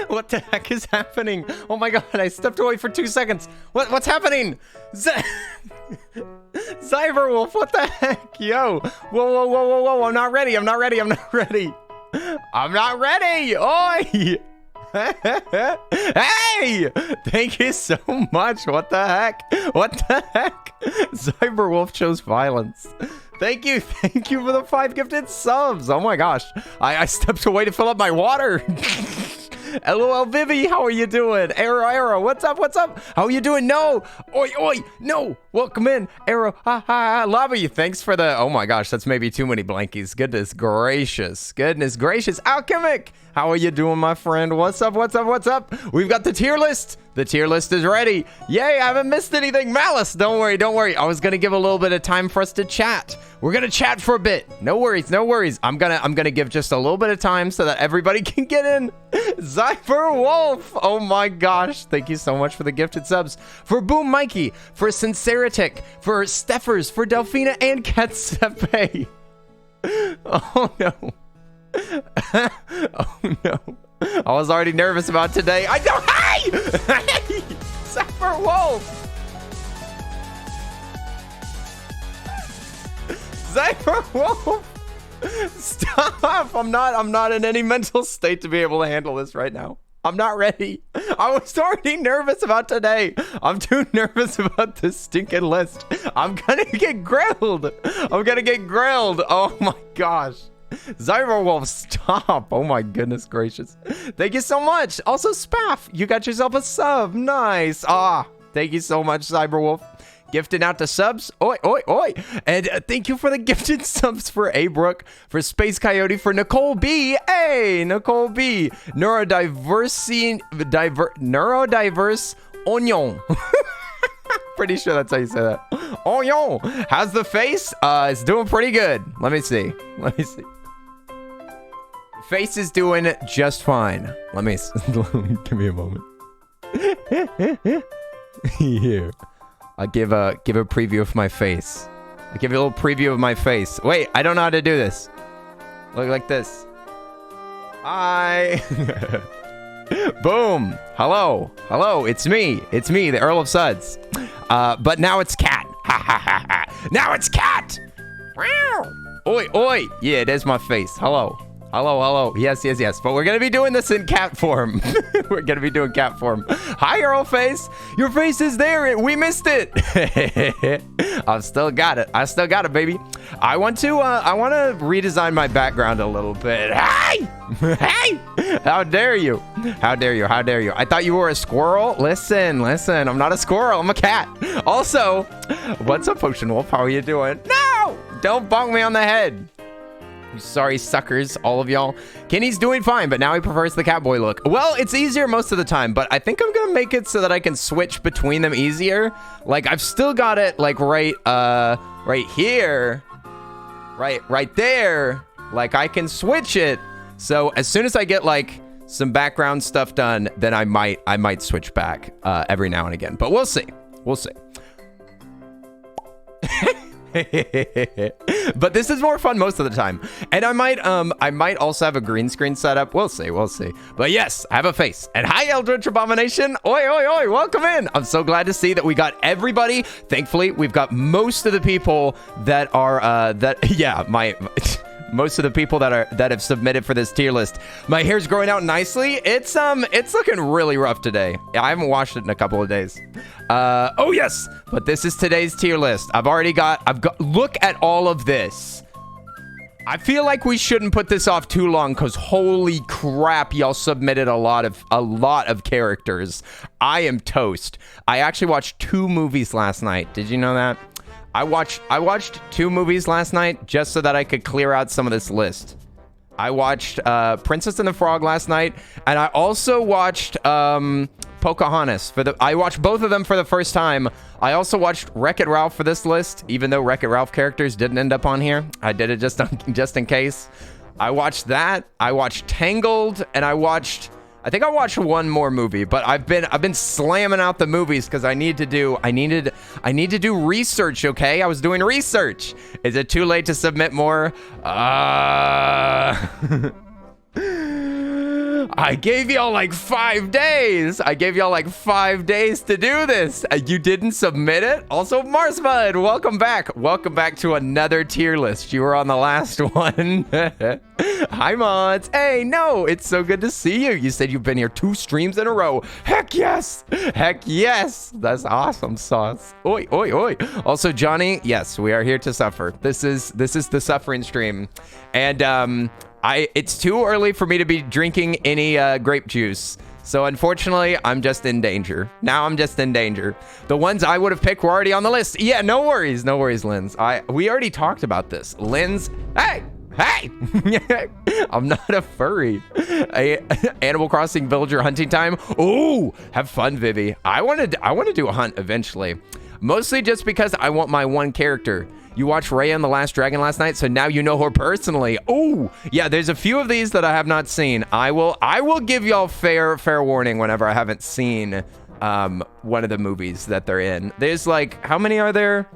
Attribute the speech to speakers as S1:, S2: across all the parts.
S1: What the heck is happening? Oh my god, I stepped away for 2 seconds. What's happening? Cyberwolf, what the heck? Yo. Whoa. I'm not ready. I'm not ready. Oi! Hey! Thank you so much. What the heck? Cyberwolf chose violence. Thank you for the 5 gifted subs. Oh my gosh. I stepped away to fill up my water. LOL Vivi, how are you doing? Arrow, what's up? How are you doing? No! Oi, no! Welcome in, Arrow, ha, love you. Thanks for the, oh my gosh, that's maybe too many blankies. Goodness gracious. Alchemic, how are you doing, my friend? What's up? We've got the tier list. The tier list is ready. Yay, I haven't missed anything. Malice, don't worry. I was gonna give a little bit of time for us to chat. We're gonna chat for a bit. No worries. I'm gonna give just a little bit of time so that everybody can get in. Cyberwolf, oh my gosh. Thank you so much for the gifted subs. For Boom Mikey, for Sinceritic, for Steffers, for Delphina and Katsepe. Oh no. Oh no. I was already nervous about today. I know. Hey! Cyberwolf! Stop! I'm not in any mental state to be able to handle this right now. I'm not ready. I was already nervous about today. I'm too nervous about this stinking list. I'm gonna get grilled. Oh my gosh. Cyberwolf, stop. Oh my goodness gracious. Thank you so much. Also, Spaff, you got yourself a sub. Nice. Thank you so much, Cyberwolf. Gifting out the subs. Oi. And thank you for the gifted subs for A-Brook, for Space Coyote, for Nicole B. Hey, Nicole B. Neurodiverse Onion. Pretty sure that's how you say that. Onion. How's the face? It's doing pretty good. Let me see. Face is doing just fine. Let me give me a moment. Here. I'll give a preview of my face. I'll give you a little preview of my face. Wait, I don't know how to do this. Look like this. Hi. Boom. Hello. Hello. It's me. It's me, the Earl of Suds. But now it's cat. Ha ha ha ha. Now it's cat. Wow. Oi, oi. Yeah, there's my face. Hello. Hello, hello. Yes, yes, yes. But we're going to be doing this in cat form. We're going to be doing cat form. Hi, Earl face. Your face is there. We missed it. I've still got it. I still got it, baby. I want to redesign my background a little bit. Hey! Hey! How dare you? How dare you? How dare you? I thought you were a squirrel. Listen, listen. I'm not a squirrel. I'm a cat. Also, what's up, Potion Wolf? How are you doing? No! Don't bonk me on the head. You sorry suckers, all of y'all. Kenny's doing fine, but now he prefers the Catboy look. Well, it's easier most of the time, but I think I'm gonna make it so that I can switch between them easier. Like, I've still got it, like, right here. Right there. Like, I can switch it. So, as soon as I get, like, some background stuff done, then I might switch back every now and again. But we'll see. We'll see. But this is more fun most of the time, and I might also have a green screen setup. We'll see, we'll see. But yes, I have a face. And hi, Eldritch Abomination. Oi, oi, oi, welcome in. I'm so glad to see that we got everybody. Thankfully, we've got most of the people that are most of the people that have submitted for this tier list. My hair's growing out nicely. It's looking really rough today. I haven't washed it in a couple of days. Oh yes, but this is today's tier list. I've got, look at all of this. I feel like we shouldn't put this off too long because holy crap, y'all submitted a lot of characters. I am toast. I actually watched 2 movies last night. Did you know that? I watched 2 movies last night just so that I could clear out some of this list. I watched Princess and the Frog last night, and I also watched Pocahontas. I watched both of them for the first time. I also watched Wreck-It Ralph for this list, even though Wreck-It Ralph characters didn't end up on here. I did it just in case. I watched that. I watched Tangled, and I think I watched one more movie, but I've been slamming out the movies because I need to do research, okay? I was doing research. Is it too late to submit more? I gave y'all like 5 days. I gave y'all like 5 days to do this. You didn't submit it? Also, Marsbud, welcome back. Welcome back to another tier list. You were on the last one. Hi, mods. Hey, no, it's so good to see you. You said you've been here 2 streams in a row. Heck yes. Heck yes. That's awesome sauce. Oi, oi, oi. Also, Johnny, yes, we are here to suffer. This is the suffering stream. And, it's too early for me to be drinking any grape juice. So unfortunately, I'm just in danger. Now I'm just in danger. The ones I would have picked were already on the list. Yeah, no worries. No worries, Linz. We already talked about this. Linz, hey! I'm not a furry. Animal Crossing Villager hunting time. Ooh, have fun, Vivi. I want to do a hunt eventually. Mostly just because I want my one character. You watched Raya and the Last Dragon last night, so now you know her personally. Oh, yeah, there's a few of these that I have not seen. I will give y'all fair warning whenever I haven't seen one of the movies that they're in. There's like, how many are there?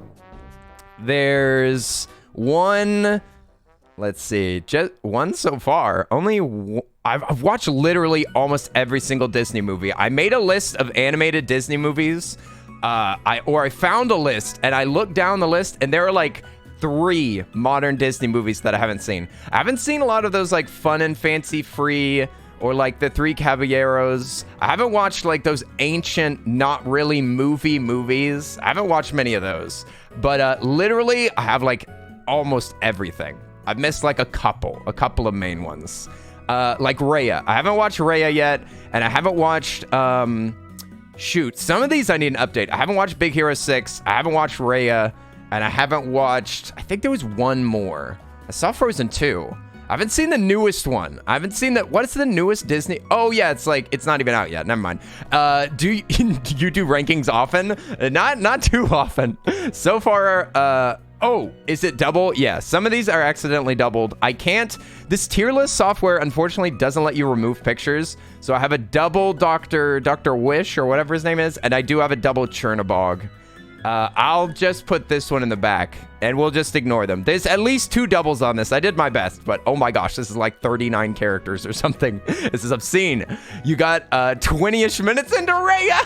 S1: There's one. Let's see, just one so far. I've watched literally almost every single Disney movie. I made a list of animated Disney movies. I found a list and I looked down the list and there are like 3 modern Disney movies that I haven't seen. I haven't seen a lot of those like fun and fancy free or like the 3 Caballeros. I haven't watched like those ancient, not really movies. I haven't watched many of those, but literally I have like almost everything. I've missed like a couple of main ones. Like Raya. I haven't watched Raya yet, and I haven't watched shoot, some of these I need an update. I haven't watched Big Hero 6. I haven't watched Raya, and I haven't watched, I think there was one more. I saw Frozen 2. I haven't seen the newest one. I haven't seen that. What is the newest Disney? Oh yeah, it's like, it's not even out yet. Never mind. Do you do rankings often? Not too often. So far, oh, is it double? Yeah, some of these are accidentally doubled. I can't, this tier list software unfortunately doesn't let you remove pictures. So I have a double Dr. Wish or whatever his name is, and I do have a double Chernabog. I'll just put this one in the back, and we'll just ignore them. There's at least 2 doubles on this. I did my best, but oh my gosh, this is like 39 characters or something. This is obscene. You got 20-ish minutes into Raya.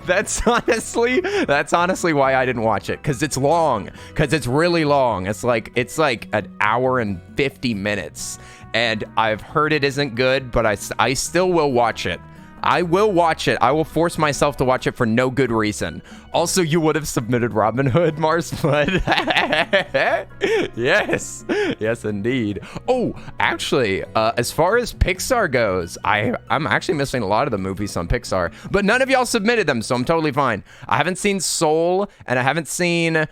S1: That's honestly why I didn't watch it, because it's long, because it's really long. It's like an hour and 50 minutes, and I've heard it isn't good, but I still will watch it. I will watch it. I will force myself to watch it for no good reason. Also, you would have submitted Robin Hood, Marsblood. Yes. Yes, indeed. Oh, actually, as far as Pixar goes, I'm actually missing a lot of the movies on Pixar, but none of y'all submitted them, so I'm totally fine. I haven't seen Soul, and I haven't seen...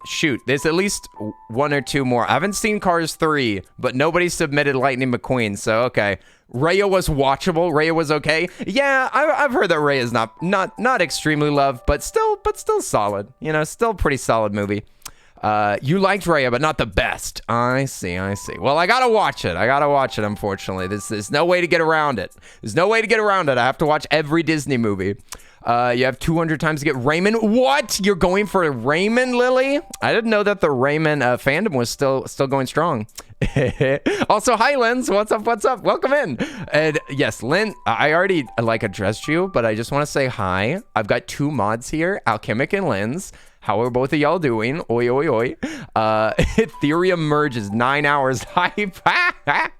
S1: shoot, there's at least 1 or 2 more. I haven't seen Cars 3, but nobody submitted Lightning McQueen, so okay. Raya was watchable. Raya was okay. Yeah, I've heard that Raya is not extremely loved, but still solid. You know, still pretty solid movie. You liked Raya, but not the best. I see. Well, I gotta watch it. Unfortunately, there's no way to get around it. I have to watch every Disney movie. You have 200 times to get Rayman. What? You're going for a Rayman, Lily? I didn't know that the Rayman fandom was still going strong. Also, hi, Linz. What's up? Welcome in. And yes, Lynn, I already addressed you, but I just want to say hi. I've got 2 mods here, Alchemic and Linz. How are both of y'all doing? Oi, oi, oi. Ethereum merges 9 hours hype. I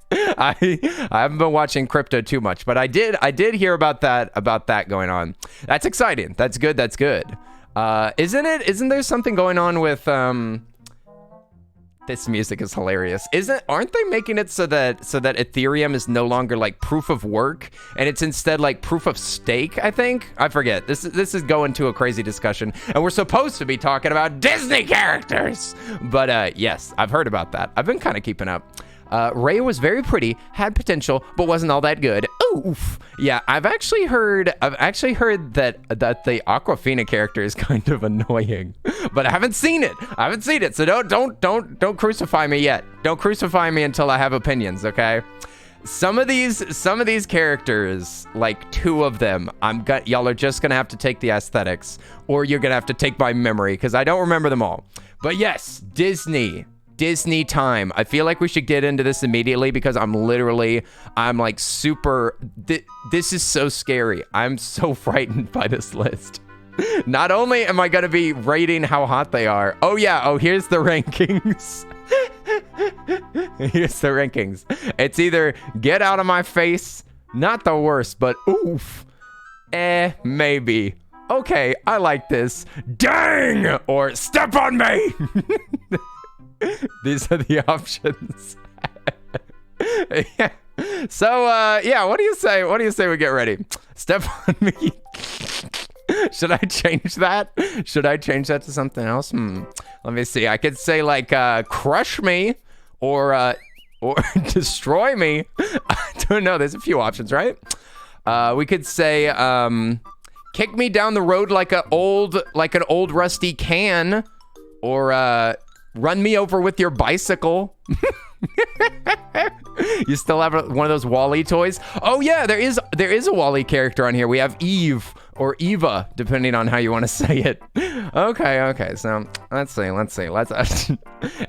S1: haven't been watching crypto too much, but I did hear about that going on. That's exciting. That's good. Isn't there something going on with this music is hilarious. Aren't they making it so that Ethereum is no longer like proof of work and it's instead like proof of stake, I think? I forget. This is going to a crazy discussion, and we're supposed to be talking about Disney characters. But yes, I've heard about that. I've been kind of keeping up. Raya was very pretty, had potential, but wasn't all that good. Oof. Yeah, I've actually heard that the Aquafina character is kind of annoying, but I haven't seen it. So don't crucify me yet. Don't crucify me until I have opinions, okay? Some of these characters, like 2 of them, y'all are just gonna have to take the aesthetics, or you're gonna have to take my memory, because I don't remember them all. But yes, Disney time. I feel like we should get into this immediately because I'm like super, this is so scary. I'm so frightened by this list. Not only am I going to be rating how hot they are. Oh yeah, here's the rankings. Here's the rankings. It's either get out of my face, not the worst, but oof, maybe. Okay, I like this. Dang! Or step on me! These are the options. Yeah. So, yeah, what do you say? What do you say we get ready? Step on me. Should I change that? To something else? Let me see. I could say like crush me or destroy me. I don't know. There's a few options, right? We could say kick me down the road like an old rusty can, or run me over with your bicycle. You still have one of those Wall-E toys? Oh yeah, there is a Wall-E character on here. We have Eve or Eva, depending on how you want to say it. Okay. So let's see.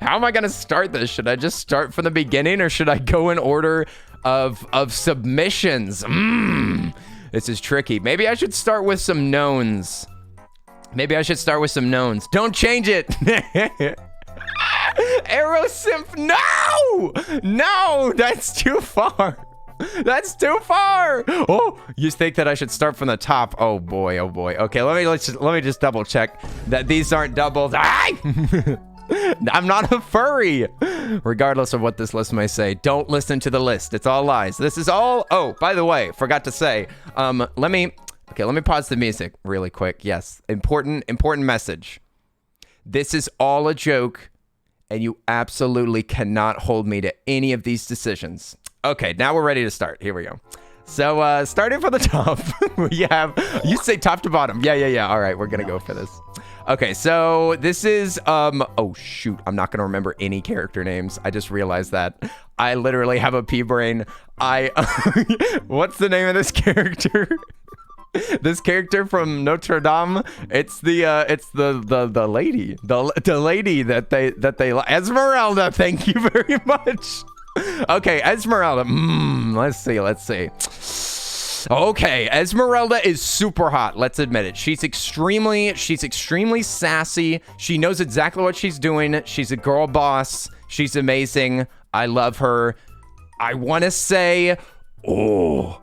S1: How am I gonna start this? Should I just start from the beginning, or should I go in order of submissions? This is tricky. Maybe I should start with some knowns. Don't change it. Arrow Simp, no, that's too far. Oh, you think that I should start from the top? Oh boy. Okay, let me just double check that these aren't doubled. I'm not a furry. Regardless of what this list may say, don't listen to the list. It's all lies. This is all. Oh, by the way, forgot to say. Let me pause the music really quick. Yes, important message. This is all a joke, and you absolutely cannot hold me to any of these decisions. Okay, now we're ready to start. Here we go. So, starting from the top, we have, you say top to bottom. Yeah. All right, we're gonna go for this. Okay, so this is, oh shoot, I'm not gonna remember any character names. I just realized that. I literally have a pea brain. What's the name of this character? This character from Notre Dame, it's the lady, the lady that they Esmeralda. Thank you very much. Okay, Esmeralda. Let's see. Okay, Esmeralda is super hot. Let's admit it. She's extremely sassy. She knows exactly what she's doing. She's a girl boss. She's amazing. I love her. I want to say, oh,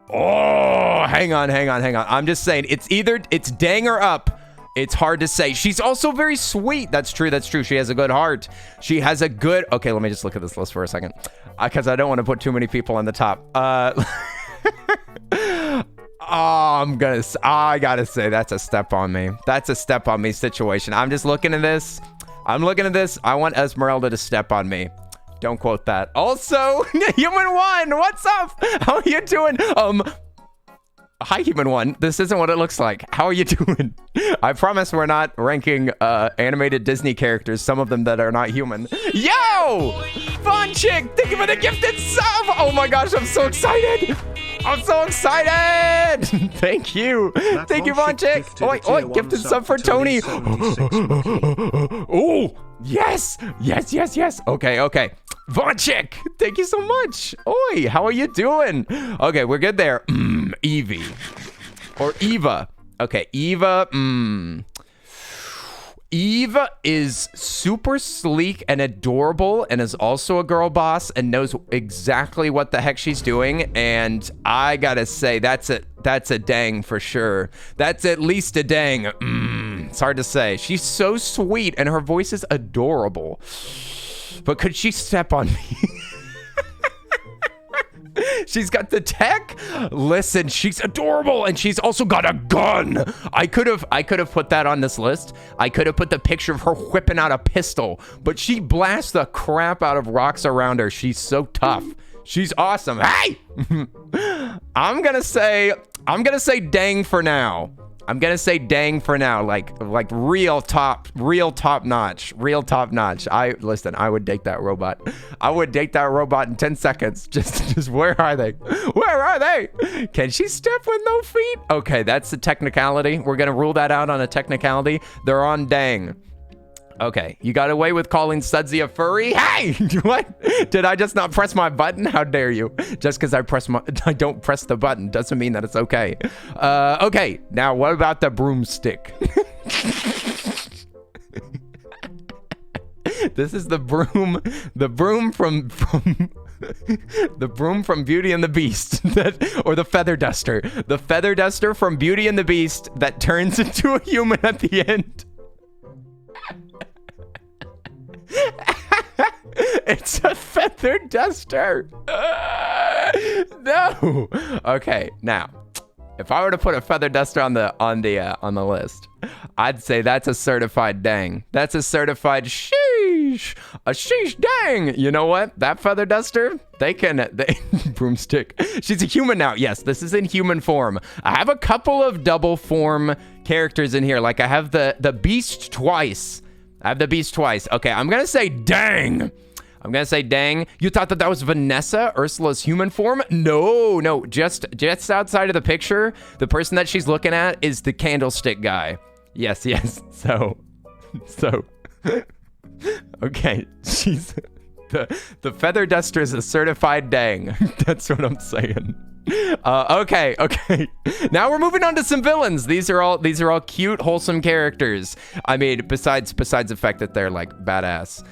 S1: hang on. I'm just saying, it's dang or up. It's hard to say. She's also very sweet. That's true. She has a good heart. Okay, let me just look at this list for a second, because I don't want to put too many people on the top. I gotta say, that's a step on me. That's a step on me situation. I'm just looking at this. I want Esmeralda to step on me. Don't quote that. Also, Human One, what's up? How are you doing? Hi, Human One. This isn't what it looks like. How are you doing? I promise we're not ranking animated Disney characters, some of them that are not human. Yo! Fun Chick, thank you for the gifted sub! Oh my gosh, I'm so excited! Thank you. Thank you, Von Chick. Oi, gifted sub for Tony. Oh, yes. Okay. Von Chick, thank you so much. Oi, how are you doing? Okay, we're good there. Evie. Or Eva. Okay, Eva. Eva is super sleek and adorable and is also a girl boss and knows exactly what the heck she's doing. And I gotta say, that's a dang for sure. That's at least a dang. It's hard to say. She's so sweet and her voice is adorable. But could she step on me? She's got the tech. Listen, she's adorable, and she's also got a gun. I could have put that on this list. I could have put the picture of her whipping out a pistol, but she blasts the crap out of rocks around her. She's so tough. She's awesome. Hey! I'm gonna say dang for now. Like real top notch. I would date that robot. In 10 seconds. Just where are they? Can she step with no feet? Okay, that's the technicality. We're gonna rule that out on a technicality. They're on dang. Okay, you got away with calling Sudsy a furry? Hey! What? Did I just not press my button? How dare you? Just because I don't press the button doesn't mean that it's okay. Okay, now what about the broomstick? This is the broom from the broom from Beauty and the Beast, or the feather duster. The feather duster from Beauty and the Beast that turns into a human at the end. It's a feather duster. No. Okay, now, if I were to put a feather duster on the list, I'd say that's a certified dang. That's a certified sheesh. A sheesh dang. You know what? That feather duster, they broomstick. She's a human now. Yes, this is in human form. I have a couple of double form characters in here. Like I have the beast twice. Okay, I'm gonna say dang. You thought that was Vanessa, Ursula's human form? No, just outside of the picture, the person that she's looking at is the candlestick guy. Yes. So, okay, she's the feather duster is a certified dang. That's what I'm saying. Okay. Now we're moving on to some villains. These are all cute, wholesome characters. I mean, besides the fact that they're like badass.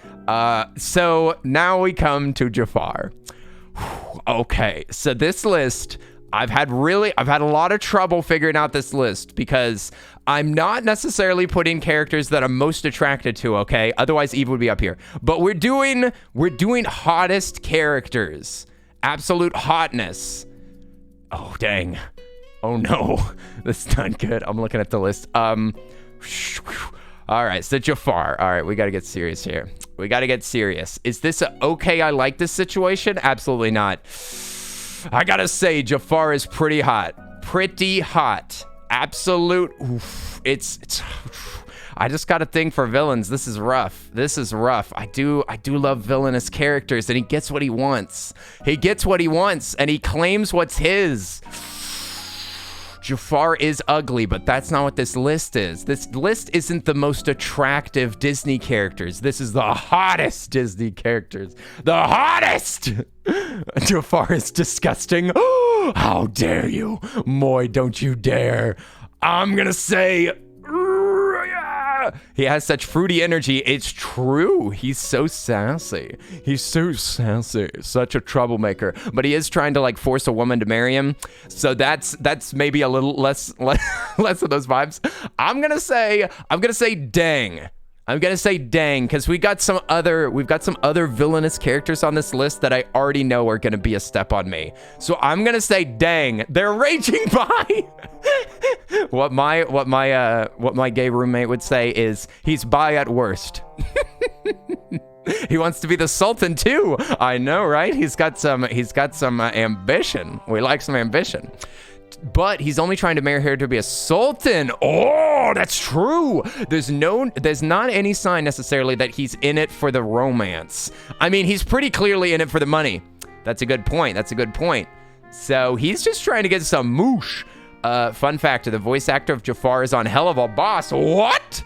S1: So now we come to Jafar. Okay, so this list, I've had a lot of trouble figuring out this list because I'm not necessarily putting characters that I'm most attracted to, okay? Otherwise, Eve would be up here. But we're doing hottest characters. Absolute hotness. Oh, dang. Oh, no. This is not good. I'm looking at the list. All right, so Jafar. All right, we got to get serious here. Is this okay, I like this situation? Absolutely not. I got to say, Jafar is pretty hot. Absolute. Oof. It's I just got a thing for villains. This is rough. I do love villainous characters, and he gets what he wants. And he claims what's his. Jafar is ugly, but that's not what this list is. This list isn't the most attractive Disney characters. This is the hottest Disney characters. The hottest! Jafar is disgusting. How dare you? Moy, don't you dare. I'm gonna say... He has such fruity energy. It's true. He's so sassy. He's so sassy. Such a troublemaker. But he is trying to like force a woman to marry him. So that's maybe a little less of those vibes. I'm gonna say dang. I'm gonna say dang, because we've got some other villainous characters on this list that I already know are gonna be a step on me. So I'm gonna say dang. They're raging by. What my gay roommate would say is he's bi at worst. He wants to be the Sultan too. I know, right? He's got some ambition. We like some ambition. But he's only trying to marry her to be a sultan. Oh, that's true. There's not any sign necessarily that he's in it for the romance. I mean, he's pretty clearly in it for the money. That's a good point. That's a good point. So he's just trying to get some moosh. Fun fact, the voice actor of Jafar is on Hell of a Boss. What?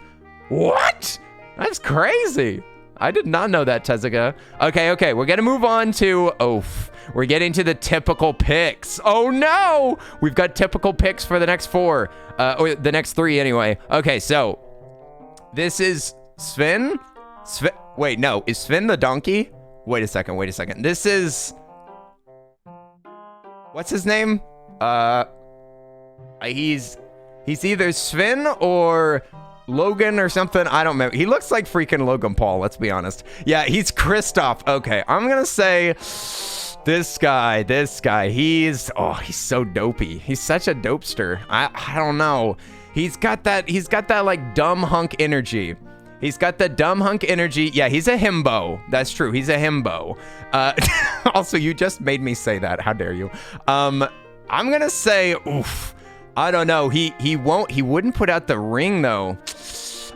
S1: What? That's crazy. I did not know that, Tezuka. Okay. We're gonna move on to we're getting to the typical picks. Oh no! We've got typical picks for the next 4. Or the next 3 anyway. Okay, so this is Sven. Wait, no, is Sven the donkey? Wait a second. This is, what's his name? He's either Sven or Logan or something. I don't remember. He looks like freaking Logan Paul, let's be honest. Yeah, he's Kristoff. Okay, I'm gonna say this guy, he's so dopey. He's such a dopester. I don't know. He's got that like dumb hunk energy. He's got the dumb hunk energy. Yeah, he's a himbo. That's true. He's a himbo. Also, you just made me say that. How dare you? I'm gonna say, oof. I don't know. He wouldn't put out the ring though.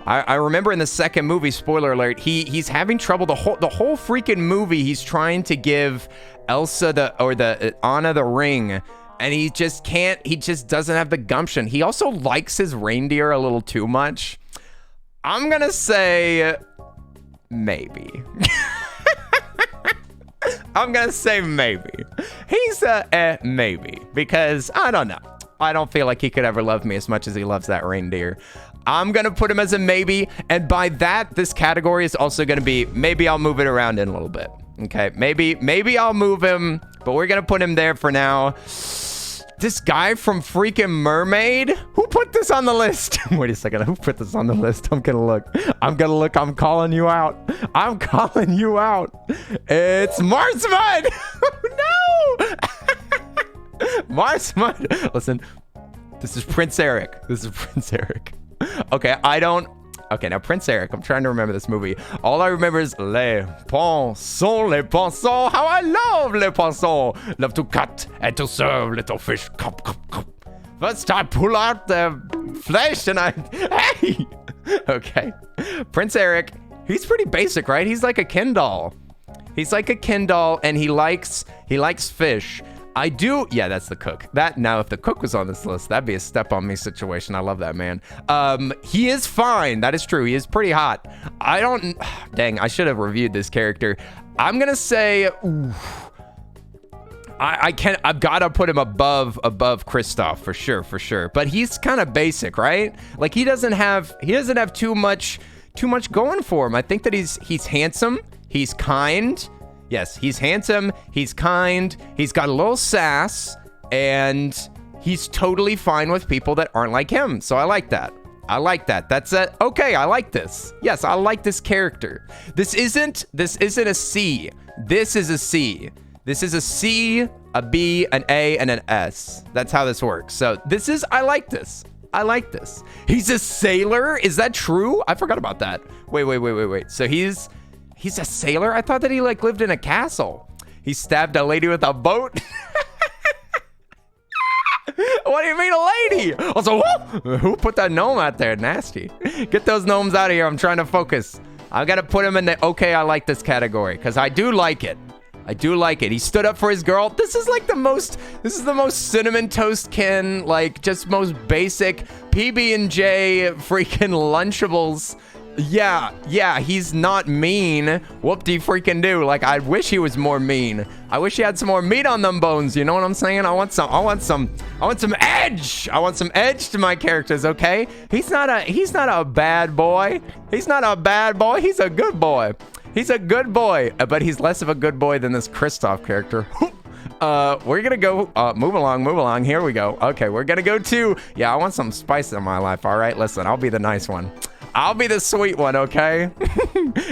S1: I remember in the second movie, spoiler alert, he's having trouble the whole freaking movie. He's trying to give Elsa Anna the ring, and he just can't. He just doesn't have the gumption. He also likes his reindeer a little too much. I'm gonna say maybe. I'm gonna say maybe. He's a maybe, because I don't know. I don't feel like he could ever love me as much as he loves that reindeer. I'm gonna put him as a maybe, and by that, this category is also gonna be maybe I'll move it around in a little bit. Okay, maybe I'll move him, but we're gonna put him there for now. This guy from freaking Mermaid? Who put this on the list? Wait a second, who put this on the list? I'm gonna look. I'm calling you out. I'm calling you out. It's Marsmud! No! Marsmud. Listen, this is Prince Eric. Okay, okay, now Prince Eric, I'm trying to remember this movie. All I remember is les poissons, how I love les poissons. Love to cut and to serve little fish. Cup. First I pull out the flesh and hey! Okay, Prince Eric, he's pretty basic, right? He's like a Ken doll. And he likes fish. Yeah, that's the cook. Now, if the cook was on this list, that'd be a step on me situation. I love that man. He is fine. That is true. He is pretty hot. Dang, I should have reviewed this character. I'm gonna say, I've gotta put him above Kristoff for sure. But he's kind of basic, right? Like he doesn't have too much going for him. I think that he's handsome. He's kind. Yes, he's handsome, he's kind, he's got a little sass, and he's totally fine with people that aren't like him. So I like that. That's it. Okay, I like this. Yes, I like this character. This isn't a C. This is a C. This is a C, a B, an A, and an S. That's how this works. So I like this. He's a sailor? Is that true? I forgot about that. Wait. So he's a sailor? I thought that he like lived in a castle. He stabbed a lady with a boat. What do you mean a lady? Also, who put that gnome out there? Nasty. Get those gnomes out of here. I'm trying to focus. I gotta put him in the okay, I like this category because I do like it. I do like it. He stood up for his girl. This is like the most cinnamon toast kin, like just most basic PB&J freaking Lunchables. Yeah, he's not mean. Whoop-de freaking do. Like, I wish he was more mean. I wish he had some more meat on them bones. You know what I'm saying? I want some edge. I want some edge to my characters, okay? He's not a bad boy. He's not a bad boy. He's a good boy. He's a good boy, but he's less of a good boy than this Kristoff character. We're gonna go, move along. Here we go. Okay, we're gonna go to, yeah, I want some spice in my life. All right, listen, I'll be the nice one. I'll be the sweet one, okay?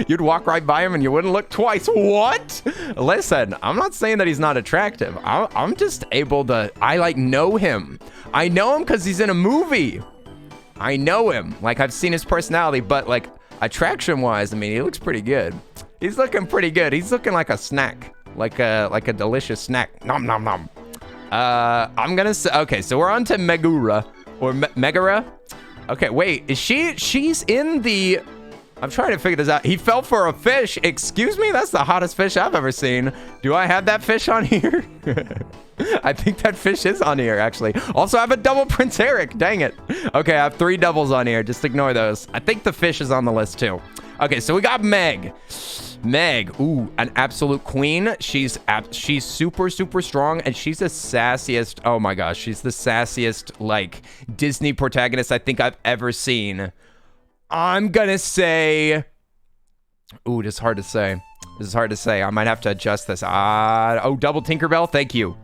S1: You'd walk right by him and you wouldn't look twice. What? Listen, I'm not saying that he's not attractive. I'm just able to, I like know him. I know him because he's in a movie. I know him. Like, I've seen his personality, but like attraction wise, I mean, he looks pretty good. He's looking pretty good. He's looking like a snack, like a delicious snack. Nom nom nom. I'm gonna say, okay, so we're on to Megura or Megara. Okay, wait, is she's in the, I'm trying to figure this out. He fell for a fish. Excuse me? That's the hottest fish I've ever seen. Do I have that fish on here? I think that fish is on here, actually. Also, I have a double Prince Eric. Dang it. Okay, I have 3 doubles on here. Just ignore those. I think the fish is on the list, too. Okay, so we got Meg. Meg, ooh, an absolute queen. She's super, super strong, and she's the sassiest. Oh my gosh, she's the sassiest, like, Disney protagonist I think I've ever seen. I'm gonna say, ooh, this is hard to say. I might have to adjust this. Oh, double Tinkerbell, thank you.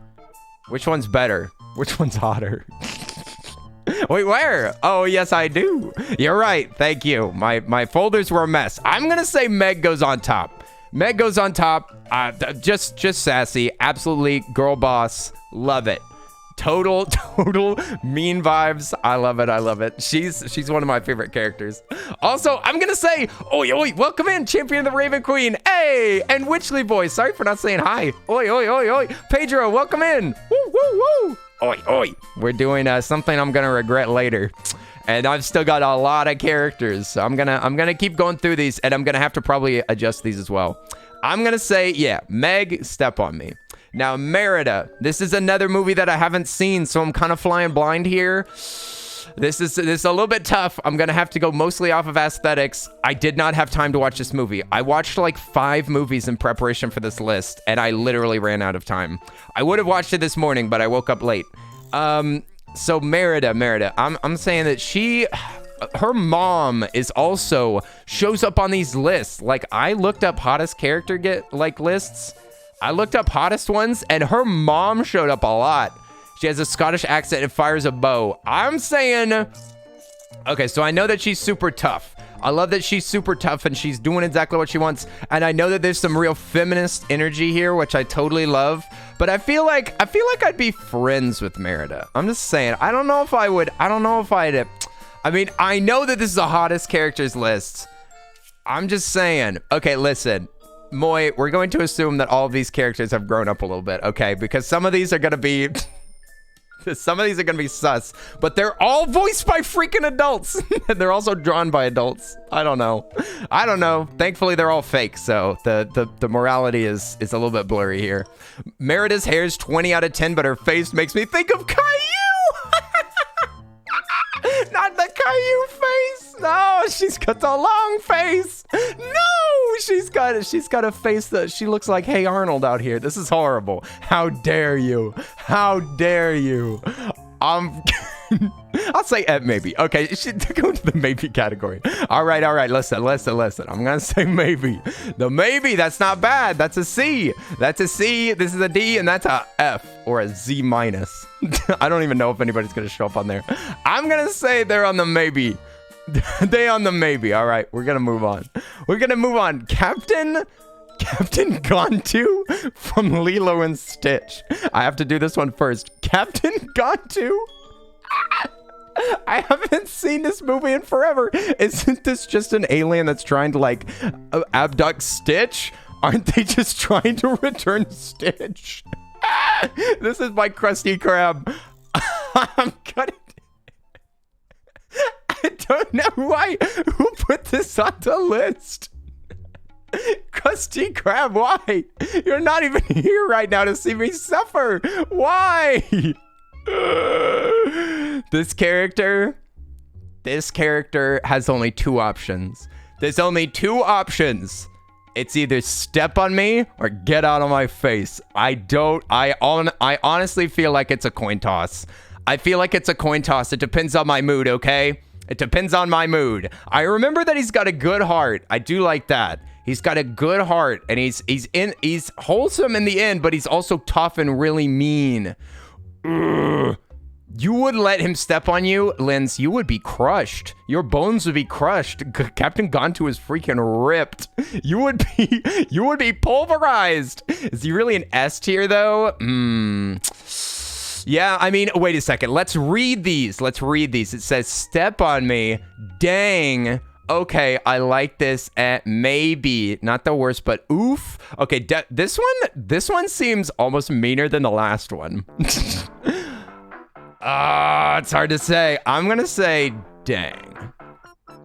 S1: Which one's better? Which one's hotter? Wait, where? Oh, yes, I do. You're right. Thank you. My folders were a mess. I'm going to say Meg goes on top. Meg goes on top. Just sassy. Absolutely girl boss. Love it. Total mean vibes. I love it. She's one of my favorite characters. Also, I'm going to say, oi, welcome in, Champion of the Raven Queen. Hey, and Witchley Boy. Sorry for not saying hi. Oi. Pedro, welcome in. Woo. Oi. We're doing something I'm gonna regret later. And I've still got a lot of characters. So I'm gonna keep going through these, and I'm gonna have to probably adjust these as well. I'm gonna say, yeah, Meg, step on me. Now, Merida. This is another movie that I haven't seen, so I'm kind of flying blind here. This is a little bit tough. I'm gonna have to go mostly off of aesthetics. I did not have time to watch this movie. I watched like 5 movies in preparation for this list, and I literally ran out of time. I would have watched it this morning, but I woke up late. So Merida. I'm saying that her mom is also shows up on these lists. Like, I looked up hottest character lists. I looked up hottest ones, and her mom showed up a lot. She has a Scottish accent and fires a bow. I'm saying, okay, so I know that she's super tough. I love that she's super tough and she's doing exactly what she wants. And I know that there's some real feminist energy here, which I totally love. But I feel like I'd be friends with Merida. I'm just saying, I don't know if I'd, I mean, I know that this is the hottest characters list. I'm just saying, okay, listen. Moy, we're going to assume that all of these characters have grown up a little bit, okay? Because some of these are going to be... sus, but they're all voiced by freaking adults. And they're also drawn by adults. I don't know. Thankfully, they're all fake, so the morality is a little bit blurry here. Merida's hair is 20 out of 10, but her face makes me think of Caillou. Not the Caillou face. No, she's got the long face. No, she's got a face that she looks like Hey Arnold out here. This is horrible. How dare you? I'll say maybe. Okay, go to the maybe category. All right. Listen. I'm gonna say maybe. The maybe, that's not bad. That's a C. This is a D, and that's a F or a Z minus. I don't even know if anybody's gonna show up on there. I'm gonna say they're on the maybe. They on the maybe. All right, we're gonna move on. Captain Gontu from Lilo and Stitch. I have to do this one first. Captain Gontu. I haven't seen this movie in forever. Isn't this just an alien that's trying to like abduct Stitch? Aren't they just trying to return Stitch? This is my Krusty Krab. I'm gonna... I don't know who put this on the list. Krusty Krab, why? You're not even here right now to see me suffer. Why? This character has only two options. There's only two options. It's either step on me or get out of my face. I honestly feel like it's a coin toss. I feel like it's a coin toss. It depends on my mood, okay? It depends on my mood. I remember that he's got a good heart. I do like that. He's got a good heart, and he's wholesome in the end, but he's also tough and really mean. Ugh. You would let him step on you, Linz, you would be crushed. Your bones would be crushed. Captain Gantu is freaking ripped. You would be pulverized. Is he really an S tier though? Yeah, I mean, wait a second. Let's read these. It says, step on me. Dang. Okay, I like this. Maybe. Not the worst, but oof. Okay, this one seems almost meaner than the last one. It's hard to say. I'm gonna say dang.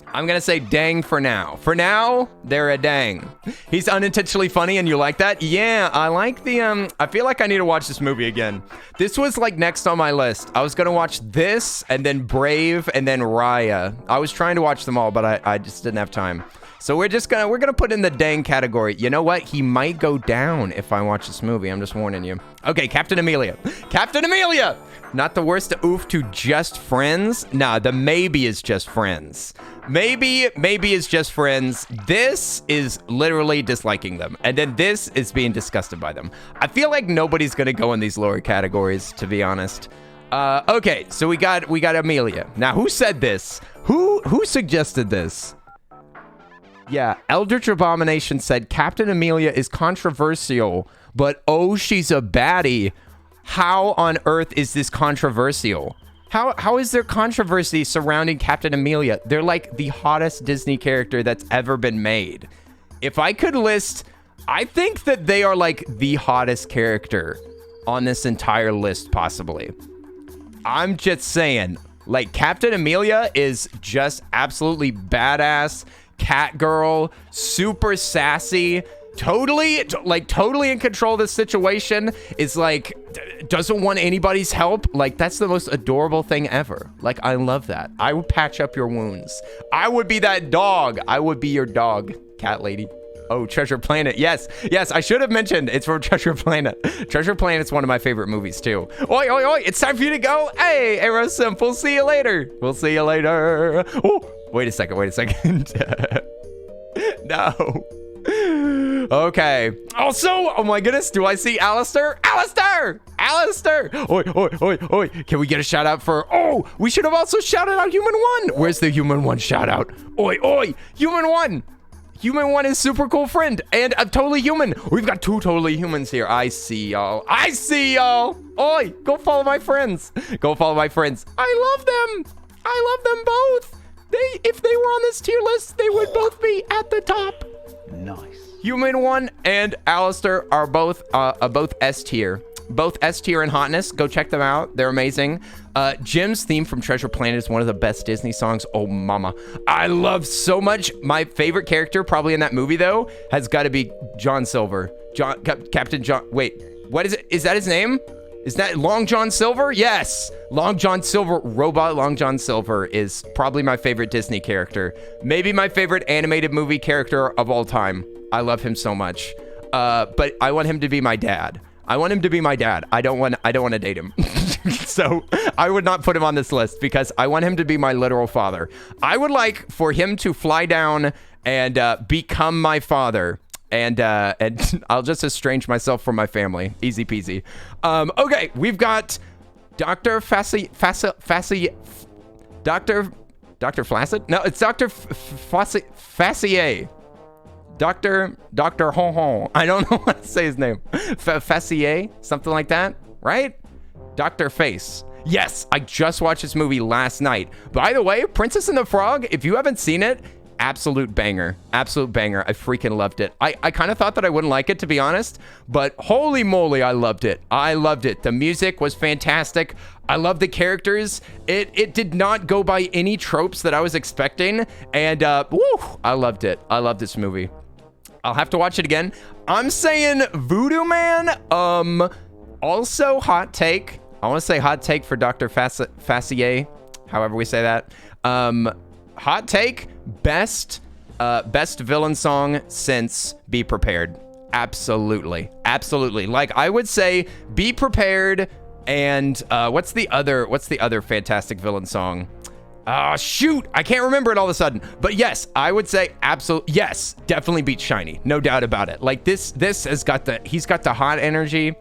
S1: I'm gonna say dang for now. For now, they're a dang. He's unintentionally funny and you like that? Yeah, I like the, I feel like I need to watch this movie again. This was like next on my list. I was gonna watch this and then Brave and then Raya. I was trying to watch them all, but I just didn't have time. So we're gonna put in the dang category. You know what? He might go down if I watch this movie. I'm just warning you. Okay, Captain Amelia. Captain Amelia! Not the worst oof to just friends. Nah, the maybe is just friends. Maybe is just friends. This is literally disliking them. And then this is being disgusted by them. I feel like nobody's gonna go in these lower categories, to be honest. Okay, so we got Amelia. Now, who said this? Who suggested this? Yeah, Eldritch Abomination said Captain Amelia is controversial, but oh, she's a baddie. How on earth is this controversial? How is there controversy surrounding Captain Amelia? They're like the hottest Disney character that's ever been made. If I could list, I think that they are like the hottest character on this entire list, possibly. I'm just saying, like, Captain Amelia is just absolutely badass. Cat girl, super sassy, totally in control of the situation, is like, doesn't want anybody's help. Like, that's the most adorable thing ever. Like, I love that. I would patch up your wounds. I would be that dog. I would be your dog, cat lady. Oh, Treasure Planet. Yes, I should have mentioned it's from Treasure Planet. Treasure Planet's one of my favorite movies too. Oi, oi, oi, it's time for you to go. Hey, Aerosimp, we'll see you later. We'll see you later. Oh, wait a second. No. Okay. Also, oh my goodness, do I see Alistair? Alistair! Oi, oi, oi, oi. Can we get a shout out for, oh, we should have also shouted out Human One. Where's the Human One shout out? Oi, oi, Human One. Human One is super cool friend and a totally human. We've got two totally humans here. I see y'all. Oi, go follow my friends. I love them. Both. If they were on this tier list, they would both be at the top.
S2: Nice.
S1: Human One and Alistair are both S tier. Both S tier in hotness. Go check them out. They're amazing. Jim's theme from Treasure Planet is one of the best Disney songs. Oh, mama. I love so much. My favorite character probably in that movie, though, has got to be John Silver. Captain John. Wait, what is it? Is that his name? Is that Long John Silver? Yes. Long John Silver. Robot Long John Silver is probably my favorite Disney character. Maybe my favorite animated movie character of all time. I love him so much. But I want him to be my dad. I don't want to date him. So I would not put him on this list because I want him to be my literal father. I would like for him to fly down and become my father. And I'll just estrange myself from my family. Easy peasy. Okay, we've got Dr. Dr. Flaccid? No, it's Dr. Fassier. Dr. Hon Hon. I don't know how to say his name. Fassier? Something like that, right? Dr. Face. Yes, I just watched this movie last night. By the way, Princess and the Frog, if you haven't seen it, absolute banger. I freaking loved it. I kind of thought that I wouldn't like it, to be honest, but holy moly, I loved it. The music was fantastic. I love the characters. It did not go by any tropes that I was expecting, and woo, I loved it. I love this movie. I'll have to watch it again. I'm saying Voodoo Man. Also hot take. I want to say hot take for Dr. Fassier, however we say that. Hot take, best villain song since Be Prepared. Absolutely. Like, I would say Be Prepared and what's the other fantastic villain song? Shoot, I can't remember it all of a sudden. But yes, I would say yes, definitely beat Shiny. No doubt about it. Like this has got he's got the hot energy.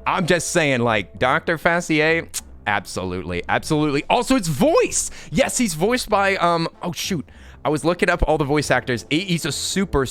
S1: I'm just saying, like, Dr. Fassier, absolutely. Also, it's voice. Yes, he's voiced by, oh shoot. I was looking up all the voice actors. He's a super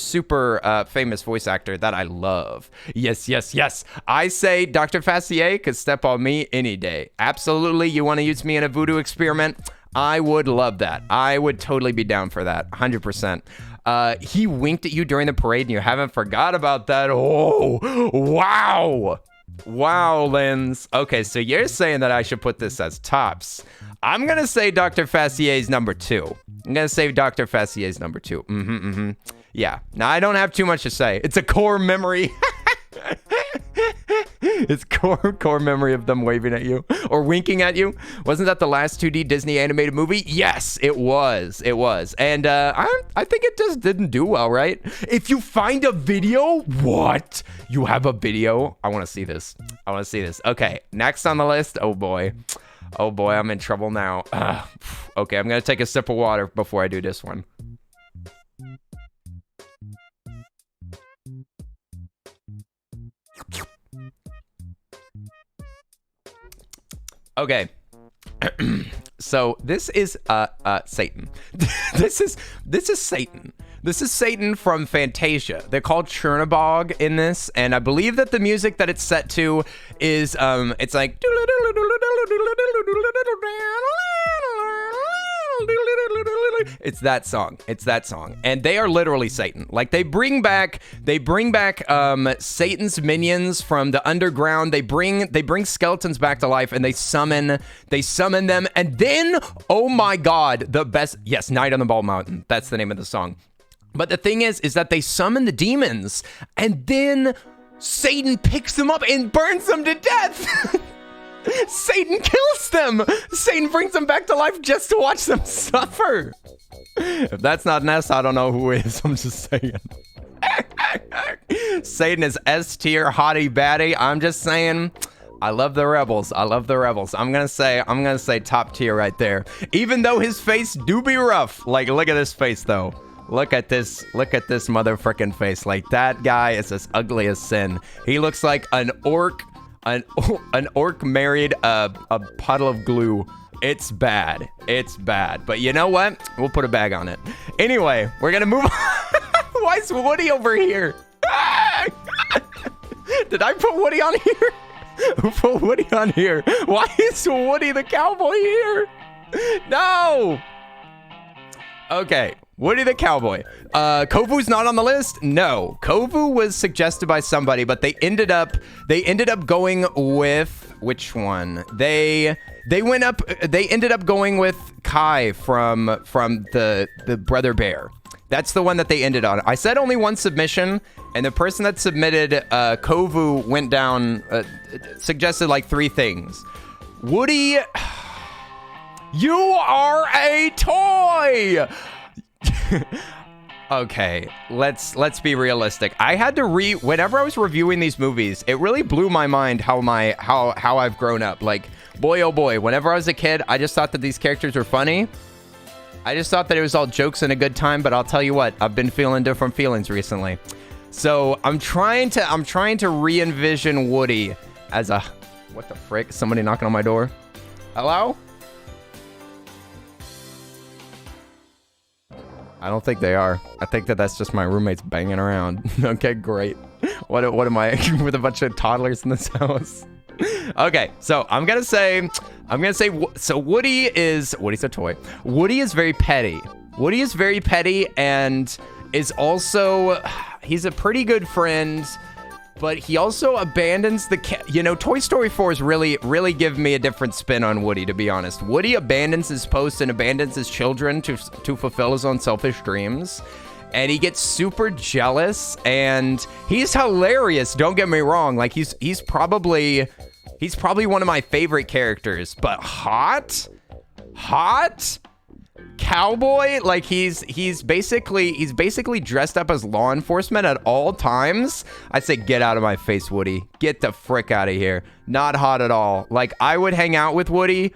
S1: famous voice actor that I love. Yes. I say Dr. Fassier could step on me any day. Absolutely, you want to use me in a voodoo experiment? I would love that. I would totally be down for that, 100%. He winked at you during the parade and you haven't forgot about that. Oh, wow. Wow, Lens. Okay, so you're saying that I should put this as tops. I'm going to say Dr. Fassier's number 2. I'm going to say Dr. Fassier's number 2. Yeah. Now, I don't have too much to say. It's a core memory. It's core memory of them waving at you or winking at you. Wasn't that the last 2D Disney animated movie? Yes, it was. And I think it just didn't do well, right? If you find a video, what? You have a video? I want to see this. Okay, next on the list. Oh boy, I'm in trouble now. Okay, I'm gonna take a sip of water before I do this one. Okay. So this is Satan. This is Satan. This is Satan from Fantasia. They're called Chernabog in this, and I believe that the music that it's set to is it's like it's that song. And they are literally Satan. Like they bring back Satan's minions from the underground. They bring skeletons back to life and they summon them. And then, oh my God, the best. Yes, Night on the Bald Mountain. That's the name of the song. But the thing is that they summon the demons and then Satan picks them up and burns them to death. Satan kills them. Satan brings them back to life just to watch them suffer. If that's not Ness, I don't know who is. I'm just saying. Satan is S tier, hottie baddie. I'm just saying. I love the rebels. I'm gonna say top tier right there. Even though his face do be rough. Like, look at this face though. Look at this motherfucking face. Like, that guy is as ugly as sin. He looks like an orc. An orc married a puddle of glue. It's bad. But you know what? We'll put a bag on it. Anyway, we're gonna move on. Why is Woody over here? Did I put Woody on here? Who put Woody on here? Why is Woody the cowboy here? No! Okay. Woody the cowboy. Kovu's not on the list. No, Kovu was suggested by somebody, but they ended up going with which one? They ended up going with Kai from the Brother Bear. That's the one that they ended on. I said only one submission, and the person that submitted Kovu went down, suggested like 3 things. Woody, you are a toy. Okay, let's be realistic. I had to whenever I was reviewing these movies, it really blew my mind how I've grown up. Like, boy oh boy, whenever I was a kid, I just thought that these characters were funny. I just thought that it was all jokes and a good time, but I'll tell you what, I've been feeling different feelings recently. So I'm trying to re-envision Woody as a, what the frick? Somebody knocking on my door. Hello? I don't think they are. I think that's just my roommates banging around. Okay, great. What am I with a bunch of toddlers in this house? Okay, so I'm gonna say, so Woody's a toy. Woody is very petty. Woody is very petty and is also, he's a pretty good friend, but he also abandons Toy Story 4's really give me a different spin on Woody, to be honest. Woody abandons his post and abandons his children to fulfill his own selfish dreams. and he gets super jealous, and he's hilarious. Don't get me wrong. Like he's probably one of my favorite characters, but hot cowboy, like he's basically dressed up as law enforcement at all times. I say get out of my face, Woody. Get the frick out of here. Not hot at all. Like I would hang out with Woody,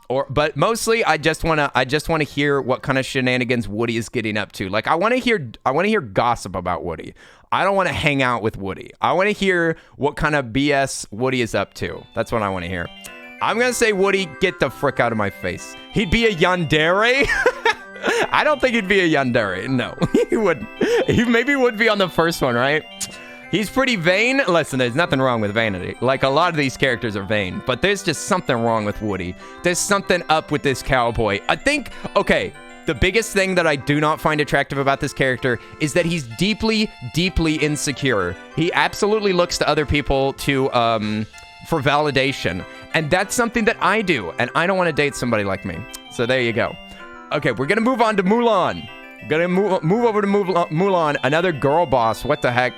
S1: but mostly I just want to hear what kind of shenanigans Woody is getting up to. Like I want to hear gossip about Woody. I don't want to hang out with Woody. I want to hear what kind of BS Woody is up to. That's what I want to hear. I'm going to say, Woody, get the frick out of my face. He'd be a yandere? I don't think he'd be a yandere. No, he wouldn't. He maybe would be on the first one, right? He's pretty vain. Listen, there's nothing wrong with vanity. Like, a lot of these characters are vain, but there's just something wrong with Woody. There's something up with this cowboy. I think, okay, the biggest thing that I do not find attractive about this character is that he's deeply, deeply insecure. He absolutely looks to other people for validation. And that's something that I do, and I don't want to date somebody like me. So there you go. Okay, we're gonna move on to Mulan. Gonna move over to Mulan, another girl boss. What the heck?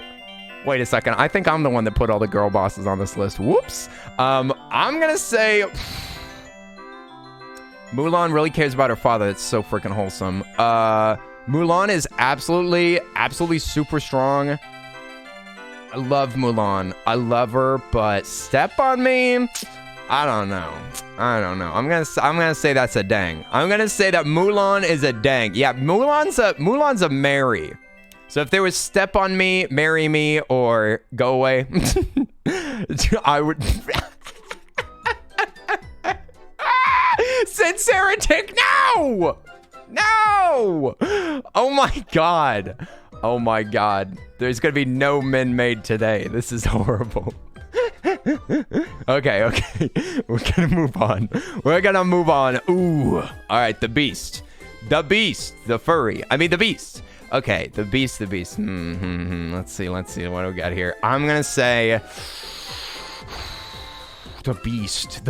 S1: Wait a second. I think I'm the one that put all the girl bosses on this list. Whoops. I'm gonna say Mulan really cares about her father. It's so freaking wholesome. Mulan is absolutely super strong. I love Mulan. I love her, but step on me. I don't know. I'm gonna say that's a dang. I'm gonna say that Mulan is a dang. Yeah, Mulan's a marry. So if there was step on me, marry me, or go away, I would. Sincerity, no! No! Oh my god. Oh my god. There's gonna be no men made today. This is horrible. Okay. We're gonna move on. Ooh. Alright, the beast. The furry. I mean, the beast. Okay, the beast. Let's see. What do we got here? I'm gonna say the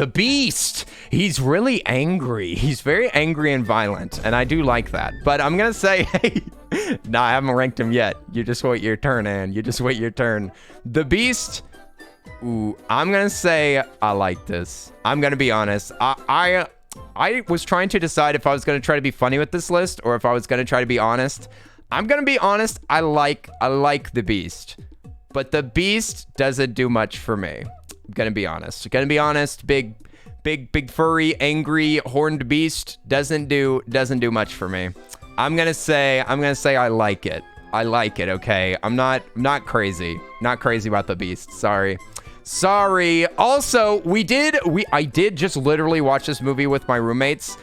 S1: beast. He's really angry. He's very angry and violent, and I do like that. But I'm gonna say, hey, nah, I haven't ranked him yet. You just wait your turn, Ann. You just wait your turn. The beast. Ooh, I'm gonna say I like this. I'm gonna be honest. I was trying to decide if I was gonna try to be funny with this list or if I was gonna try to be honest. I'm gonna be honest. I like the beast, but the beast doesn't do much for me. I'm gonna be honest. Big furry, angry, horned beast doesn't do much for me. I'm gonna say I like it. Okay, I'm not crazy about the beast. Sorry. Also, I did just literally watch this movie with my roommates.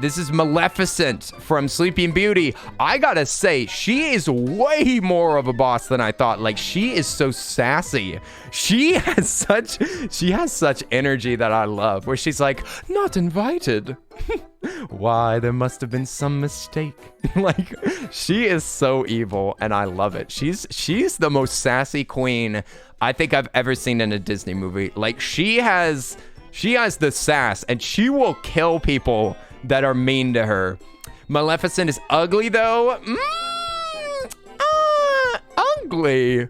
S1: This is Maleficent from Sleeping Beauty. I gotta say, she is way more of a boss than I thought. Like, she is so sassy. She has such energy that I love, where she's like, not invited. Why, there must have been some mistake. Like, she is so evil, and I love it. She's the most sassy queen I think I've ever seen in a Disney movie. Like, she has the sass, and she will kill people that are mean to her. Maleficent is ugly, though. Ugly.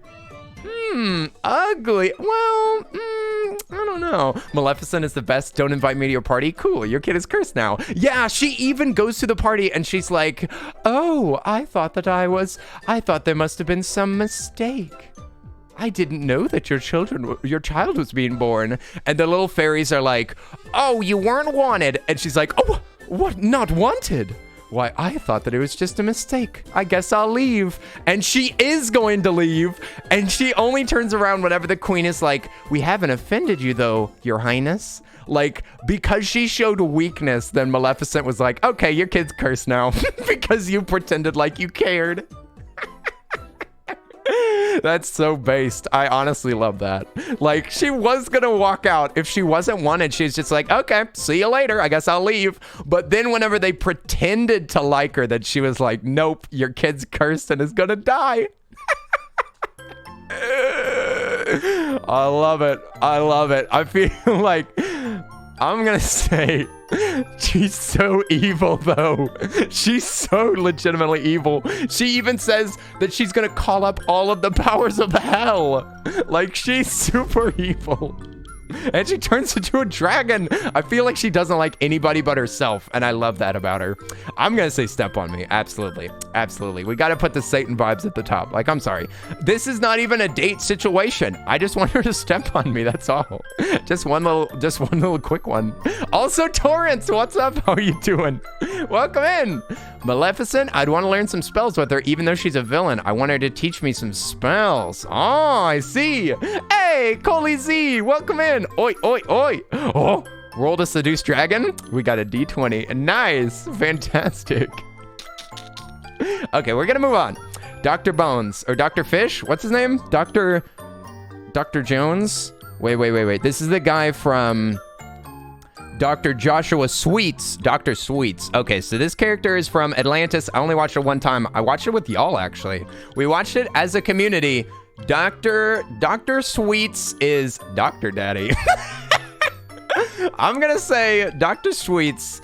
S1: Ugly. Well, I don't know. Maleficent is the best. Don't invite me to your party. Cool, your kid is cursed now. Yeah, she even goes to the party and she's like, oh, I thought there must have been some mistake. I didn't know that your child was being born. And the little fairies are like, oh, you weren't wanted. And she's like, oh, what, not wanted? Why, I thought that it was just a mistake. I guess I'll leave. And she is going to leave. And she only turns around whenever the queen is like, we haven't offended you though, your highness. Like, because she showed weakness, then Maleficent was like, okay, your kid's cursed now. Because you pretended like you cared. That's so based. I honestly love that. Like, she was gonna walk out. If she wasn't wanted, she's just like, okay, see you later. I guess I'll leave. But then whenever they pretended to like her, that she was like, nope, your kid's cursed and is gonna die. I love it. I feel like I'm gonna say she's so evil, though. She's so legitimately evil. She even says that she's gonna call up all of the powers of hell. Like, she's super evil. And she turns into a dragon. I feel like she doesn't like anybody but herself, and I love that about her. I'm gonna say step on me. Absolutely. Absolutely. We gotta put the Satan vibes at the top. Like, I'm sorry. This is not even a date situation. I just want her to step on me, that's all. Just one little quick one. Also, Torrance, what's up? How are you doing? Welcome in. Maleficent, I'd want to learn some spells with her, even though she's a villain. I want her to teach me some spells. Oh, I see. Hey, Coley Z, welcome in. Oi, oi, oi. Oh, roll to seduce dragon. We got a D20. Nice. Fantastic. Okay, we're going to move on. Dr. Bones, or Dr. Fish. What's his name? Dr. Jones. Wait. This is the guy from Dr. Joshua Sweets. Dr. Sweets. Okay, so this character is from Atlantis. I only watched it one time. I watched it with y'all, actually. We watched it as a community. Dr. Sweets is Dr. Daddy. I'm gonna say Dr. Sweets.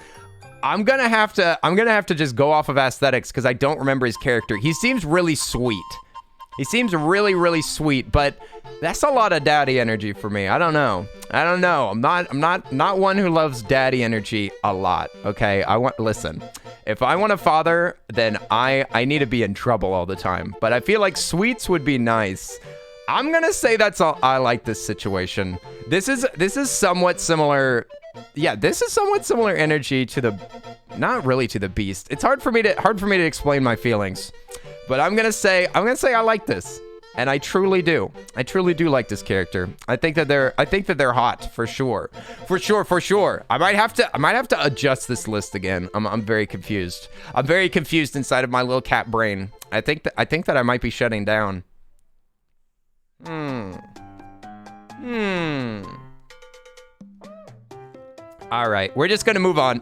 S1: I'm gonna have to just go off of aesthetics because I don't remember his character. He seems really sweet. He seems really, really sweet, but that's a lot of daddy energy for me. I don't know. I'm not one who loves daddy energy a lot. Okay, listen. If I want a father, then I need to be in trouble all the time. But I feel like sweets would be nice. I'm gonna say that's all. I like this situation. This is somewhat similar. Yeah, this is somewhat similar energy to the, not really to the beast. It's hard for me to explain my feelings. But I'm gonna say I like this, and I truly do. I truly do like this character. I think that they're hot for sure. I might have to adjust this list again. I'm very confused. I'm very confused inside of my little cat brain. I think that I might be shutting down. All right, we're just gonna move on.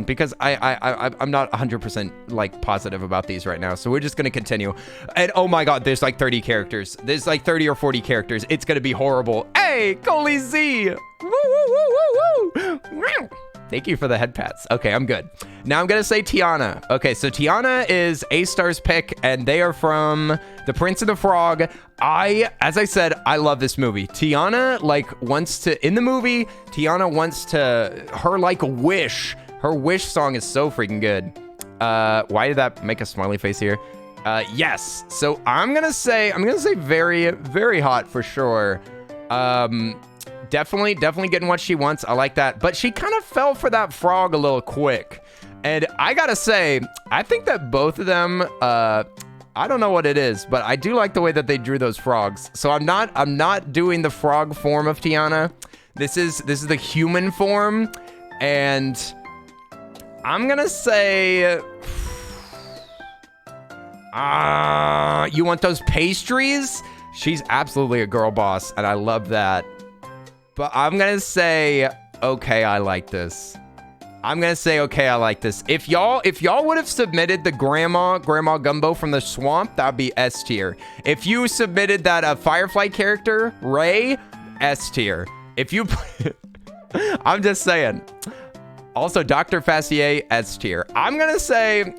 S1: Because I'm not 100% like positive about these right now. So we're just gonna continue. And oh my God, there's like 30 characters. There's like 30 or 40 characters. It's gonna be horrible. Hey, Coley Z. Woo, woo, woo, woo, woo. Thank you for the head pats. Okay, I'm good. Now I'm gonna say Tiana. Okay, so Tiana is A-Star's pick, and they are from The Prince and the Frog. As I said, I love this movie. Tiana, in the movie, Tiana wants to, her wish song is so freaking good. Why did that make a smiley face here? Yes. So I'm gonna say very, very hot for sure. Definitely getting what she wants. I like that. But she kind of fell for that frog a little quick. And I gotta say, I think that both of them, I don't know what it is, but I do like the way that they drew those frogs. So I'm not doing the frog form of Tiana. This is the human form. And I'm gonna say, you want those pastries? She's absolutely a girl boss, and I love that. But I'm gonna say, okay, I like this. If y'all would have submitted the grandma Gumbo from the swamp, that'd be S tier. If you submitted that Firefly character, Ray, S tier. If you, I'm just saying. Also, Dr. Fassier, S tier. I'm gonna say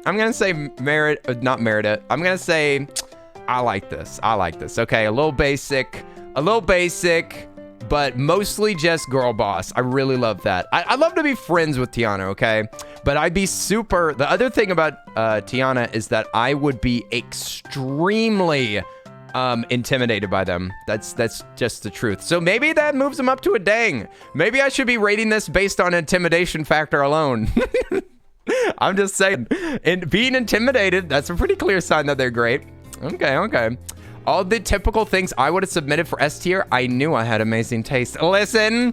S1: Merit, not Merida. I'm gonna say, I like this. Okay, a little basic, but mostly just girl boss. I really love that. I'd love to be friends with Tiana, okay? But I'd be the other thing about Tiana is that I would be extremely intimidated by them. That's just the truth. So maybe that moves them up to a dang. Maybe I should be rating this based on intimidation factor alone. I'm just saying. And being intimidated, that's a pretty clear sign that they're great. Okay. All the typical things I would have submitted for S tier, I knew I had amazing taste. Listen,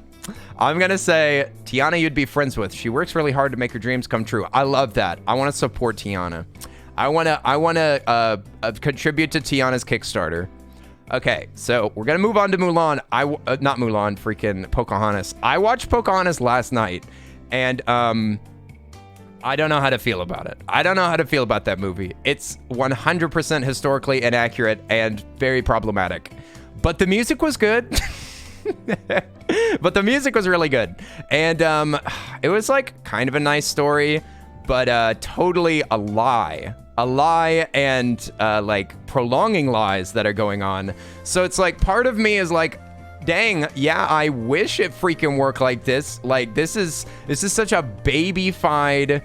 S1: I'm gonna say Tiana you'd be friends with. She works really hard to make her dreams come true. I love that. I want to support Tiana. I wanna contribute to Tiana's Kickstarter. Okay, so we're gonna move on to Mulan. Not Mulan, freaking Pocahontas. I watched Pocahontas last night, and I don't know how to feel about it. I don't know how to feel about that movie. It's 100% historically inaccurate and very problematic. But the music was good. But the music was really good. And it was like kind of a nice story, but totally a lie. A lie and like prolonging lies that are going on. So it's like part of me is like, dang, yeah, I wish it freaking worked like this. Like this is such a babyfied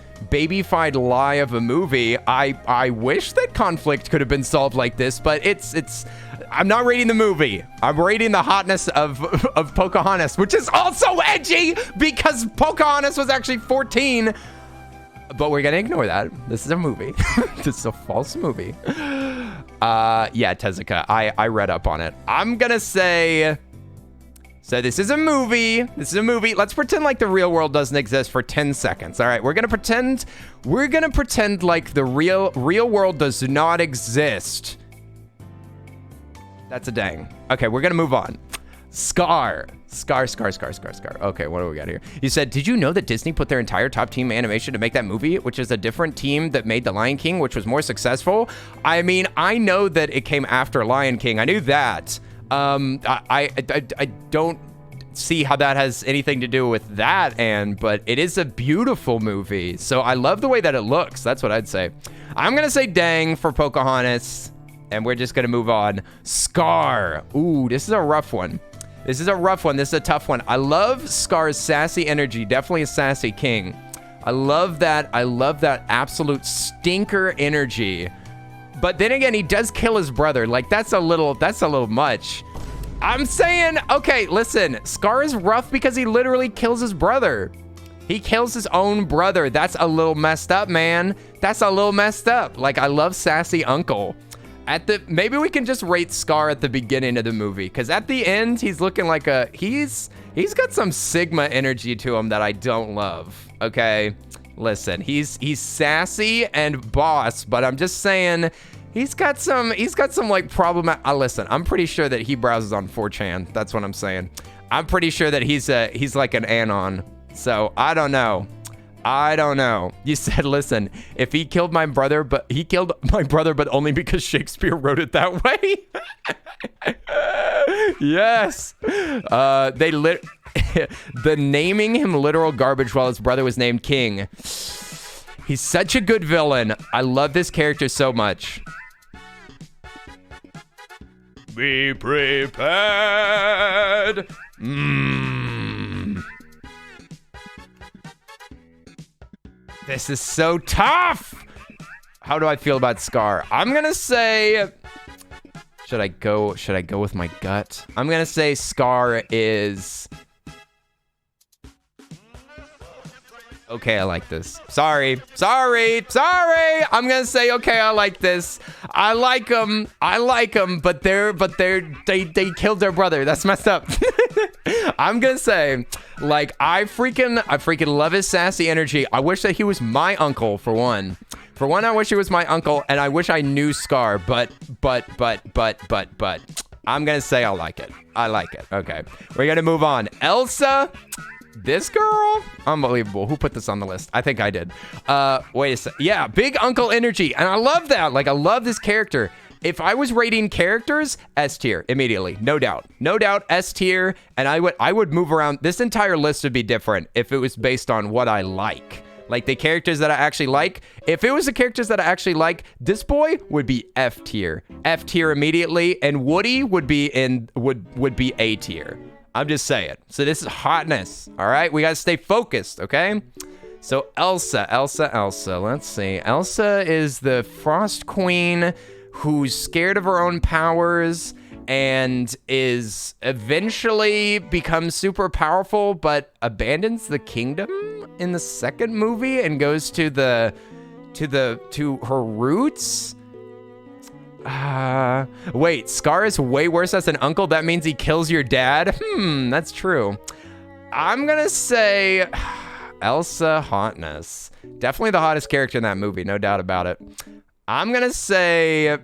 S1: lie of a movie. I wish that conflict could have been solved like this, but it's I'm not rating the movie. I'm rating the hotness of Pocahontas, which is also edgy because Pocahontas was actually 14. But we're gonna ignore that. This is a movie. This is a false movie. Yeah, Tezuka, I read up on it. I'm gonna say, so this is a movie. This is a movie. Let's pretend like the real world doesn't exist for 10 seconds. All right, we're gonna pretend like the real world does not exist. That's a dang. Okay, we're gonna move on. Scar. Okay, what do we got here? You said, did you know that Disney put their entire top team animation to make that movie, which is a different team that made The Lion King, which was more successful? I mean, I know that it came after Lion King. I knew that. I don't see how that has anything to do with that, but it is a beautiful movie. So I love the way that it looks. That's what I'd say. I'm going to say dang for Pocahontas, and we're just going to move on. Scar. Ooh, this is a rough one. This is a rough one. This is a tough one. I love Scar's sassy energy. Definitely a sassy king. I love that. I love that absolute stinker energy. But then again, he does kill his brother. Like that's a little much. I'm saying, okay, listen, Scar is rough because he literally kills his brother. He kills his own brother. That's a little messed up, man. That's a little messed up. Like I love sassy uncle. Maybe we can just rate Scar at the beginning of the movie, because at the end he's looking like he's got some Sigma energy to him that I don't love. Okay, listen, he's sassy and boss, but I'm just saying he's got some like problem. Listen, I'm pretty sure that he browses on 4chan. That's what I'm saying. I'm pretty sure that he's like an anon. So I don't know. You said, listen, if he killed my brother, but only because Shakespeare wrote it that way. Yes. The naming him literal garbage while his brother was named King. He's such a good villain. I love this character so much. Be prepared. This is so tough. How do I feel about Scar? I'm gonna say, should I go with my gut? I'm gonna say Scar is okay. I like this. Sorry. I'm gonna say okay. I like this. I like them, but they killed their brother. That's messed up. I'm gonna say, like, I freaking love his sassy energy. I wish that he was my uncle, for one. I wish he was my uncle, and I wish I knew Scar, but. I'm gonna say I like it. Okay, we're gonna move on. Elsa, this girl, unbelievable. Who put this on the list? I think I did. Wait a sec. Yeah, big uncle energy, and I love that. Like, I love this character. If I was rating characters, S tier immediately, no doubt, S tier, and I would move around. This entire list would be different if it was based on what I like the characters that I actually like. If it was the characters that I actually like, this boy would be F tier immediately, and Woody would be A tier. I'm just saying. So this is hotness. All right, we gotta stay focused, okay? So Elsa. Let's see. Elsa is the Frost Queen, who's scared of her own powers and is eventually becomes super powerful, but abandons the kingdom in the second movie and goes to her roots. Wait, Scar is way worse as an uncle. That means he kills your dad. That's true. I'm gonna say Elsa hotness. Definitely the hottest character in that movie, no doubt about it. I'm gonna say,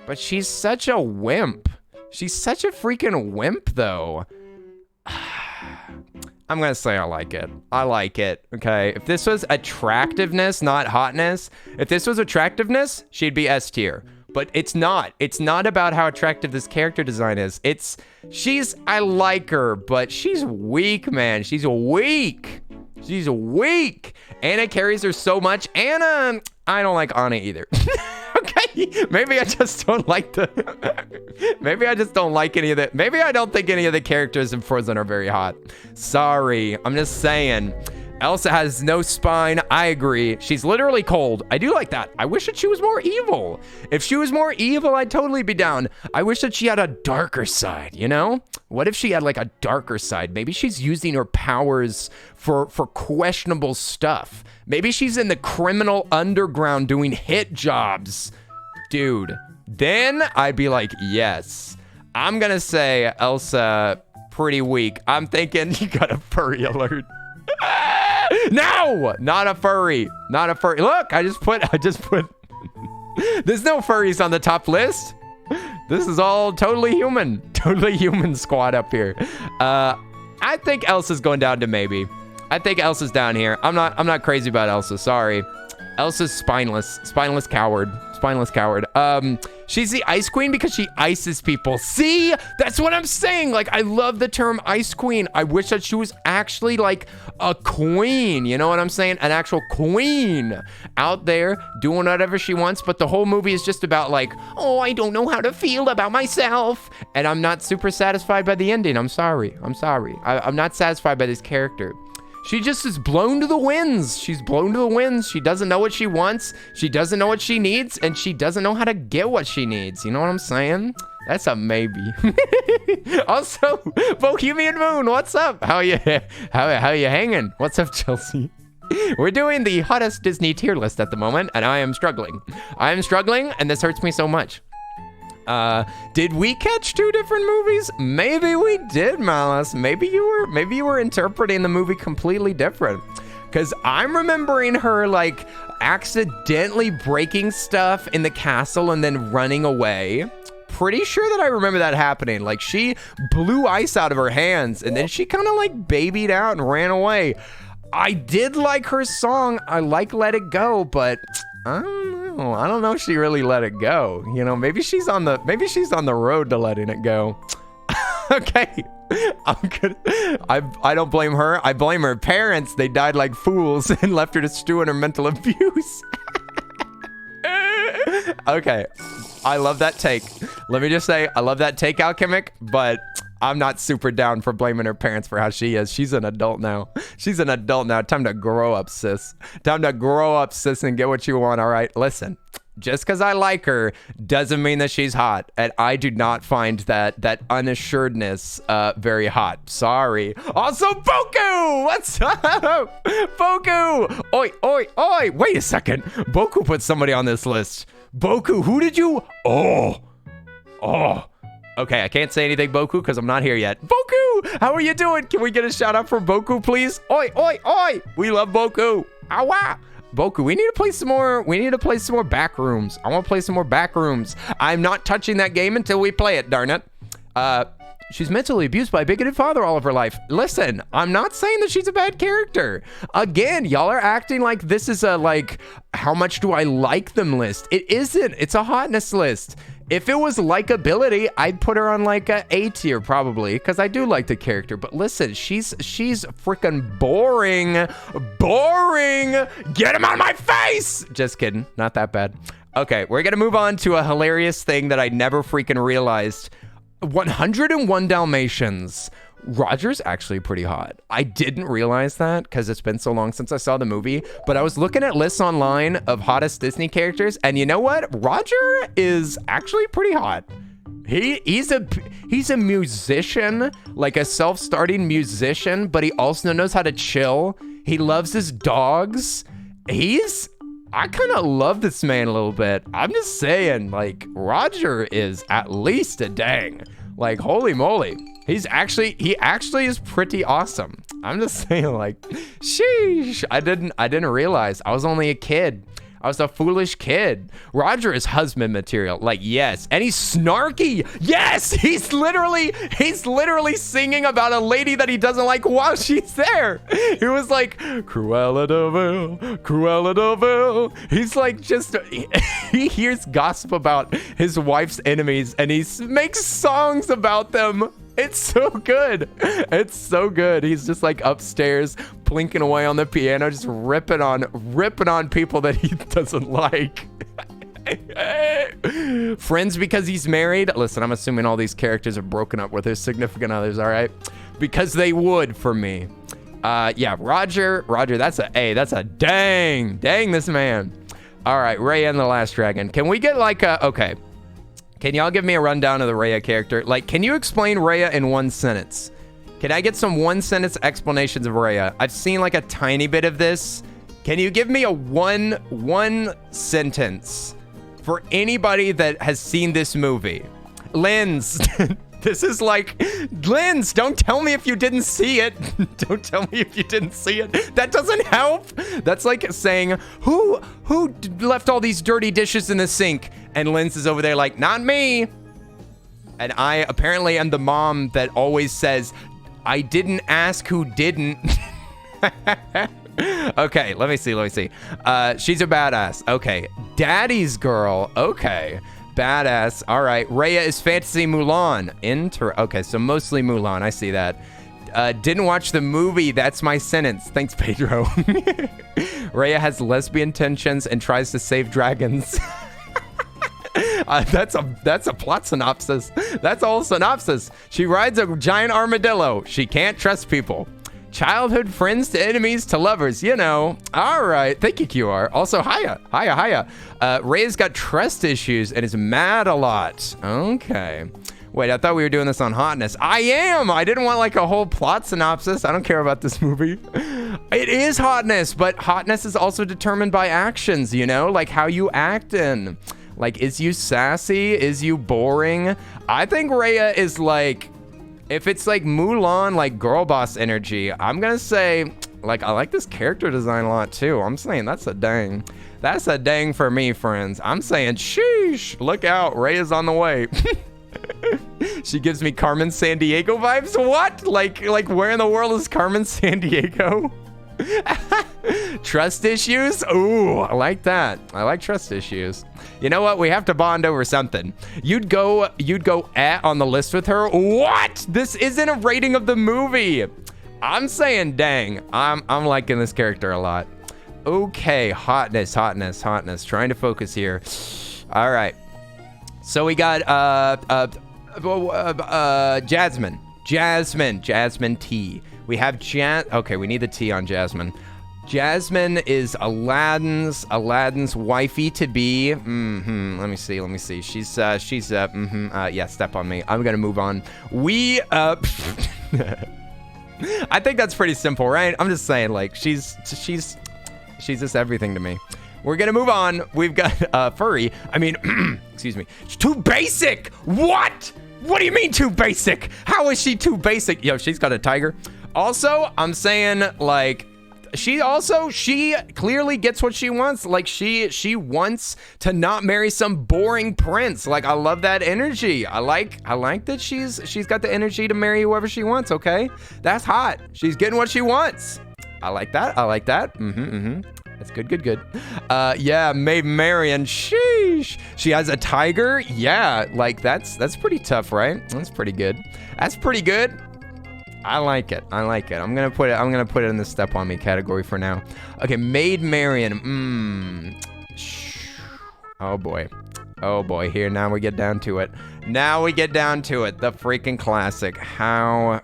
S1: but she's such a wimp. She's such a freaking wimp, though. I'm gonna say I like it. Okay. If this was attractiveness, not hotness, if this was attractiveness, she'd be S tier. but it's not. It's not about how attractive this character design is. I like her, but she's weak, man. She's weak. She's weak. Anna carries her so much. Anna, I don't like Anna either. Okay, maybe I just don't like maybe I just don't like any of the, maybe I don't think any of the characters in Frozen are very hot. Sorry, I'm just saying. Elsa has no spine. I agree. She's literally cold. I do like that. I wish that she was more evil. If she was more evil, I'd totally be down. I wish that she had a darker side, you know? What if she had like a darker side? Maybe she's using her powers for questionable stuff. Maybe she's in the criminal underground doing hit jobs. Dude, then I'd be like, yes. I'm gonna say Elsa, pretty weak. I'm thinking you got a furry alert. No, not a furry. Not a furry. Look, I just put there's no furries on the top list. This is all totally human squad up here. I think Elsa's going down to maybe. I think Elsa's down here. I'm not crazy about Elsa. Sorry. Elsa's spineless coward. She's the ice queen because she ices people. See, that's what I'm saying. Like, I love the term ice queen. I wish that she was actually like a queen. You know what I'm saying? An actual queen out there doing whatever she wants. But the whole movie is just about like, oh, I don't know how to feel about myself. And I'm not super satisfied by the ending. I'm sorry. I'm not satisfied by this character. She just is blown to the winds. She's blown to the winds. She doesn't know what she wants. She doesn't know what she needs. And she doesn't know how to get what she needs. You know what I'm saying? That's a maybe. Also, Bohemian Moon, what's up? How you hanging? What's up, Chelsea? We're doing the hottest Disney tier list at the moment, and I am struggling. And this hurts me so much. Did we catch two different movies? Maybe we did, Malice. Maybe you were interpreting the movie completely different. Because I'm remembering her like accidentally breaking stuff in the castle and then running away. Pretty sure that I remember that happening. Like, she blew ice out of her hands and then she kind of like babied out and ran away. I did like her song. I like Let It Go, but I don't know if she really let it go. You know, maybe she's on the road to letting it go. Okay. I'm good. I don't blame her. I blame her parents. They died like fools and left her to stew in her mental abuse. Okay. I love that take. Let me just say, I love that take, Alchemic, but I'm not super down for blaming her parents for how she is. She's an adult now. Time to grow up, sis. And get what you want, all right? Listen, just because I like her doesn't mean that she's hot. And I do not find that unassuredness very hot. Sorry. Also, Boku! What's up? Boku! Oi. Wait a second. Boku put somebody on this list. Boku, who did you? Oh. Okay, I can't say anything, Boku, because I'm not here yet. Boku, how are you doing? Can we get a shout out for Boku, please? Oi. We love Boku. Awa. Boku, we need to play some more back rooms. I want to play some more back rooms. I'm not touching that game until we play it, darn it. She's mentally abused by a bigoted father all of her life. Listen, I'm not saying that she's a bad character. Again, y'all are acting like this is a, like, how much do I like them list. It isn't. It's a hotness list. If it was likability, I'd put her on like a A tier probably, because I do like the character. But listen, she's freaking boring. Get him on my face. Just kidding. Not that bad. Okay, we're gonna move on to a hilarious thing that I never freaking realized. 101 Dalmatians. Roger's actually pretty hot. I didn't realize that because it's been so long since I saw the movie, but I was looking at lists online of hottest Disney characters, and you know what? Roger is actually pretty hot. He's a musician, like a self-starting musician, but he also knows how to chill. He loves his dogs. I kind of love this man a little bit. I'm just saying, like, Roger is at least a dang. Like, holy moly. He actually is pretty awesome. I'm just saying, like, sheesh. I didn't realize. I was only a kid. I was a foolish kid. Roger is husband material. Like, yes. And he's snarky. Yes, he's literally singing about a lady that he doesn't like while she's there. He was like, Cruella de Vil, Cruella de Vil. He's like, just, he hears gossip about his wife's enemies and he makes songs about them. It's so good. It's so good. He's just like upstairs plinking away on the piano, just ripping on people that he doesn't like. Friends because he's married. Listen, I'm assuming all these characters are broken up with their significant others, all right? Because they would for me. Yeah, Roger, that's a dang this man. All right, Raya and the Last Dragon. Can we get like a, okay. Can y'all give me a rundown of the Raya character? Like, can you explain Raya in one sentence? Can I get some one-sentence explanations of Raya? I've seen like a tiny bit of this. Can you give me a one sentence for anybody that has seen this movie? Linz, this is like, Linz, don't tell me if you didn't see it. Don't tell me if you didn't see it. That doesn't help. That's like saying, who left all these dirty dishes in the sink? And Linz is over there like, not me. And I apparently am the mom that always says, I didn't ask who didn't. Okay, let me see. She's a badass. Okay, daddy's girl. Okay, badass. All right, Raya is fantasy Mulan. Okay, so mostly Mulan. I see that. Didn't watch the movie. That's my sentence. Thanks, Pedro. Raya has lesbian tensions and tries to save dragons. That's a plot synopsis. That's a whole synopsis. She rides a giant armadillo. She can't trust people. Childhood friends to enemies to lovers, you know. All right. Thank you, QR. Also, hiya. Raya's got trust issues and is mad a lot. Okay. Wait, I thought we were doing this on hotness. I am. I didn't want like a whole plot synopsis. I don't care about this movie. It is hotness, but hotness is also determined by actions, you know, like how you act in. Like, is you sassy? Is you boring? I think Raya is like, if it's like Mulan, like girl boss energy, I'm gonna say, like, I like this character design a lot too. I'm saying that's a dang. That's a dang for me, friends. I'm saying, sheesh, look out, Raya's on the way. She gives me Carmen Sandiego vibes. What? Like where in the world is Carmen Sandiego? Trust issues? Ooh, I like that. I like trust issues. You know what? We have to bond over something. You'd go on the list with her. What? This isn't a rating of the movie. I'm saying dang. I'm liking this character a lot. Okay, hotness. Trying to focus here. All right. So we got Jasmine T. We have okay, we need the T on Jasmine. Jasmine is Aladdin's wifey to be. Let me see. She's yeah, step on me. I'm gonna move on. I think that's pretty simple, right? I'm just saying, like, she's just everything to me. We're gonna move on. We've got furry. I mean, excuse me. She's too basic. What? What do you mean too basic? How is she too basic? Yo, she's got a tiger. Also, I'm saying, like, she clearly gets what she wants. Like, she wants to not marry some boring prince. Like, I love that energy. I like that she's got the energy to marry whoever she wants. Okay, that's hot. She's getting what she wants. I like that. That's good. Yeah, Maid Marian. Sheesh. She has a tiger. Yeah, like that's pretty tough, right? That's pretty good. I like it. I'm gonna put it in the step on me category for now. Okay, Maid Marian. Oh boy. Here, now we get down to it. The freaking classic. How?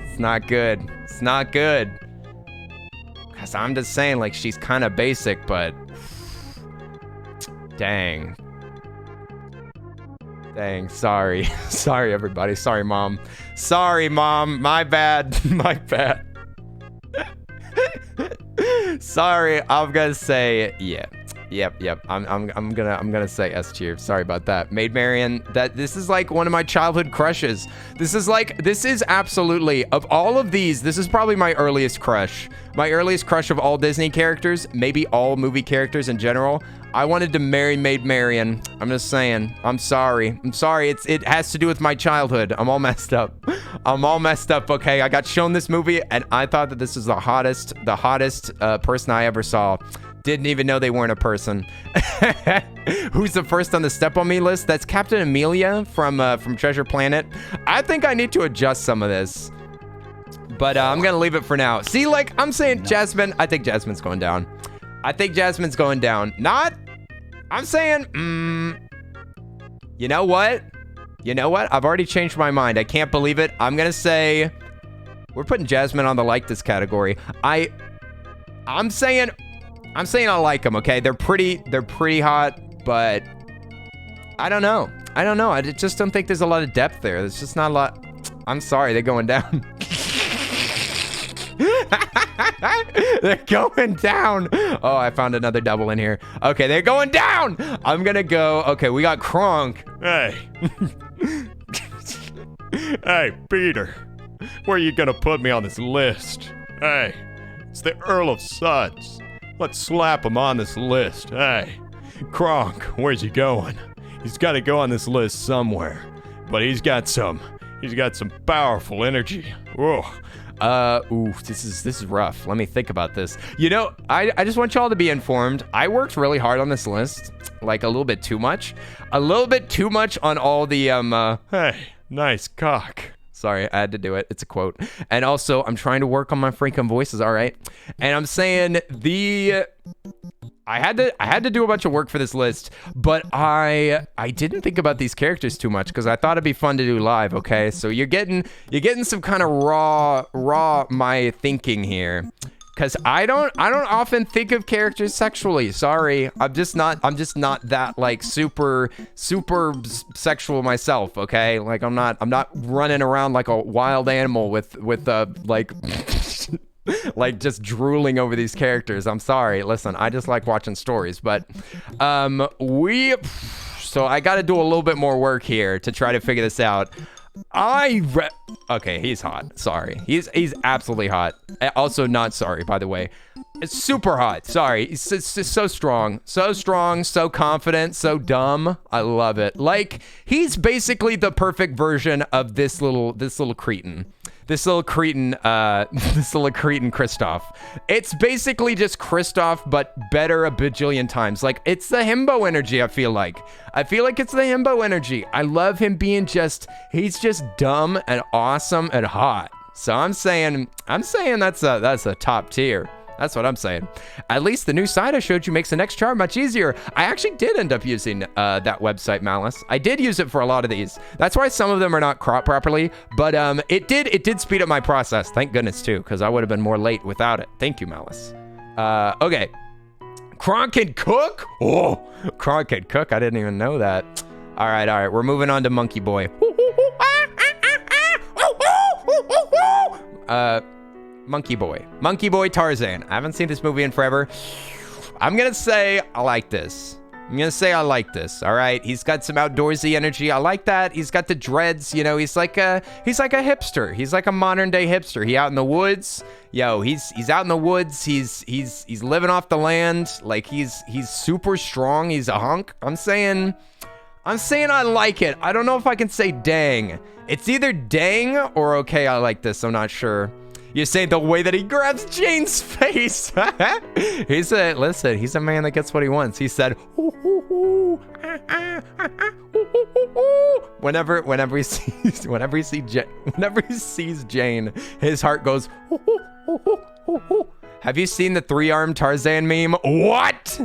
S1: It's not good. Cause I'm just saying, like, she's kind of basic, but dang. Sorry everybody. Sorry mom. My bad. Sorry, I'm gonna say, yeah. Yep. I'm gonna say S tier. Sorry about that. Maid Marian, this is like one of my childhood crushes. This is absolutely, of all of these, this is probably my earliest crush. My earliest crush of all Disney characters, maybe all movie characters in general. I wanted to marry Maid Marian. I'm just saying. I'm sorry. It has to do with my childhood. I'm all messed up. Okay, I got shown this movie and I thought that this is the hottest person I ever saw. Didn't even know they weren't a person. Who's the first on the Step on Me list? That's Captain Amelia from Treasure Planet. I think I need to adjust some of this. But I'm gonna leave it for now. See, like I'm saying, Jasmine, I think Jasmine's going down. I'm saying, you know what? I've already changed my mind. I can't believe it. I'm gonna say we're putting Jasmine on the like this category. I'm saying I like them, okay? They're pretty hot, but I don't know. I just don't think there's a lot of depth there. There's just not a lot. I'm sorry, they're going down. They're going down. Oh, I found another double in here. Okay, they're going down. I'm gonna go. Okay, we got Kronk.
S2: Hey. Hey, Peter. Where are you gonna put me on this list? Hey, it's the Earl of Suds. Let's slap him on this list. Hey, Kronk, where's he going? He's gotta go on this list somewhere. But he's got some powerful energy. Whoa.
S1: This is rough. Let me think about this. You know, I just want y'all to be informed. I worked really hard on this list, like a little bit too much on all the,
S2: Hey, nice cock.
S1: Sorry, I had to do it. It's a quote. And also, I'm trying to work on my freaking voices, all right? And I'm saying I had to do a bunch of work for this list, but I didn't think about these characters too much because I thought it'd be fun to do live, okay? So you're getting some kind of raw my thinking here. Cause I don't often think of characters sexually. Sorry, I'm just not that like super sexual myself. Okay, like I'm not running around like a wild animal with like like just drooling over these characters. I'm sorry. Listen, I just like watching stories, but so I got to do a little bit more work here to try to figure this out. Okay, he's hot. Sorry. He's absolutely hot. Also not sorry, by the way. It's super hot. Sorry. It's so strong. So strong, so confident, so dumb. I love it. Like, he's basically the perfect version of this little cretin. This little cretin Kristoff. It's basically just Kristoff, but better a bajillion times. Like, it's the himbo energy, I feel like. It's the himbo energy. I love him being he's just dumb and awesome and hot. So I'm saying that's a top tier. That's what I'm saying. At least the new site I showed you makes the next chart much easier. I actually did end up using that website, Malice. I did use it for a lot of these. That's why some of them are not cropped properly, but it did speed up my process. Thank goodness too, because I would have been more late without it. Thank you, Malice. Okay. Kronk and Cook? Oh, Kronk and Cook. I didn't even know that. All right. We're moving on to Monkey Boy. Monkey Boy Tarzan. I haven't seen this movie in forever. I'm gonna say I like this. All right, he's got some outdoorsy energy. I like that. He's got the dreads. You know, he's like a hipster. He's like a modern day hipster. He out in the woods. Yo, he's out in the woods. He's living off the land. Like he's super strong. He's a hunk. I'm saying I like it. I don't know if I can say dang. It's either dang or okay. I like this. I'm not sure. You're saying the way that he grabs Jane's face. He's a man that gets what he wants. He said, whenever he sees Jane, his heart goes. Have you seen the 3-armed Tarzan meme? What?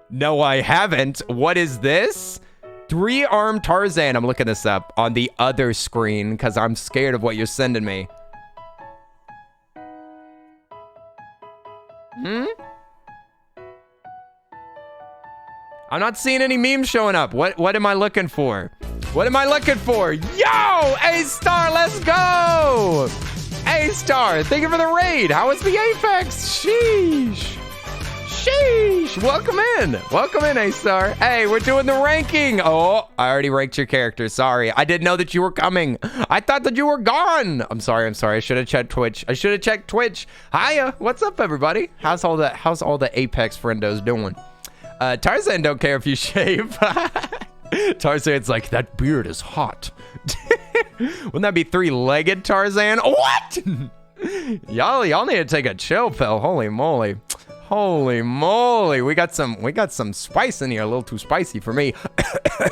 S1: No, I haven't. What is this? 3-armed Tarzan. I'm looking this up on the other screen because I'm scared of what you're sending me. I'm not seeing any memes showing up. What am I looking for? Yo, A-Star, let's go! A-Star, thank you for the raid. How was the Apex? Sheesh. Sheesh! Welcome in, A-Star. Hey, we're doing the ranking. Oh, I already ranked your character. Sorry, I didn't know that you were coming. I thought that you were gone. I'm sorry. I should have checked Twitch. Hiya, what's up, everybody? How's all the Apex friendos doing? Tarzan don't care if you shave. Tarzan's like, that beard is hot. Wouldn't that be three-legged Tarzan? What? Y'all need to take a chill pill. Holy moly. We got some spice in here. A little too spicy for me. I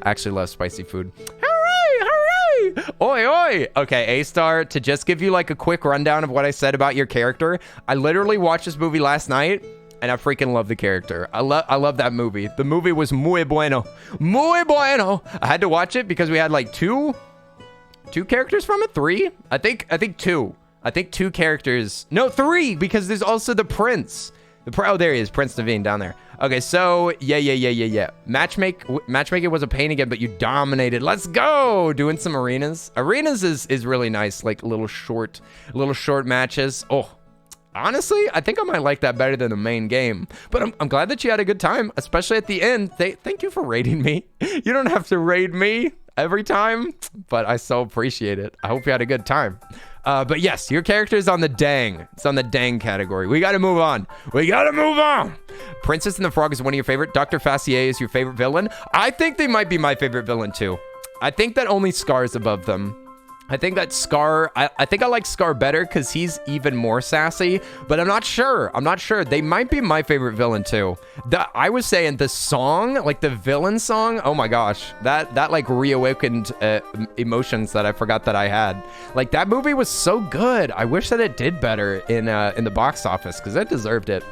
S1: actually love spicy food. Hooray! Oi! Okay, A-Star, to just give you like a quick rundown of what I said about your character, I literally watched this movie last night and I freaking love the character. I love that movie. The movie was muy bueno. I had to watch it because we had like two characters from it. Three? I think two. I think two characters. No, three, because there's also the prince. Oh, there he is, Prince Naveen down there. Okay, so yeah. Matchmaking was a pain again, but you dominated. Let's go. Doing some arenas. Arenas is really nice, like little short matches. Oh, honestly, I think I might like that better than the main game. But I'm glad that you had a good time, especially at the end. Thank you for raiding me. You don't have to raid me every time, but I so appreciate it. I hope you had a good time. But yes, your character is on the dang. It's on the dang category. We gotta move on. Princess and the Frog is one of your favorite. Dr. Fassier is your favorite villain. I think they might be my favorite villain too. I think that only Scar is above them. I think that Scar, I think I like Scar better because he's even more sassy, but I'm not sure. They might be my favorite villain too. I was saying the song, like the villain song, oh my gosh, that like reawakened emotions that I forgot that I had. Like that movie was so good. I wish that it did better in the box office because it deserved it.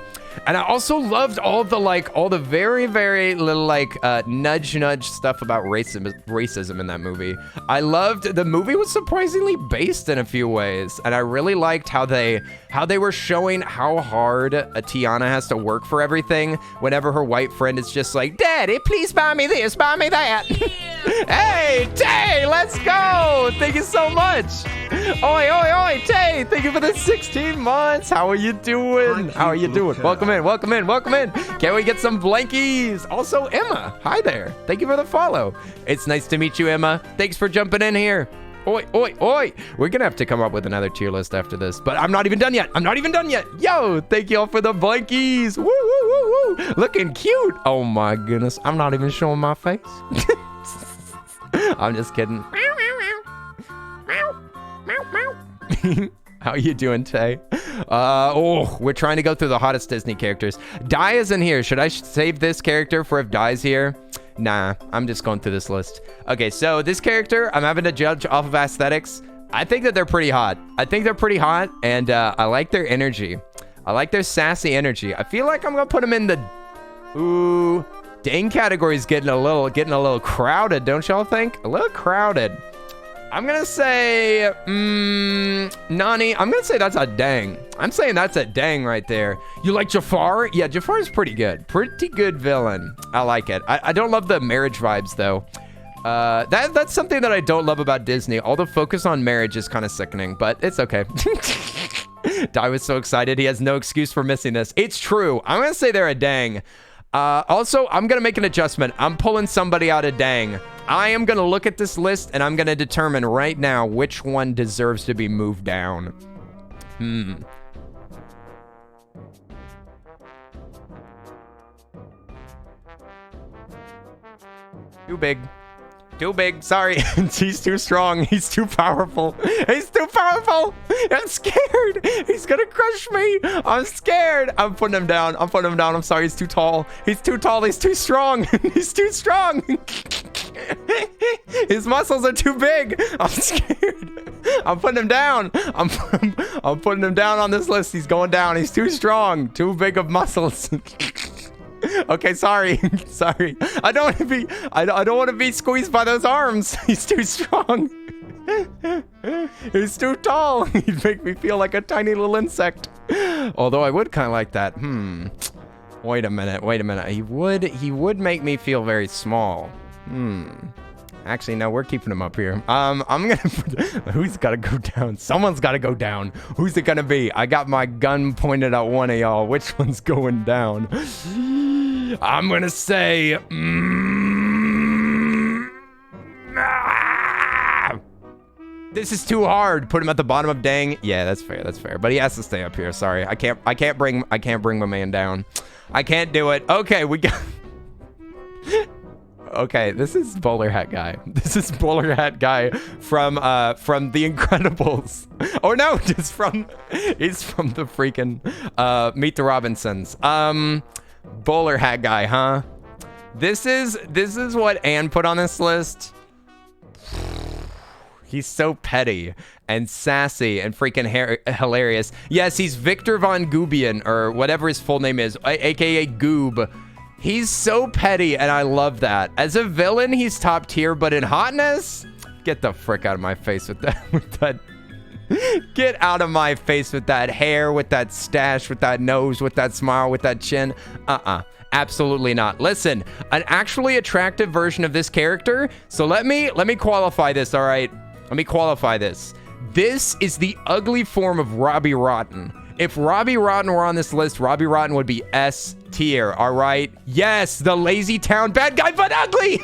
S1: And I also loved all the very, very little nudge stuff about racism in that movie. I loved the movie was surprisingly based in a few ways, and I really liked how they were showing how hard Tiana has to work for everything. Whenever her white friend is just like, "Daddy, please buy me this, buy me that." Hey, Tay, let's go! Thank you so much. Oi, Tay, thank you for the 16 months. How are you doing? Welcome in. Can we get some blankies? Also, Emma, hi there. Thank you for the follow. It's nice to meet you, Emma. Thanks for jumping in here. Oi. We're gonna have to come up with another tier list after this, but I'm not even done yet. Yo, thank you all for the blankies. Woo. Looking cute. Oh my goodness. I'm not even showing my face. I'm just kidding. How you doing, Tay? We're trying to go through the hottest Disney characters. Di is in here. Should I save this character for if Di's here? Nah, I'm just going through this list. Okay, so this character, I'm having to judge off of aesthetics. I think that they're pretty hot. And I like their energy. I like their sassy energy. I feel like I'm gonna put them in the dang category is getting a little crowded, don't y'all think? A little crowded. I'm gonna say, Nani, I'm gonna say that's a dang. I'm saying that's a dang right there. You like Jafar? Yeah, Jafar is pretty good. Pretty good villain. I like it. I don't love the marriage vibes, though. That's something that I don't love about Disney. All the focus on marriage is kind of sickening, but it's okay. Di was so excited. He has no excuse for missing this. It's true. I'm gonna say they're a dang. Also, I'm gonna make an adjustment. I'm pulling somebody out of dang. I am gonna look at this list and I'm gonna determine right now which one deserves to be moved down. Too big. Sorry. He's too strong. He's too powerful. I'm scared. He's gonna crush me. I'm scared. I'm putting him down. I'm sorry. He's too tall. He's too strong. His muscles are too big. I'm scared. I'm putting him down. I'm putting him down on this list. He's going down. He's too strong. Too big of muscles. Okay, sorry. I don't want to be squeezed by those arms. He's too strong. He's too tall. He'd make me feel like a tiny little insect. Although I would kind of like that. Wait a minute. He would make me feel very small. Actually, no, we're keeping him up here. I'm gonna who's gotta go down? Someone's gotta go down. Who's it gonna be? I got my gun pointed at one of y'all. Which one's going down? I'm gonna say this is too hard. Put him at the bottom of dang. Yeah, that's fair. That's fair. But he has to stay up here. Sorry. I can't bring my man down. I can't do it. Okay, we got Okay, this is Bowler Hat Guy. This is Bowler Hat Guy from The Incredibles. Or no, he's from the freaking Meet the Robinsons. Bowler Hat Guy, huh? This is what Anne put on this list. He's so petty and sassy and freaking hilarious. Yes, he's Victor Von Goobian, or whatever his full name is, aka Goob. He's so petty, and I love that. As a villain, he's top tier, but in hotness, get the frick out of my face with that. Get out of my face with that hair, with that stash, with that nose, with that smile, with that chin. Absolutely not. Listen, an actually attractive version of this character. So let me qualify this, all right? Let me qualify this. This is the ugly form of Robbie Rotten. If Robbie Rotten were on this list, Robbie Rotten would be S tier, all right? Yes, the lazy town bad guy, but ugly.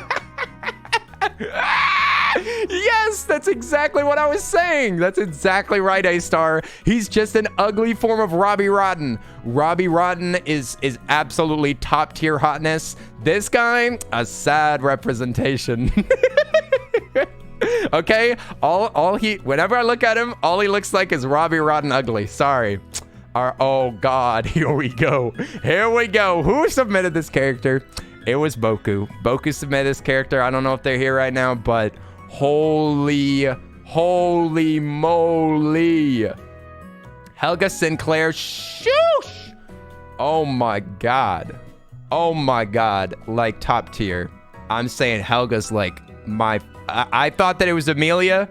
S1: Yes, that's exactly what I was saying. That's exactly right, A-Star. He's just an ugly form of Robbie Rotten. Robbie Rotten is absolutely top tier hotness. This guy, a sad representation. Okay, whenever I look at him, all he looks like is Robbie Rotten ugly. Sorry. Oh God, here we go. Here we go. Who submitted this character? It was Boku. Boku submitted this character. I don't know if they're here right now, but holy moly. Helga Sinclair, shoosh. Oh my God. Oh my God, like top tier. I'm saying Helga's like I thought that it was Amelia,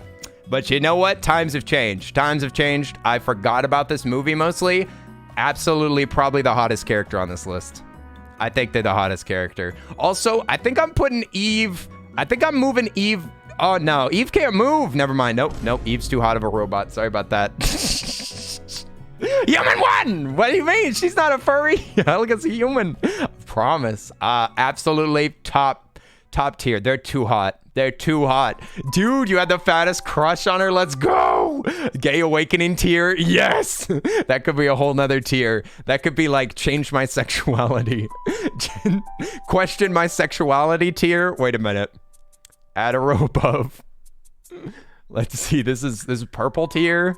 S1: but you know what? Times have changed. Times have changed. I forgot about this movie mostly. Absolutely probably the hottest character on this list. I think they're the hottest character. Also, I think I'm putting Eve. I think I'm moving Eve. Oh, no. Eve can't move. Never mind. Nope. Eve's too hot of a robot. Sorry about that. Human one! What do you mean? She's not a furry. Helga's a human. Promise. Absolutely top tier. They're too hot. They're too hot. Dude, you had the fattest crush on her. Let's go. Gay awakening tier. Yes. That could be a whole nother tier. That could be like change my sexuality. Question my sexuality tier. Wait a minute. Add a row above. Let's see. This is purple tier.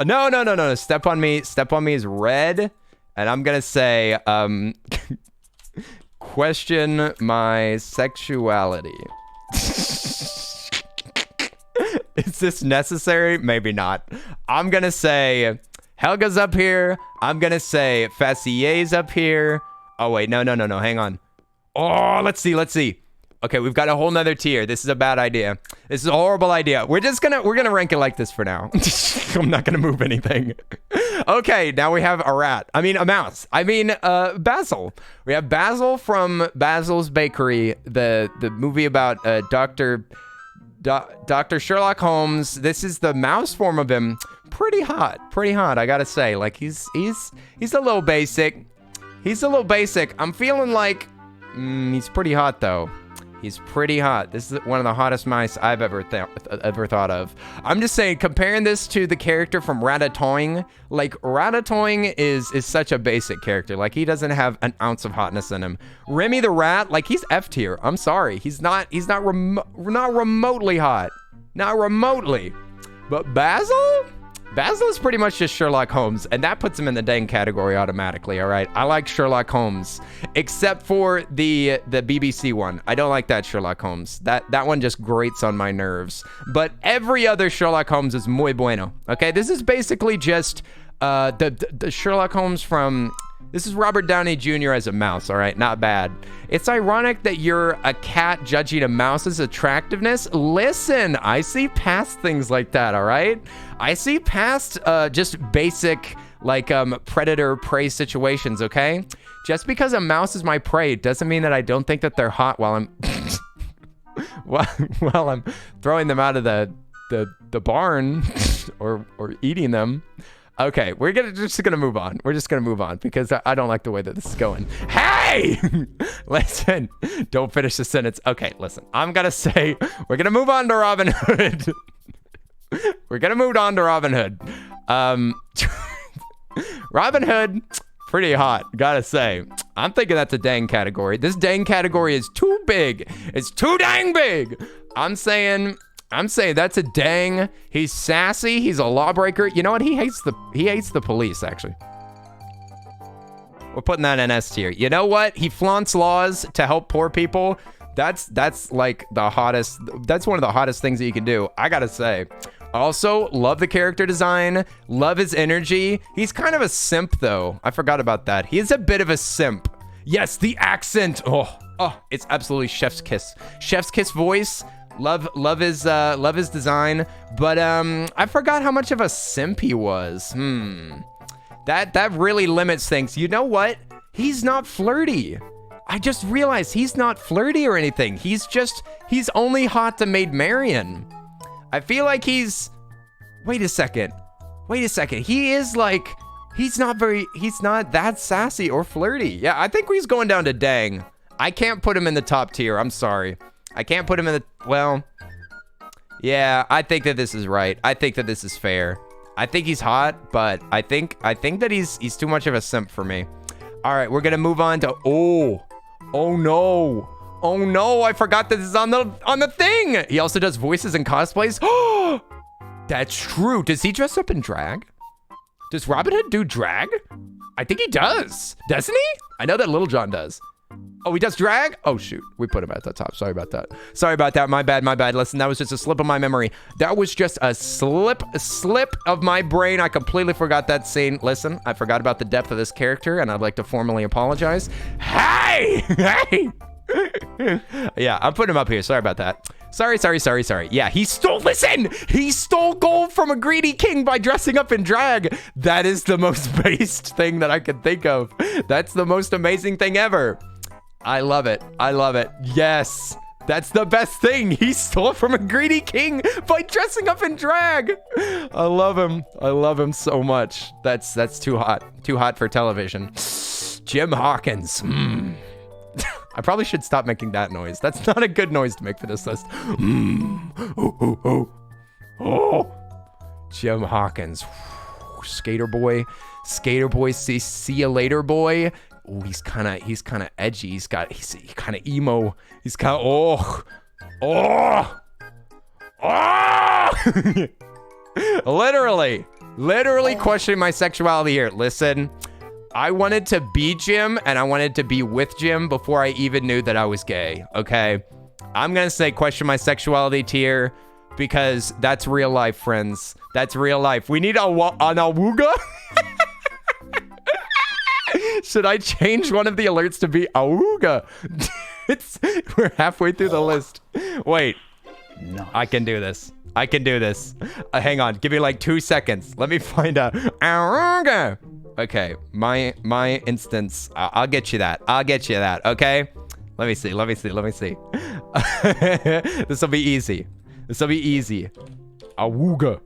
S1: No. Step on me. Step on me is red. And I'm going to say, question my sexuality. Is this necessary? Maybe not. I'm gonna say Helga's up here. I'm gonna say Facier's up here. Oh wait, no. Hang on. Oh, let's see. Okay, we've got a whole nother tier. This is a bad idea. This is a horrible idea. We're gonna rank it like this for now. I'm not gonna move anything. Okay, now we have a mouse. Basil. We have Basil from Basil's Bakery, the movie about Dr. Sherlock Holmes. This is the mouse form of him. Pretty hot. I gotta say, like he's a little basic. I'm feeling like he's pretty hot though. He's pretty hot. This is one of the hottest mice I've ever thought of. I'm just saying, comparing this to the character from Ratatouille, like Ratatouille is such a basic character. Like he doesn't have an ounce of hotness in him. Remy the Rat, like he's F tier. I'm sorry, he's not remotely hot, not remotely. But Basil is pretty much just Sherlock Holmes, and that puts him in the dang category automatically, all right? I like Sherlock Holmes, except for the BBC one. I don't like that Sherlock Holmes. That one just grates on my nerves. But every other Sherlock Holmes is muy bueno, okay? This is basically just the Sherlock Holmes from... This is Robert Downey Jr. as a mouse, all right? Not bad. It's ironic that you're a cat judging a mouse's attractiveness. Listen, I see past things like that, all right? I see past just basic, like, predator-prey situations, okay? Just because a mouse is my prey doesn't mean that I don't think that they're hot while I'm... while I'm throwing them out of the barn or eating them. Okay, we're just gonna move on. We're just gonna move on because I don't like the way that this is going. Hey, listen, don't finish the sentence. Okay, listen, I'm gonna say we're gonna move on to Robin Hood. We're gonna move on to Robin Hood. Robin Hood, pretty hot, gotta say. I'm thinking that's a dang category. This dang category is too big. It's too dang big. I'm saying that's a dang. He's sassy. He's a lawbreaker. You know what? He hates the police, actually. We're putting that in S tier. You know what? He flaunts laws to help poor people. That's like the hottest. That's one of the hottest things that you can do. I gotta say. Also, love the character design. Love his energy. He's kind of a simp, though. I forgot about that. He is a bit of a simp. Yes, the accent. Oh, it's absolutely chef's kiss. Chef's kiss voice. Love his design. But I forgot how much of a simp he was. That really limits things. You know what? He's not flirty. I just realized he's not flirty or anything. He's only hot to Maid Marian. I feel like he's... Wait a second. He is like... He's not that sassy or flirty. Yeah, I think he's going down to dang. I can't put him in the top tier. I'm sorry. I can't put him in the... Well... Yeah, I think that this is right. I think that this is fair. I think he's hot, but I think that he's too much of a simp for me. All right, we're gonna move on to... Oh no. Oh no, I forgot that this is on the thing. He also does voices and cosplays. Oh, that's true. Does he dress up in drag? Does Robin Hood do drag? I think he does. Doesn't he? I know that Little John does. Oh, he does drag? Oh, shoot. We put him at the top. Sorry about that. My bad. Listen, that was just a slip of my memory. That was just a slip of my brain. I completely forgot that scene. Listen, I forgot about the depth of this character, and I'd like to formally apologize. Hey! Yeah, I'm putting him up here. Sorry about that. Sorry. Yeah, he stole gold from a greedy king by dressing up in drag. That is the most based thing that I could think of. That's the most amazing thing ever. I love it. Yes, that's the best thing. He stole from a greedy king by dressing up in drag. I love him so much. That's too hot for television. Jim Hawkins. I probably should stop making that noise. That's not a good noise to make for this list. Jim Hawkins. Skater boy. See you later, boy. Oh, he's kind of edgy. He's kind of emo. He's kind of literally questioning my sexuality here. Listen. I wanted to be Jim, and I wanted to be with Jim before I even knew that I was gay, okay? I'm gonna say question my sexuality tier, because that's real life, friends. That's real life. We need an awooga? Should I change one of the alerts to be awooga? We're halfway through the list. Wait. Nice. I can do this. Hang on, give me like 2 seconds. Let me find out. Awooga. Okay, my instance. I'll get you that. Okay. Let me see. This will be easy. Awooga.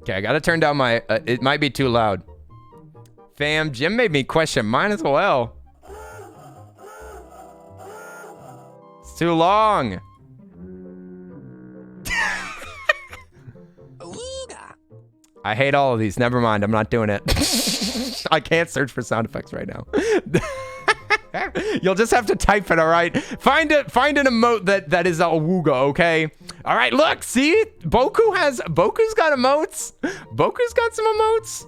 S1: Okay, I gotta turn down my. It might be too loud. Fam, Jim made me question mine as well. It's too long. I hate all of these. Never mind. I'm not doing it. I can't search for sound effects right now. You'll just have to type it, all right? Find an emote that is a awooga, okay? All right, look, see? Boku's got emotes. Boku's got some emotes.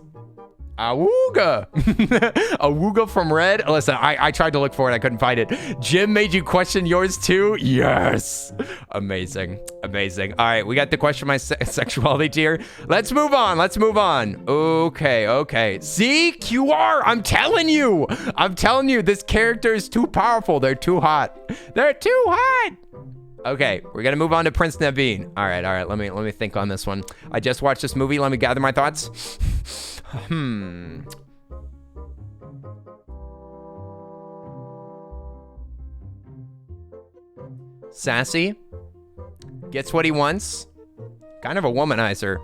S1: Awooga. Awooga from Red. Listen, I tried to look for it. I couldn't find it. Jim made you question yours too? Yes. Amazing. All right, we got the question my sexuality tier. Let's move on. Okay. See? QR. I'm telling you, this character is too powerful. They're too hot. Okay, we're gonna move on to Prince Naveen. All right. Let me think on this one. I just watched this movie. Let me gather my thoughts. Sassy. Gets what he wants. Kind of a womanizer.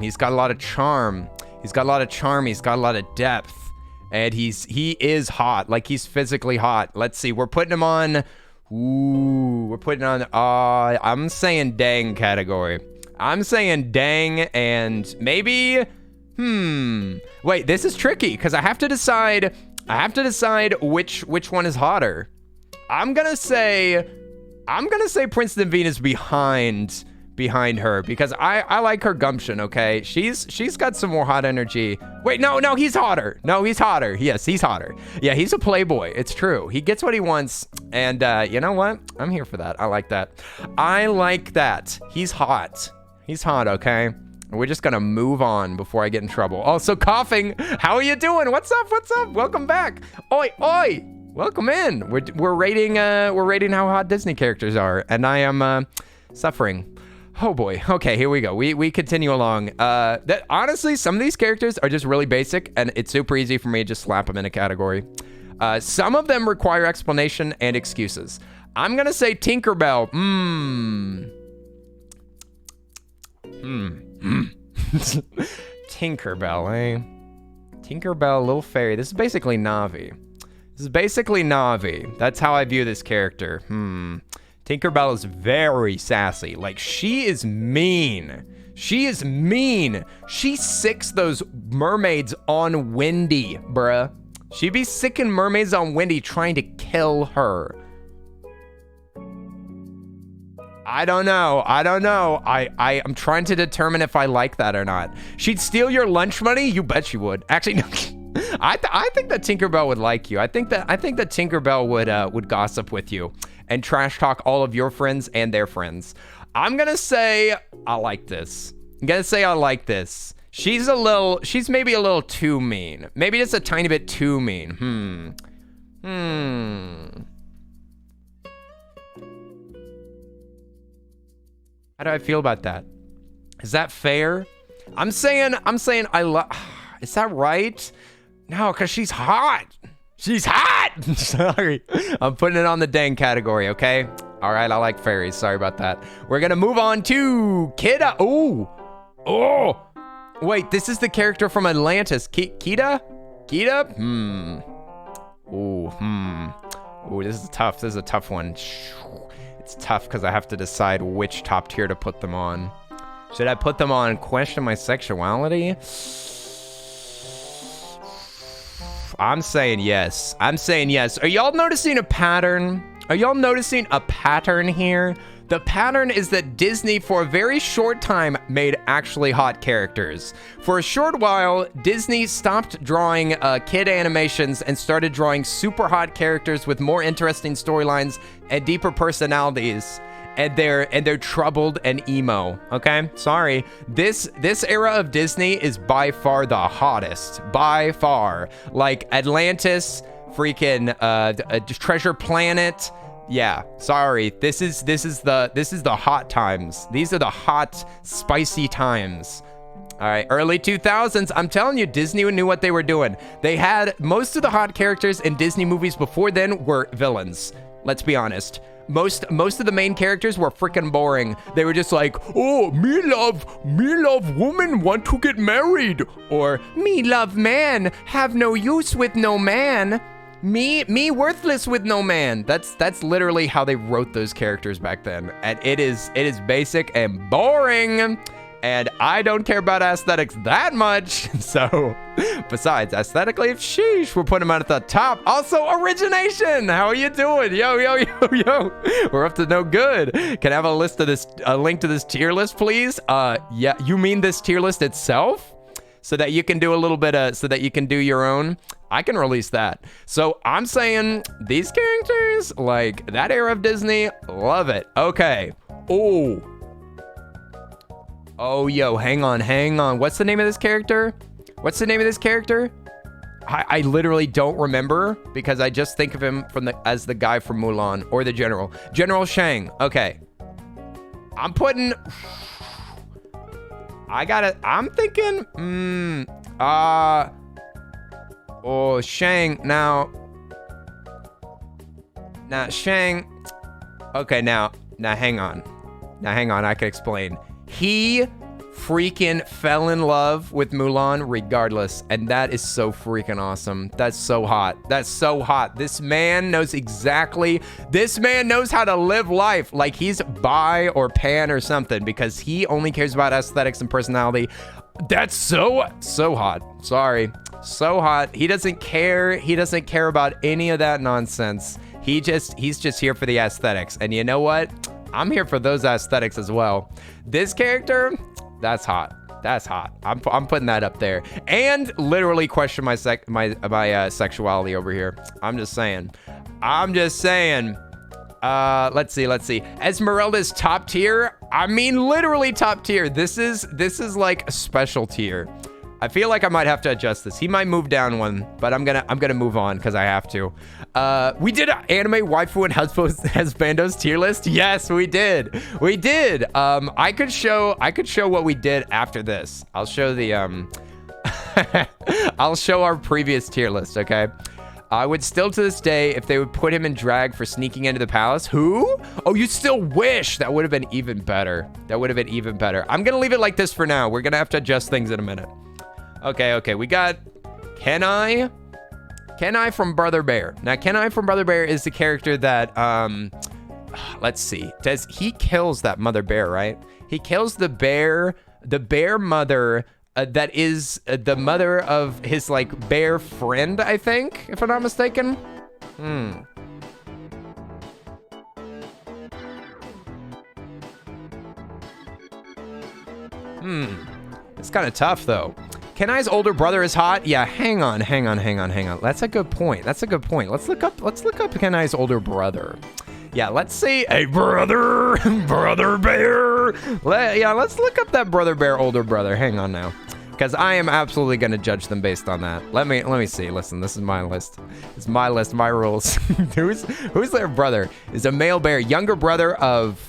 S1: He's got a lot of charm. He's got a lot of charm. He's got a lot of depth. And he is hot. Like, he's physically hot. Let's see. We're putting him on... Ooh, we're putting on... I'm saying dang category. I'm saying dang and maybe... Wait, this is tricky because I have to decide which one is hotter. I'm gonna say Princeton Venus behind her because I like her gumption, okay? She's got some more hot energy. Wait, no, he's hotter. No, he's hotter. Yes, he's hotter. Yeah, he's a playboy. It's true. He gets what he wants. And you know what? I'm here for that. I like that. I like that. He's hot. He's hot, okay? We're just gonna move on before I get in trouble. Also, coughing. How are you doing? What's up? What's up? Welcome back. Oi, oi. Welcome in. We're rating how hot Disney characters are, and I am suffering. Oh boy. Okay, here we go. We continue along. Honestly, some of these characters are just really basic, and it's super easy for me to just slap them in a category. Some of them require explanation and excuses. I'm gonna say Tinkerbell. Tinkerbell, eh? Tinkerbell, little fairy. This is basically Navi. That's how I view this character. Tinkerbell is very sassy. Like, she is mean. She sicks those mermaids on Wendy, bruh. She be sicking mermaids on Wendy trying to kill her. I don't know. I'm trying to determine if I like that or not. She'd steal your lunch money? You bet she would. Actually, no. I think that Tinkerbell would like you. I think that Tinkerbell would gossip with you and trash talk all of your friends and their friends. I'm gonna say I like this. She's maybe a little too mean. Maybe just a tiny bit too mean. How do I feel about that? Is that fair? I'm saying I love. Is that right? No, because she's hot. Sorry. I'm putting it on the dang category, okay? All right, I like fairies. Sorry about that. We're going to move on to Kida. Oh. Wait, this is the character from Atlantis. Kida? Ooh, this is tough. This is a tough one. It's tough because I have to decide which top tier to put them on. Should I put them on question my sexuality? I'm saying yes. Are y'all noticing a pattern? Here? The pattern is that Disney, for a very short time, made actually hot characters. For a short while, Disney stopped drawing kid animations and started drawing super hot characters with more interesting storylines and deeper personalities. And they're troubled and emo. Okay, sorry. This era of Disney is by far the hottest. By far, like Atlantis, freaking Treasure Planet. Yeah, sorry. This is the hot times. These are the hot, spicy times. All right, early 2000s. I'm telling you, Disney knew what they were doing. They had most of the hot characters in Disney movies before then were villains. Let's be honest. Most of the main characters were freaking boring. They were just like, oh, me love woman want to get married, or me love man have no use with no man. Me worthless with no man. That's literally how they wrote those characters back then. And it is basic and boring. And I don't care about aesthetics that much. So, besides, aesthetically, sheesh, we're putting them out at the top. Also, origination. How are you doing? Yo. We're up to no good. Can I have a link to this tier list, please? Yeah, you mean this tier list itself? So that you can do so that you can do your own. I can release that. So I'm saying these characters, like that era of Disney, love it. Okay. Oh, yo, hang on. What's the name of this character? I literally don't remember because I just think of him as the guy from Mulan or the General. General Shang. Okay. I'm thinking, Shang. Now, Now, Shang. Okay, now hang on. Now, hang on. I can explain. He freaking fell in love with Mulan regardless, and that is so freaking awesome. That's so hot. That's so hot. This man knows how to live life like he's bi or pan or something, because he only cares about aesthetics and personality. That's so hot. Sorry. So hot. He doesn't care. He doesn't care about any of that nonsense. He's just here for the aesthetics. And you know what? I'm here for those aesthetics as well. This character, that's hot. That's hot. I'm putting that up there. And literally question my sexuality over here. I'm just saying. Let's see. Esmeralda's top tier. I mean, literally top tier. This is like a special tier. I feel like I might have to adjust this. He might move down one, but I'm gonna move on because I have to. We did an anime waifu and husbandos tier list. Yes, we did. We did. I could show what we did after this. I'll show the I'll show our previous tier list. Okay. I would still, to this day, if they would put him in drag for sneaking into the palace. Who? Oh, you still wish. That would have been even better. That would have been even better. I'm gonna leave it like this for now. We're gonna have to adjust things in a minute. Okay, we got Kenai from Brother Bear. Now, Kenai from Brother Bear is the character that, let's see. He kills that mother bear, right? He kills the bear mother that is the mother of his, like, bear friend, I think, if I'm not mistaken. It's kind of tough, though. Kenai's older brother is hot. Yeah, hang on. That's a good point. Let's look up Kenai's older brother. Yeah, let's see. Hey, brother bear. Let's look up that Brother Bear older brother. Hang on now, because I am absolutely gonna judge them based on that. Let me see. Listen, this is my list. It's my list, my rules. Who's their brother? Is a male bear, younger brother of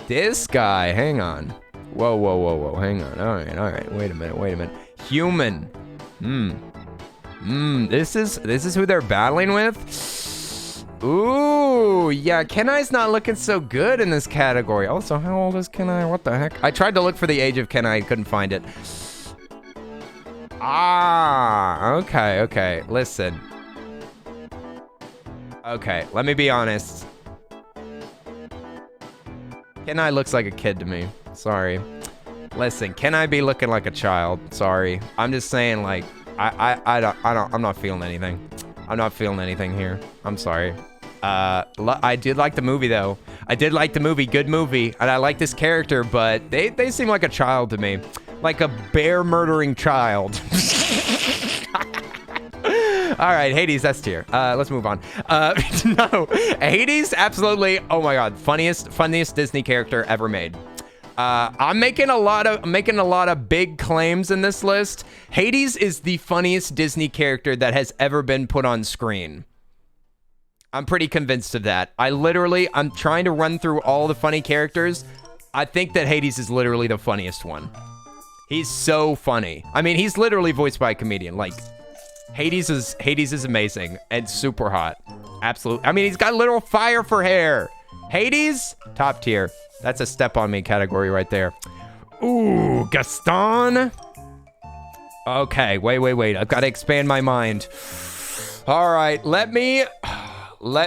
S1: this guy. Hang on. Whoa. Hang on. All right. Wait a minute. Human. This is who they're battling with. Ooh, yeah. Kenai's not looking so good in this category. Also, how old is Kenai? What the heck? I tried to look for the age of Kenai, couldn't find it. Okay. Listen. Okay, let me be honest. Kenai looks like a kid to me. Sorry. Listen, can I be looking like a child? Sorry. I'm just saying, like, I'm not feeling anything. I'm not feeling anything here. I'm sorry. I did like the movie, though. I did like the movie. Good movie. And I like this character, but they seem like a child to me. Like a bear murdering child. All right, Hades, that's tier. Let's move on. No, Hades, absolutely. Oh my God, funniest Disney character ever made. I'm making a lot of big claims in this list. Hades is the funniest Disney character that has ever been put on screen. I'm pretty convinced of that. I'm trying to run through all the funny characters. I think that Hades is literally the funniest one. He's so funny. I mean, he's literally voiced by a comedian. Like, Hades is amazing and super hot. Absolutely. I mean, he's got little fire for hair. Hades, top tier. That's a step on me category right there. Ooh, Gaston. Okay, wait. I've got to expand my mind. All right,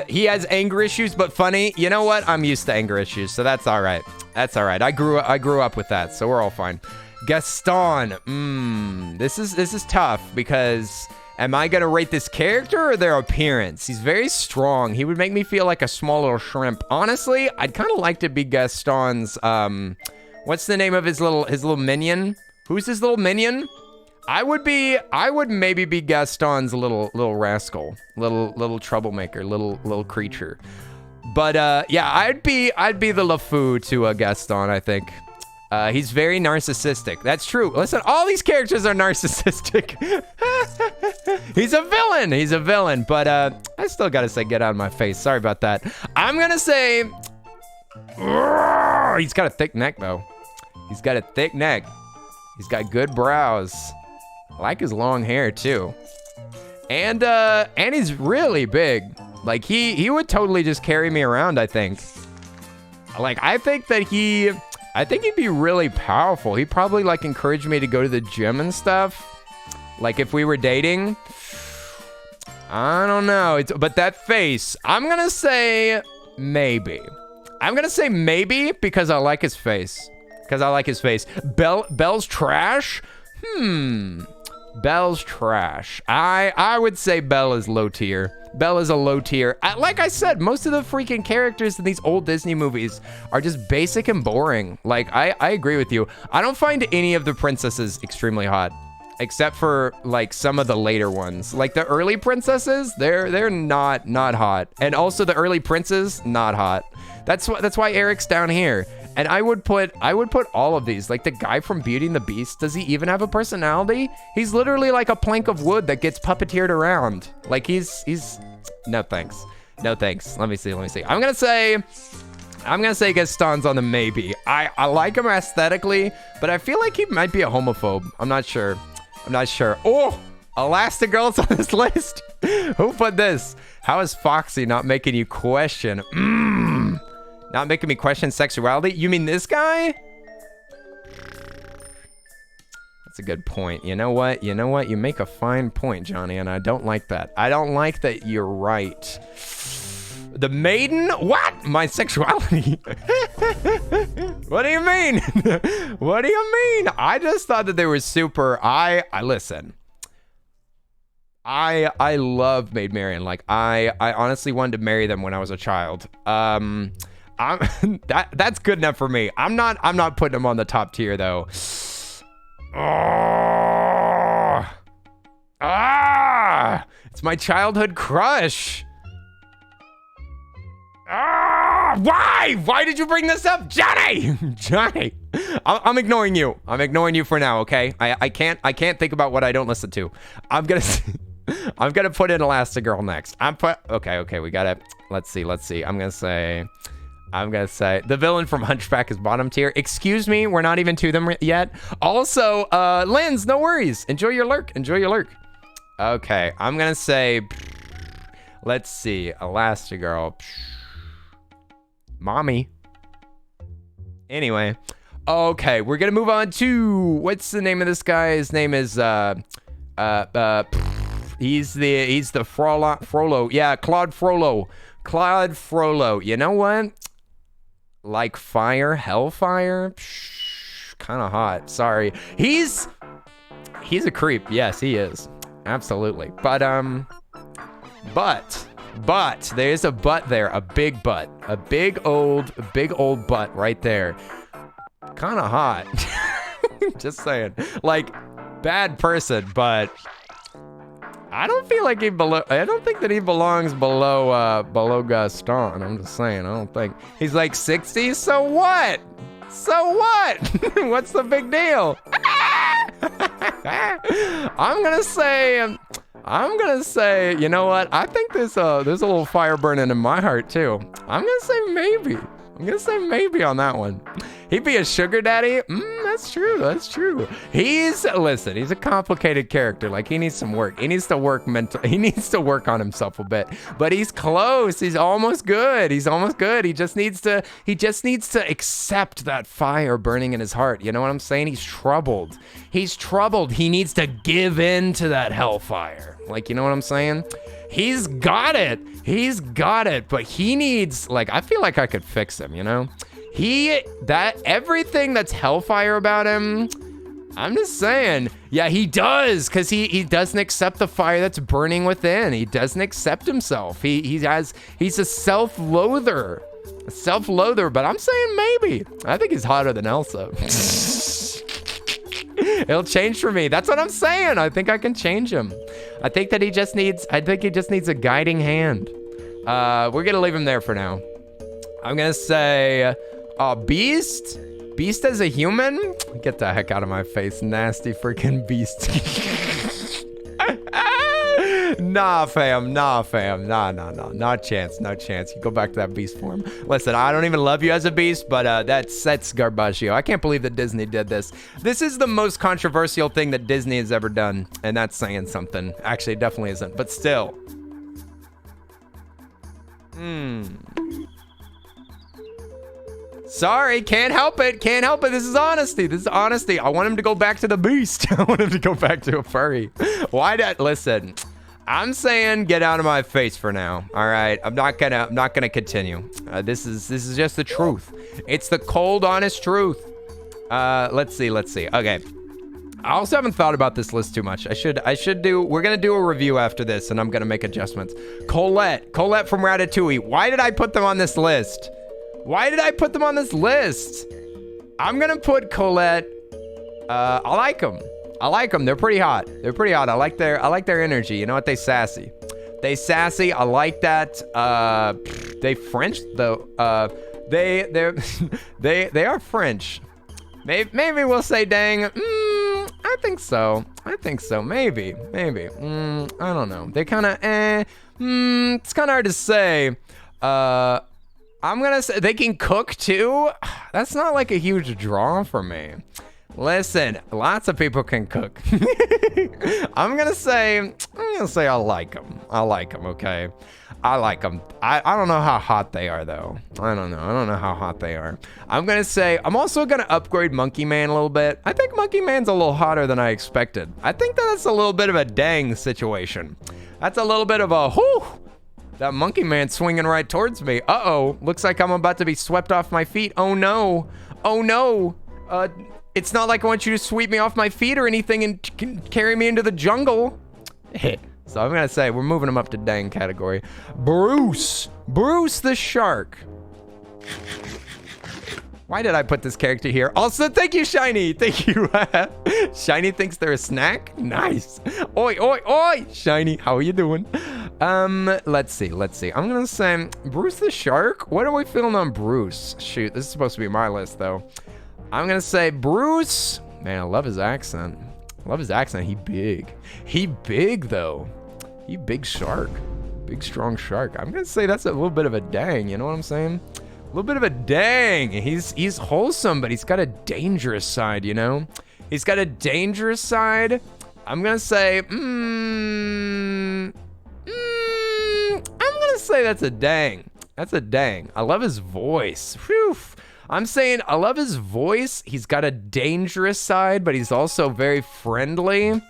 S1: he has anger issues, but funny. You know what? I'm used to anger issues, so that's all right. That's all right. I grew up with that, so we're all fine. Gaston. This is tough because am I gonna rate this character or their appearance? He's very strong. He would make me feel like a small little shrimp. Honestly, I'd kind of like to be Gaston's. What's the name of his little minion? Who's his little minion? I would maybe be Gaston's little rascal, little troublemaker, little creature. But yeah, I'd be the LeFou to Gaston, I think. He's very narcissistic. That's true. Listen, all these characters are narcissistic. He's a villain. But I still gotta say, get out of my face. Sorry about that. I'm gonna say, he's got a thick neck though. He's got a thick neck. He's got good brows. I like his long hair too. And he's really big. Like, he would totally just carry me around, I think. Like, I think he'd be really powerful. He'd probably, like, encourage me to go to the gym and stuff. Like, if we were dating. I don't know. But that face, I'm going to say maybe. I'm going to say maybe because I like his face. Belle's trash? Belle's trash. I would say Belle is low tier. Belle is a low tier. Like I said, most of the freaking characters in these old Disney movies are just basic and boring. Like, I agree with you. I don't find any of the princesses extremely hot. Except for, like, some of the later ones. Like, the early princesses, they're not hot. And also the early princes, not hot. That's why Eric's down here. And I would put all of these. Like, the guy from Beauty and the Beast, does he even have a personality? He's literally like a plank of wood that gets puppeteered around. Like, he's no thanks. No thanks. Let me see. I'm gonna say Gaston's on the maybe. I like him aesthetically, but I feel like he might be a homophobe. I'm not sure. Oh, Elastigirl's on this list. Who put this? How is Foxy not making you question? Not making me question sexuality? You mean this guy? That's a good point. You know what? You make a fine point, Johnny, and I don't like that. I don't like that you're right. The maiden? What? My sexuality? What do you mean? What do you mean? I just thought that they were super. Listen. I love Maid Marian. Like, I honestly wanted to marry them when I was a child. That's good enough for me. I'm not putting them on the top tier though. It's my childhood crush. Why did you bring this up, Johnny? Johnny, I'm ignoring you. I'm ignoring you for now. Okay, I can't think about what I don't listen to. I'm gonna put in Elastigirl next. Okay, we got it. Let's see. I'm gonna say the villain from Hunchback is bottom tier. Excuse me, we're not even to them yet. Also, Linz, no worries. Enjoy your lurk. Okay, I'm gonna say, let's see, Elastigirl. Mommy. Anyway, okay, we're gonna move on to, what's the name of this guy? His name is he's the Frollo. Yeah, Claude Frollo. You know what? Like fire, hellfire, kind of hot. Sorry, he's a creep. Yes, he is, absolutely. But there's a butt there, a big butt, a big old butt right there. Kind of hot. Just saying. Like, bad person, but I don't feel like I don't think that he belongs below Gaston. I'm just saying. I don't think he's like 60. So what? What's the big deal? I'm gonna say, you know what? I think there's a little fire burning in my heart too. I'm gonna say maybe. On that one. He'd be a sugar daddy. That's true. He's a complicated character. Like, he needs some work. He needs to work on himself a bit. But he's close. He's almost good. He just needs to accept that fire burning in his heart. You know what I'm saying? He's troubled. He needs to give in to that hellfire. Like, you know what I'm saying? He's got it, but he needs, like, I feel like I could fix him, you know? Everything that's hellfire about him, I'm just saying, yeah, he does, because he doesn't accept the fire that's burning within. He doesn't accept himself. He's a self-loather, but I'm saying maybe. I think he's hotter than Elsa. It'll change for me. That's what I'm saying. I think I can change him. I think he just needs a guiding hand. We're gonna leave him there for now. I'm gonna say, Beast? Beast as a human? Get the heck out of my face, nasty freaking Beast. Nah, fam. Nah, not chance. You go back to that Beast form. Listen, I don't even love you as a Beast, but that's garbaggio. I can't believe that Disney did this. This is the most controversial thing that Disney has ever done, and that's saying something. Actually, it definitely isn't, but still. Sorry, can't help it. Can't help it. This is honesty. This is honesty. I want him to go back to the beast. I want him to go back to a furry. Why did... Listen, I'm saying get out of my face for now. All right, I'm not gonna continue. This is just the truth. It's the cold, honest truth. Let's see. Okay. I also haven't thought about this list too much. We're gonna do a review after this, and I'm gonna make adjustments. Colette from Ratatouille. Why did I put them on this list? I'm gonna put Colette. I like them. They're pretty hot. I like their energy. You know what? They sassy. I like that. They French though. They are French. Maybe we'll say dang. I think so. Maybe. I don't know. They kind of it's kind of hard to say. I'm gonna say they can cook too. That's not like a huge draw for me. Listen, lots of people can cook. I'm gonna say I like them. Okay. I like them. I don't know how hot they are though. I don't know how hot they are. I'm gonna say I'm also gonna upgrade Monkey Man a little bit. I think Monkey Man's a little hotter than I expected. I think that's a little bit of a dang situation. That's a little bit of a whoo. That Monkey Man swinging right towards me. Uh-oh. Looks like I'm about to be swept off my feet. Oh no. It's not like I want you to sweep me off my feet or anything and carry me into the jungle. So I'm gonna say we're moving him up to dang category. Bruce the shark. Why did I put this character here? Also, thank you, Shiny. Thank you. Shiny thinks they're a snack. Nice. Oi. Shiny, how are you doing? Let's see. I'm gonna say Bruce the shark. What are we feeling on Bruce? Shoot, this is supposed to be my list though. I'm gonna say Bruce. Man, I love his accent. He big though. He big shark. Big strong shark. I'm gonna say that's a little bit of a dang. You know what I'm saying? A little bit of a dang. He's wholesome, but he's got a dangerous side. You know? He's got a dangerous side. I'm gonna say. I'm gonna say that's a dang. I love his voice. Whew. I'm saying I love his voice. He's got a dangerous side, but he's also very friendly.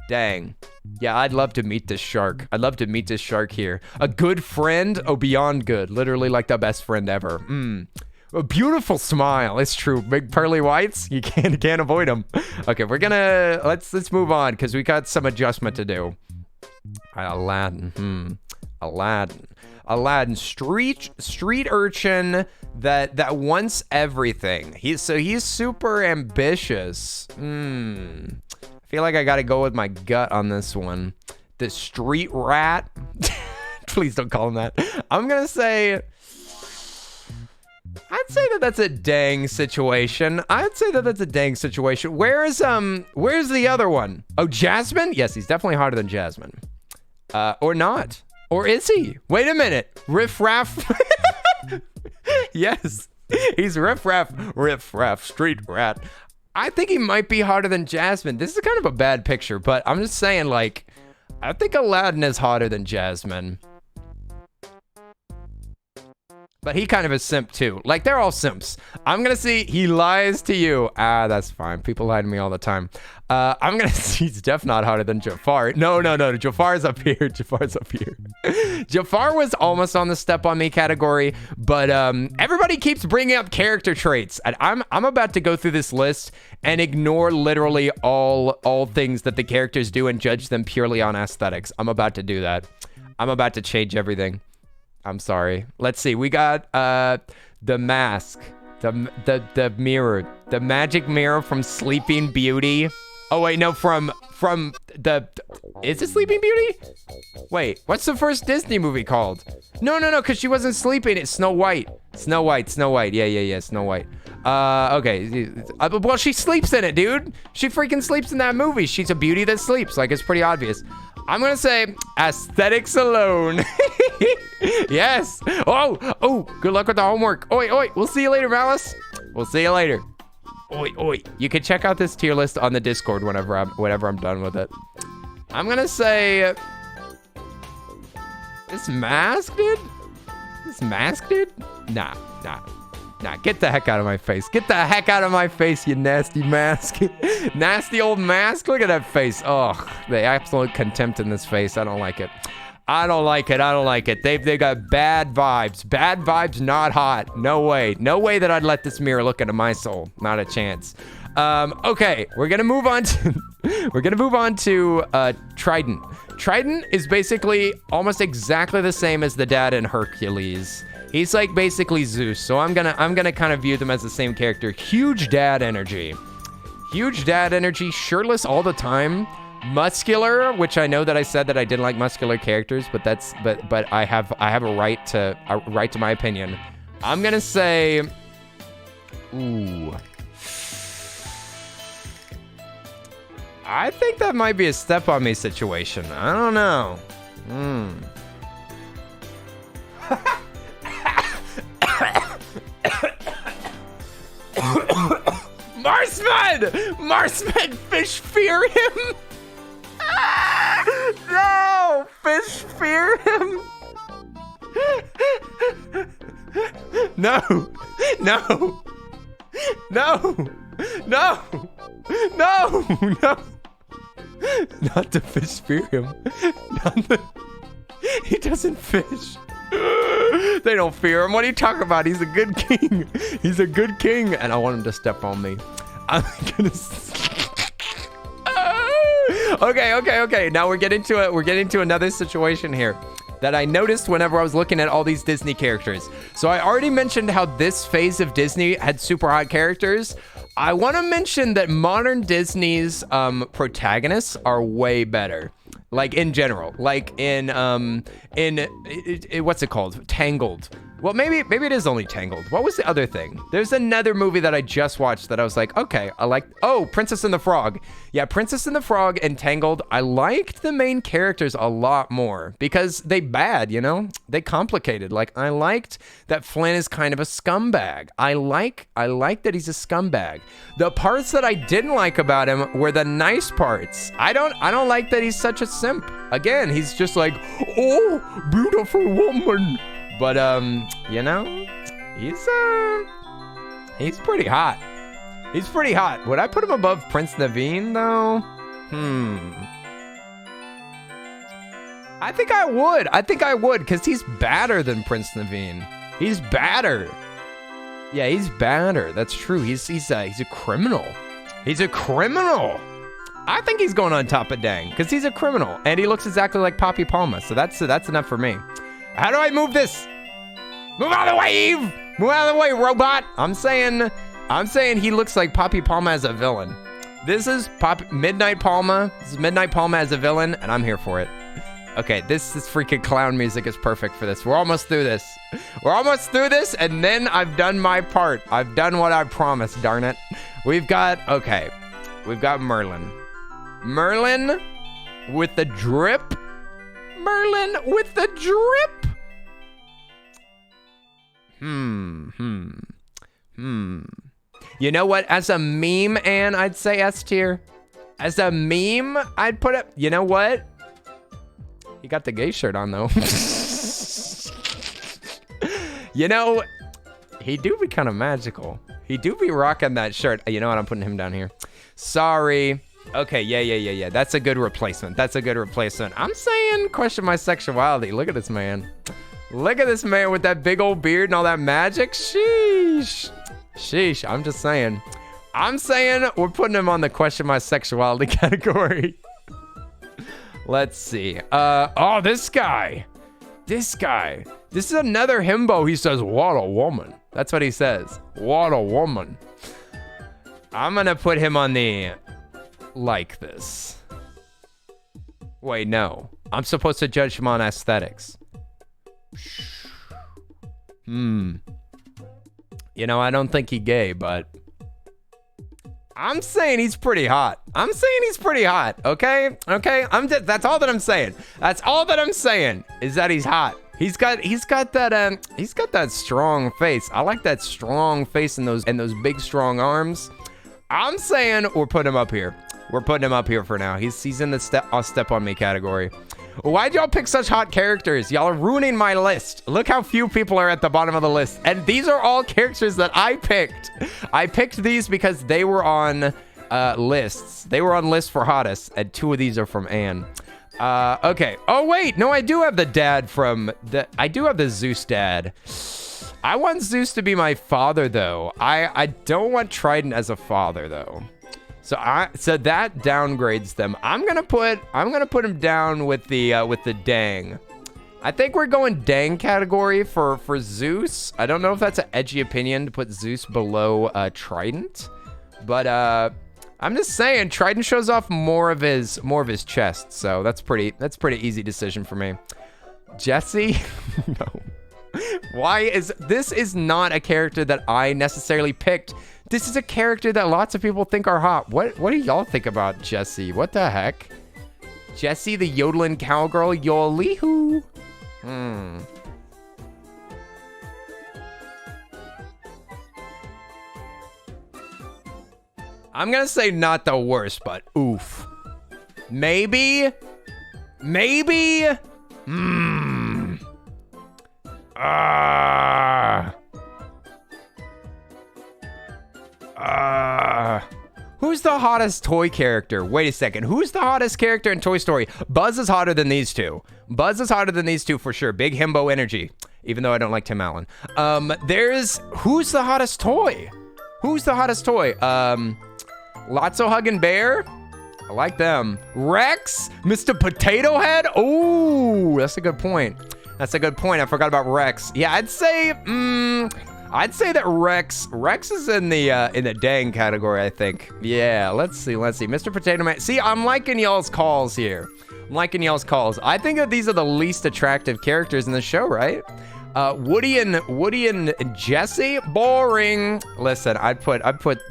S1: Dang. Yeah, I'd love to meet this shark. Here. A good friend? Oh, beyond good. Literally like the best friend ever. A beautiful smile. It's true. Big pearly whites. You can't avoid them. Okay, we're gonna let's move on because we got some adjustment to do. Aladdin. Aladdin, street urchin that wants everything. He's super ambitious. I feel like I gotta go with my gut on this one. The street rat. Please don't call him that. I'm gonna say. I'd say that's a dang situation. Where's the other one? Oh, Jasmine? Yes, he's definitely hotter than Jasmine. Or not. Or is he? Wait a minute. Riff Raff. Yes. He's Riff Raff, street rat. I think he might be hotter than Jasmine. This is kind of a bad picture, but I'm just saying, like, I think Aladdin is hotter than Jasmine. But he kind of is simp too. Like, they're all simps. I'm gonna see he lies to you. That's fine. People lie to me all the time. I'm gonna see he's definitely not hotter than Jafar. No. Jafar's up here. Jafar was almost on the step on me category, but everybody keeps bringing up character traits. And I'm about to go through this list and ignore literally all things that the characters do and judge them purely on aesthetics. I'm about to do that. I'm about to change everything. I'm sorry. Let's see. We got the mask, the mirror, the magic mirror from Sleeping Beauty. Oh wait, no, from the. Is it Sleeping Beauty? Wait, what's the first Disney movie called? No, because she wasn't sleeping. It's Snow White. Snow White. Yeah, Snow White. Okay. Well, she sleeps in it, dude. She freaking sleeps in that movie. She's a beauty that sleeps. Like, it's pretty obvious. I'm gonna say aesthetics alone. Yes. Oh, good luck with the homework. Oi. We'll see you later, Malice. We'll see you later. Oi. You can check out this tier list on the Discord whenever I'm done with it. I'm gonna say this mask, dude. this mask, dude? Nah. Get the heck out of my face. Get the heck out of my face, you nasty mask. Nasty old mask. Look at that face. Oh, the absolute contempt in this face. I don't like it. I don't like it. They got bad vibes. Bad vibes, not hot. No way. No way that I'd let this mirror look into my soul. Not a chance. Okay, we're gonna move on to Trident. Trident is basically almost exactly the same as the dad in Hercules. He's like basically Zeus, so I'm gonna kind of view them as the same character. Huge dad energy, shirtless all the time, muscular, which I know that I said that I didn't like muscular characters, but I have a right to my opinion. I'm gonna say, ooh, I think that might be a step on me situation. I don't know. Marksman! Fish fear him! No! Fish fear him! No! Not the fish fear him. He doesn't fish. They don't fear him. What are you talking about? He's a good king. He's a good king. And I want him to step on me. I'm gonna... Okay. Now we're getting to another situation here that I noticed whenever I was looking at all these Disney characters. So I already mentioned how this phase of Disney had super hot characters. I want to mention that modern Disney's protagonists are way better. Like in general, like in what's it called? Tangled. Well, maybe it is only Tangled. What was the other thing? There's another movie that I just watched that I was like, okay, I like. Oh, Princess and the Frog. Yeah, Princess and the Frog and Tangled. I liked the main characters a lot more because they bad, you know? They complicated. Like I liked that Flynn is kind of a scumbag. I like that he's a scumbag. The parts that I didn't like about him were the nice parts. I don't like that he's such a simp. Again, he's just like, oh, beautiful woman. But, you know, he's pretty hot. He's pretty hot. Would I put him above Prince Naveen, though? I think I would, because he's badder than Prince Naveen. He's badder. Yeah, he's badder. That's true. He's a criminal. He's a criminal. I think he's going on top of Dang, because he's a criminal, and he looks exactly like Poppy Palma, so that's enough for me. How do I move this? Move out of the way, Eve! Move out of the way, robot! I'm saying he looks like Poppy Palma as a villain. This is Midnight Palma. This is Midnight Palma as a villain, and I'm here for it. Okay, this freaking clown music is perfect for this. We're almost through this. And then I've done my part. I've done what I promised, darn it. We've got Merlin. Merlin with the drip. You know what? As a meme, Anne, I'd say S tier. As a meme, I'd put it. You know what? He got the gay shirt on, though. You know, he do be kind of magical. He do be rocking that shirt. You know what? I'm putting him down here. Sorry. Okay, yeah. That's a good replacement. I'm saying question my sexuality. Look at this man. Look at this man with that big old beard and all that magic. Sheesh. I'm just saying. We're putting him on the question my sexuality category. Let's see. Oh, this guy. This is another himbo. He says, what a woman. That's what he says. What a woman. I'm going to put him on the like this. Wait, no. I'm supposed to judge him on aesthetics. You know, I don't think he's gay, but I'm saying he's pretty hot. Okay? That's all that I'm saying. Is that he's hot. He's got that strong face. I like that strong face and those big strong arms. I'm saying we're putting him up here. For now. He's in the step on me category. Why'd y'all pick such hot characters? Y'all are ruining my list. Look how few people are at the bottom of the list. And these are all characters that I picked. I picked these because they were on lists. They were on lists for hottest, and 2 of these are from Anne. Okay. Oh, wait. No, I do have the dad from I do have the Zeus dad. I want Zeus to be my father, though. I don't want Trident as a father, though. So that downgrades them. I'm gonna put him down with the dang. I think we're going dang category for Zeus. I don't know if that's an edgy opinion to put Zeus below Trident, but I'm just saying Trident shows off more of his chest, so that's pretty easy decision for me. Jesse, no. This is not a character that I necessarily picked. This is a character that lots of people think are hot. What do y'all think about Jessie? What the heck? Jessie, the yodeling cowgirl, yolihu. I'm gonna say not the worst, but oof. Maybe. Who's the hottest toy character? Wait a second. Who's the hottest character in Toy Story? Buzz is hotter than these 2. Buzz is hotter than these 2 for sure. Big himbo energy. Even though I don't like Tim Allen. Who's the hottest toy? Who's the hottest toy? Lotso Huggin' Bear? I like them. Rex? Mr. Potato Head? Oh, that's a good point. I forgot about Rex. Yeah, I'd say that Rex is in the dang category, I think. Yeah, let's see. Mr. Potato Man. See, I'm liking y'all's calls here. I think that these are the least attractive characters in the show, right? Woody and Jesse? Boring. Listen, I'd put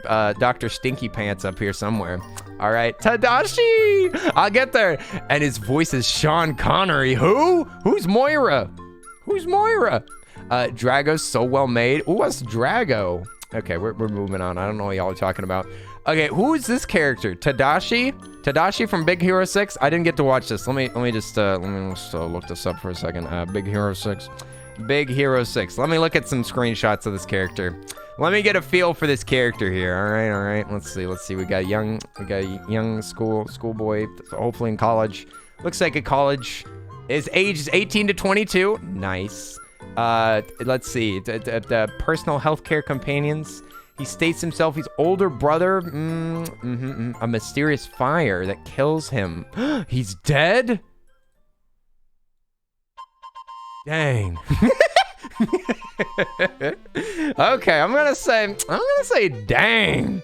S1: Dr. Stinky Pants up here somewhere. All right, Tadashi! I'll get there. And his voice is Sean Connery. Who? Who's Moira? Drago's so well made. Ooh, what's Drago? Okay, we're moving on. I don't know what y'all are talking about. Okay, who is this character? Tadashi from Big Hero 6? I didn't get to watch this. Let me just look this up for a second. Big Hero 6. Let me look at some screenshots of this character. Let me get a feel for this character here. All right. Let's see. We got a young schoolboy, hopefully in college. Looks like a college. His age is 18 to 22. Nice. Let's see. The personal healthcare companions. He states himself he's older brother. A mysterious fire that kills him. He's dead? Dang. Okay, I'm gonna say dang.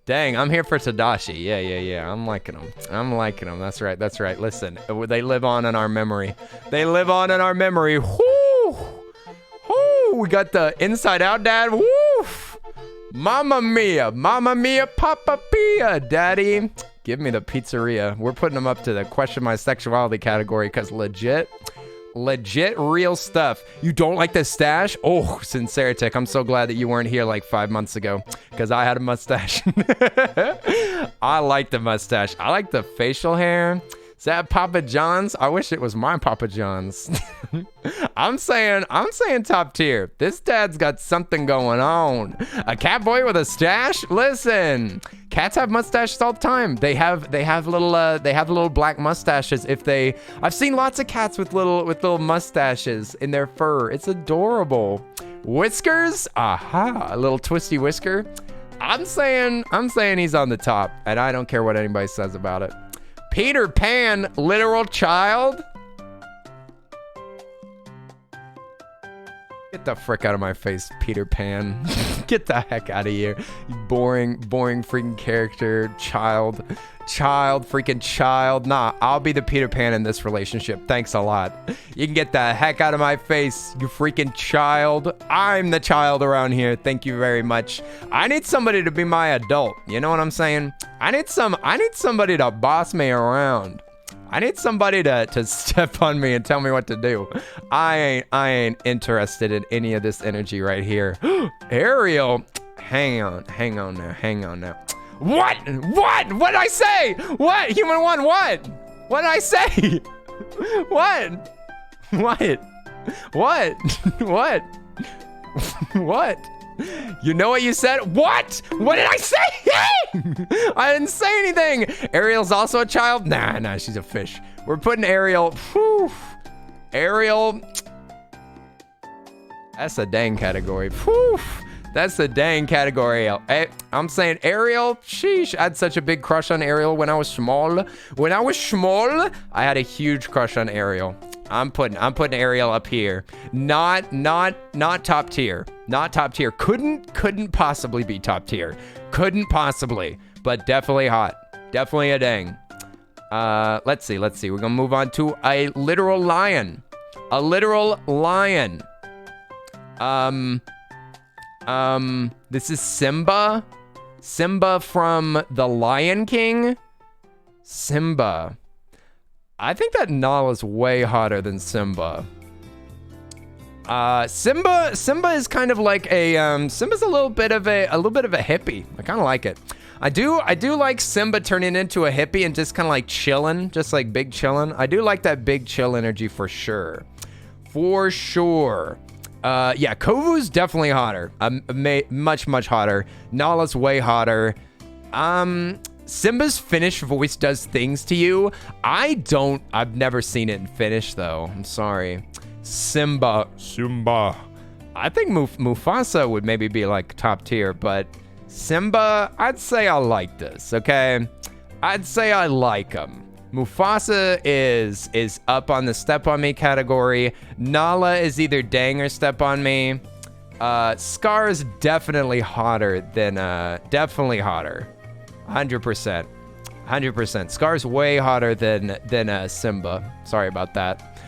S1: I'm here for Tadashi. Yeah. I'm liking him. That's right. Listen, they live on in our memory. Whoo! We got the Inside Out dad. Woo! Mamma mia, Papa Pia, Daddy. Give me the pizzeria. We're putting them up to the question my sexuality category because legit real stuff. You don't like the stash? Oh, Sinceritic, I'm so glad that you weren't here like 5 months ago because I had a mustache. I like the mustache. I like the facial hair. Is that Papa John's? I wish it was my Papa John's. I'm saying top tier. This dad's got something going on. A cat boy with a stash? Listen, cats have mustaches all the time. They have little black mustaches. I've seen lots of cats with little mustaches in their fur. It's adorable. Whiskers? Aha, a little twisty whisker. I'm saying he's on the top, and I don't care what anybody says about it. Peter Pan, literal child? Get the frick out of my face, Peter Pan. Get the heck out of here. You boring freaking character. Child. Nah, I'll be the Peter Pan in this relationship. Thanks a lot. You can get the heck out of my face, you freaking child. I'm the child around here. Thank you very much. I need somebody to be my adult. You know what I'm saying? I need somebody to boss me around. I need somebody to step on me and tell me what to do. I ain't interested in any of this energy right here. Ariel, hang on now. What? What'd I say? What? Human one, what? What'd I say? What? What? What? What? What? You know what you said? What? What did I say? I didn't say anything. Ariel's also a child? Nah, she's a fish. We're putting Ariel. Whew. Ariel. That's a dang category. Whew. That's a dang category. I'm saying Ariel, sheesh. I had such a big crush on Ariel when I was small. When I was small, I had a huge crush on Ariel. I'm putting Ariel up here. Not top tier. Not top tier. Couldn't possibly be top tier. Couldn't possibly, but definitely hot. Definitely a dang. Let's see. We're gonna move on to a literal lion. A literal lion. This is Simba. Simba from The Lion King. Simba. I think that Nala's way hotter than Simba. Simba is kind of like a Simba's a little bit of a hippie. I kind of like it. I do like Simba turning into a hippie and just kind of like chilling, just like big chilling. I do like that big chill energy for sure. For sure. Yeah, Kovu's definitely hotter. Much hotter. Nala's way hotter. Simba's Finnish voice does things to you. I've never seen it in Finnish though. I'm sorry. Simba. I think Mufasa would maybe be like top tier, but Simba, I'd say I like this, okay? I'd say I like him. Mufasa is up on the step on me category. Nala is either dang or step on me. Scar is definitely hotter than, definitely hotter. 100%. 100%. Scar's way hotter than Simba. Sorry about that.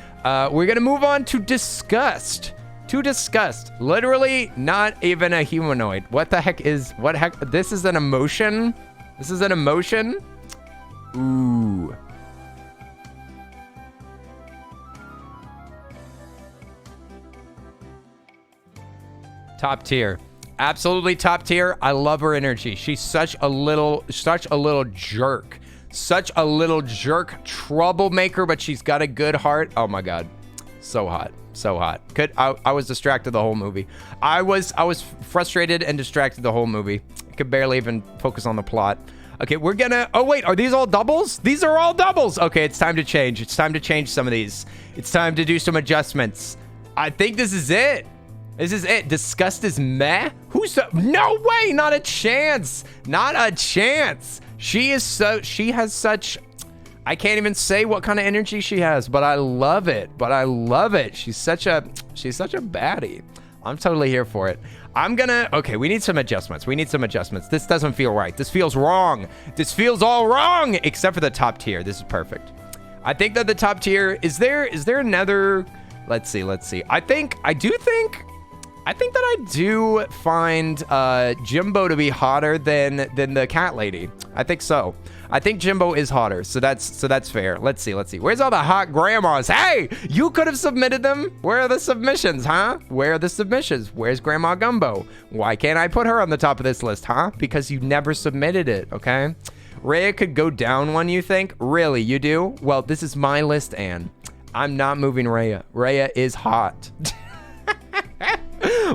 S1: We're gonna move on to Disgust. To Disgust. Literally not even a humanoid. What the heck? This is an emotion? This is an emotion? Ooh. Top tier. Absolutely top tier. I love her energy. She's such a little jerk. Such a little jerk troublemaker, but she's got a good heart. Oh my God. So hot. So hot. I was distracted the whole movie. I was frustrated and distracted the whole movie. I could barely even focus on the plot. Okay, we're gonna, oh wait, are these all doubles? These are all doubles. Okay, it's time to change. It's time to change some of these. It's time to do some adjustments. I think this is it. This is it. Disgust is meh? No way, not a chance. Not a chance. She has such, I can't even say what kind of energy she has, but I love it. She's such a baddie. I'm totally here for it. Okay, we need some adjustments. This doesn't feel right. This feels wrong. This feels all wrong, except for the top tier. This is perfect. I think that the top tier, is there another, let's see. I think that I do find Jimbo to be hotter than the cat lady. I think so. I think Jimbo is hotter, so that's fair. Let's see. Where's all the hot grandmas? Hey, you could have submitted them. Where are the submissions, huh? Where are the submissions? Where's Grandma Gumbo? Why can't I put her on the top of this list, huh? Because you never submitted it, okay? Rhea could go down one, you think? Really, you do? Well, this is my list, Anne. I'm not moving Rhea. Rhea is hot.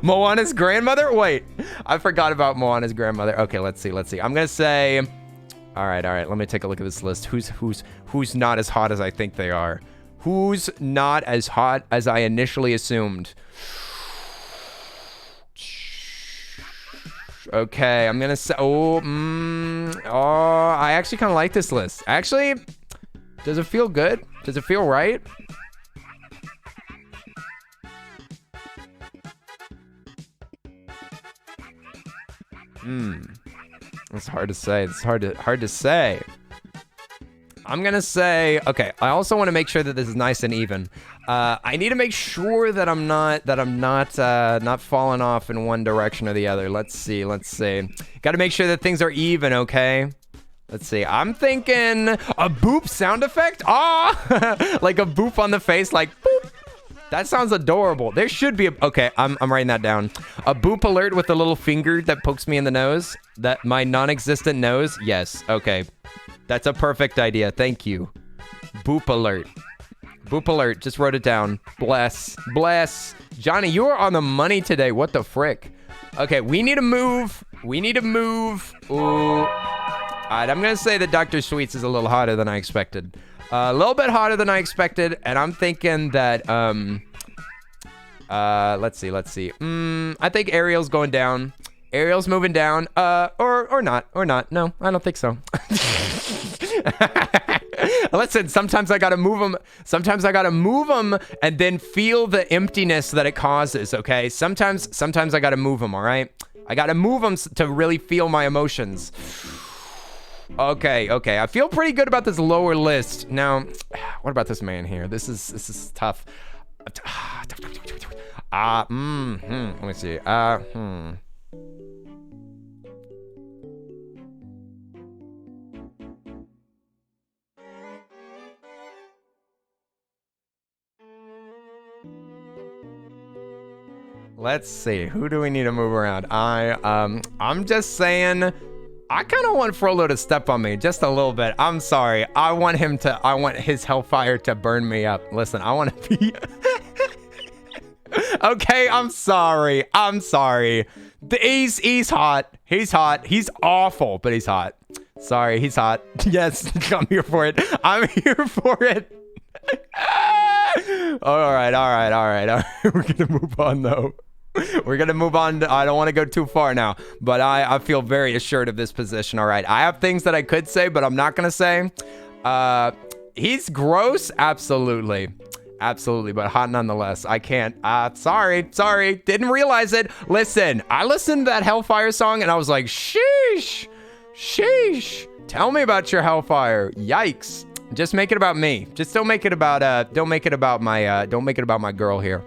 S1: Moana's grandmother? Wait, I forgot about Moana's grandmother. Okay, let's see. I'm gonna say, all right. Let me take a look at this list. Who's not as hot as I think they are? Who's not as hot as I initially assumed? Okay, I'm gonna say, I actually kind of like this list. Actually, does it feel good? Does it feel right? It's hard to say. It's hard to say. I'm gonna say, okay, I also want to make sure that this is nice and even. I need to make sure that I'm not falling off in one direction or the other. Let's see. Got to make sure that things are even, okay? Let's see. I'm thinking a boop sound effect. Like a boop on the face, like boop. That sounds adorable. There should be okay, I'm writing that down. A boop alert with a little finger that pokes me in the nose. That my non-existent nose. Yes, okay. That's a perfect idea. Thank you. Boop alert. Boop alert. Just wrote it down. Bless. Bless. Johnny, you are on the money today. What the frick? Okay, we need to move. We need to move. Ooh. All right, I'm going to say that Dr. Sweets is a little hotter than I expected. A little bit hotter than I expected. And I'm thinking that, let's see. I think Ariel's going down. Ariel's moving down. Or not. No, I don't think so. Listen, sometimes I gotta move them. Sometimes I gotta move them and then feel the emptiness that it causes, okay? Sometimes I gotta move them, all right? I gotta move them to really feel my emotions. Okay. I feel pretty good about this lower list. Now, what about this man here? This is tough. Let me see. Let's see. Who do we need to move around? I'm just saying, I kind of want Frollo to step on me just a little bit. I'm sorry. I want his hellfire to burn me up. Listen, I want to be... Okay, I'm sorry. He's hot. He's hot. He's awful, but he's hot. Sorry, he's hot. Yes, I'm here for it. I'm here for it. All right. We're gonna move on though. We're gonna move on. I don't want to go too far now, but I feel very assured of this position. All right, I have things that I could say, but I'm not gonna say. He's gross, absolutely, but hot nonetheless. I can't. Sorry, didn't realize it. Listen, I listened to that Hellfire song and I was like, sheesh. Tell me about your Hellfire. Yikes. Just make it about me. Just don't make it about my girl here.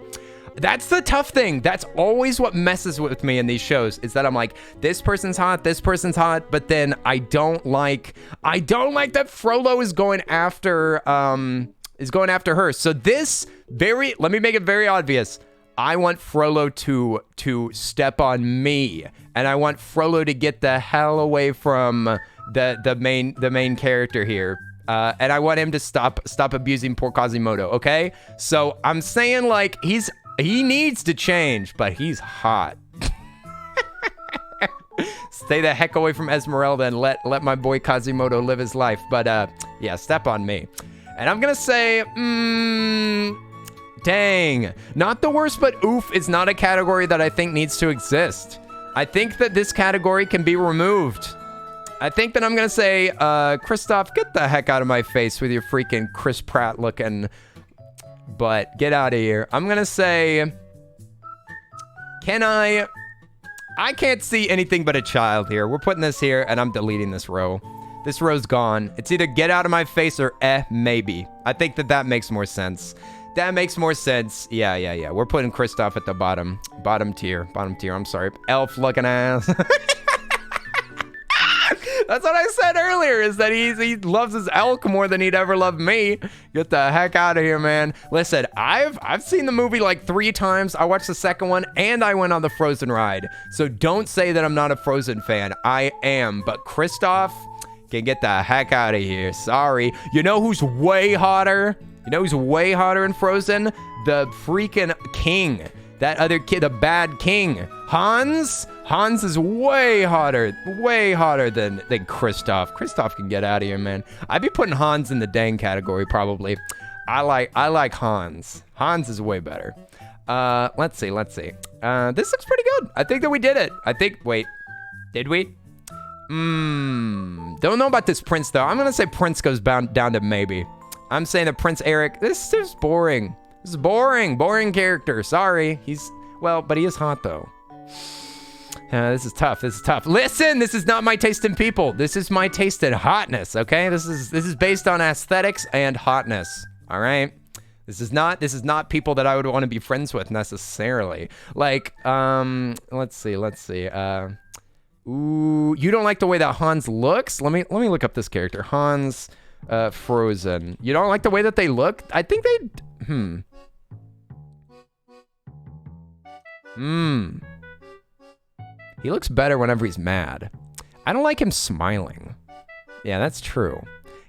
S1: That's the tough thing. That's always what messes with me in these shows, is that I'm like, this person's hot, but then I don't like that Frollo is going after her. So let me make it very obvious. I want Frollo to step on me, and I want Frollo to get the hell away from the main character here. And I want him to stop abusing poor Quasimodo, okay? So I'm saying, like, he needs to change, but he's hot. Stay the heck away from Esmeralda and let my boy Quasimodo live his life. But yeah, step on me. And I'm gonna say, dang. Not the worst, but oof is not a category that I think needs to exist. I think that this category can be removed. I think that I'm gonna say, Kristoff, get the heck out of my face with your freaking Chris Pratt looking butt. Get out of here. I'm gonna say, I can't see anything but a child here. We're putting this here, and I'm deleting this row. This row's gone. It's either get out of my face or maybe. I think that makes more sense. That makes more sense. Yeah. We're putting Kristoff at the bottom tier. I'm sorry. Elf looking ass. That's what I said earlier, is that he loves his elk more than he'd ever love me. Get the heck out of here, man. Listen, I've seen the movie like 3 times. I watched the second one, and I went on the Frozen ride. So don't say that I'm not a Frozen fan. I am, but Kristoff can get the heck out of here. Sorry. You know who's way hotter? In Frozen? The freaking king. That other kid, the bad king. Hans is way hotter than Kristoff. Kristoff can get out of here, man. I'd be putting Hans in the dang category, probably. I like Hans. Hans is way better. Let's see. This looks pretty good. I think that we did it. Wait, did we? Don't know about this Prince, though. I'm gonna say Prince goes down to maybe. I'm saying that Prince Eric, this is boring. This is boring character. Sorry. But he is hot, though. This is tough. Listen, this is not my taste in people. This is my taste in hotness, okay? This is based on aesthetics and hotness, all right? This is not people that I would want to be friends with necessarily. Like, let's see. Ooh, you don't like the way that Hans looks? Let me look up this character. Hans, Frozen. You don't like the way that they look? I think they, He looks better whenever he's mad. I don't like him smiling. Yeah, that's true.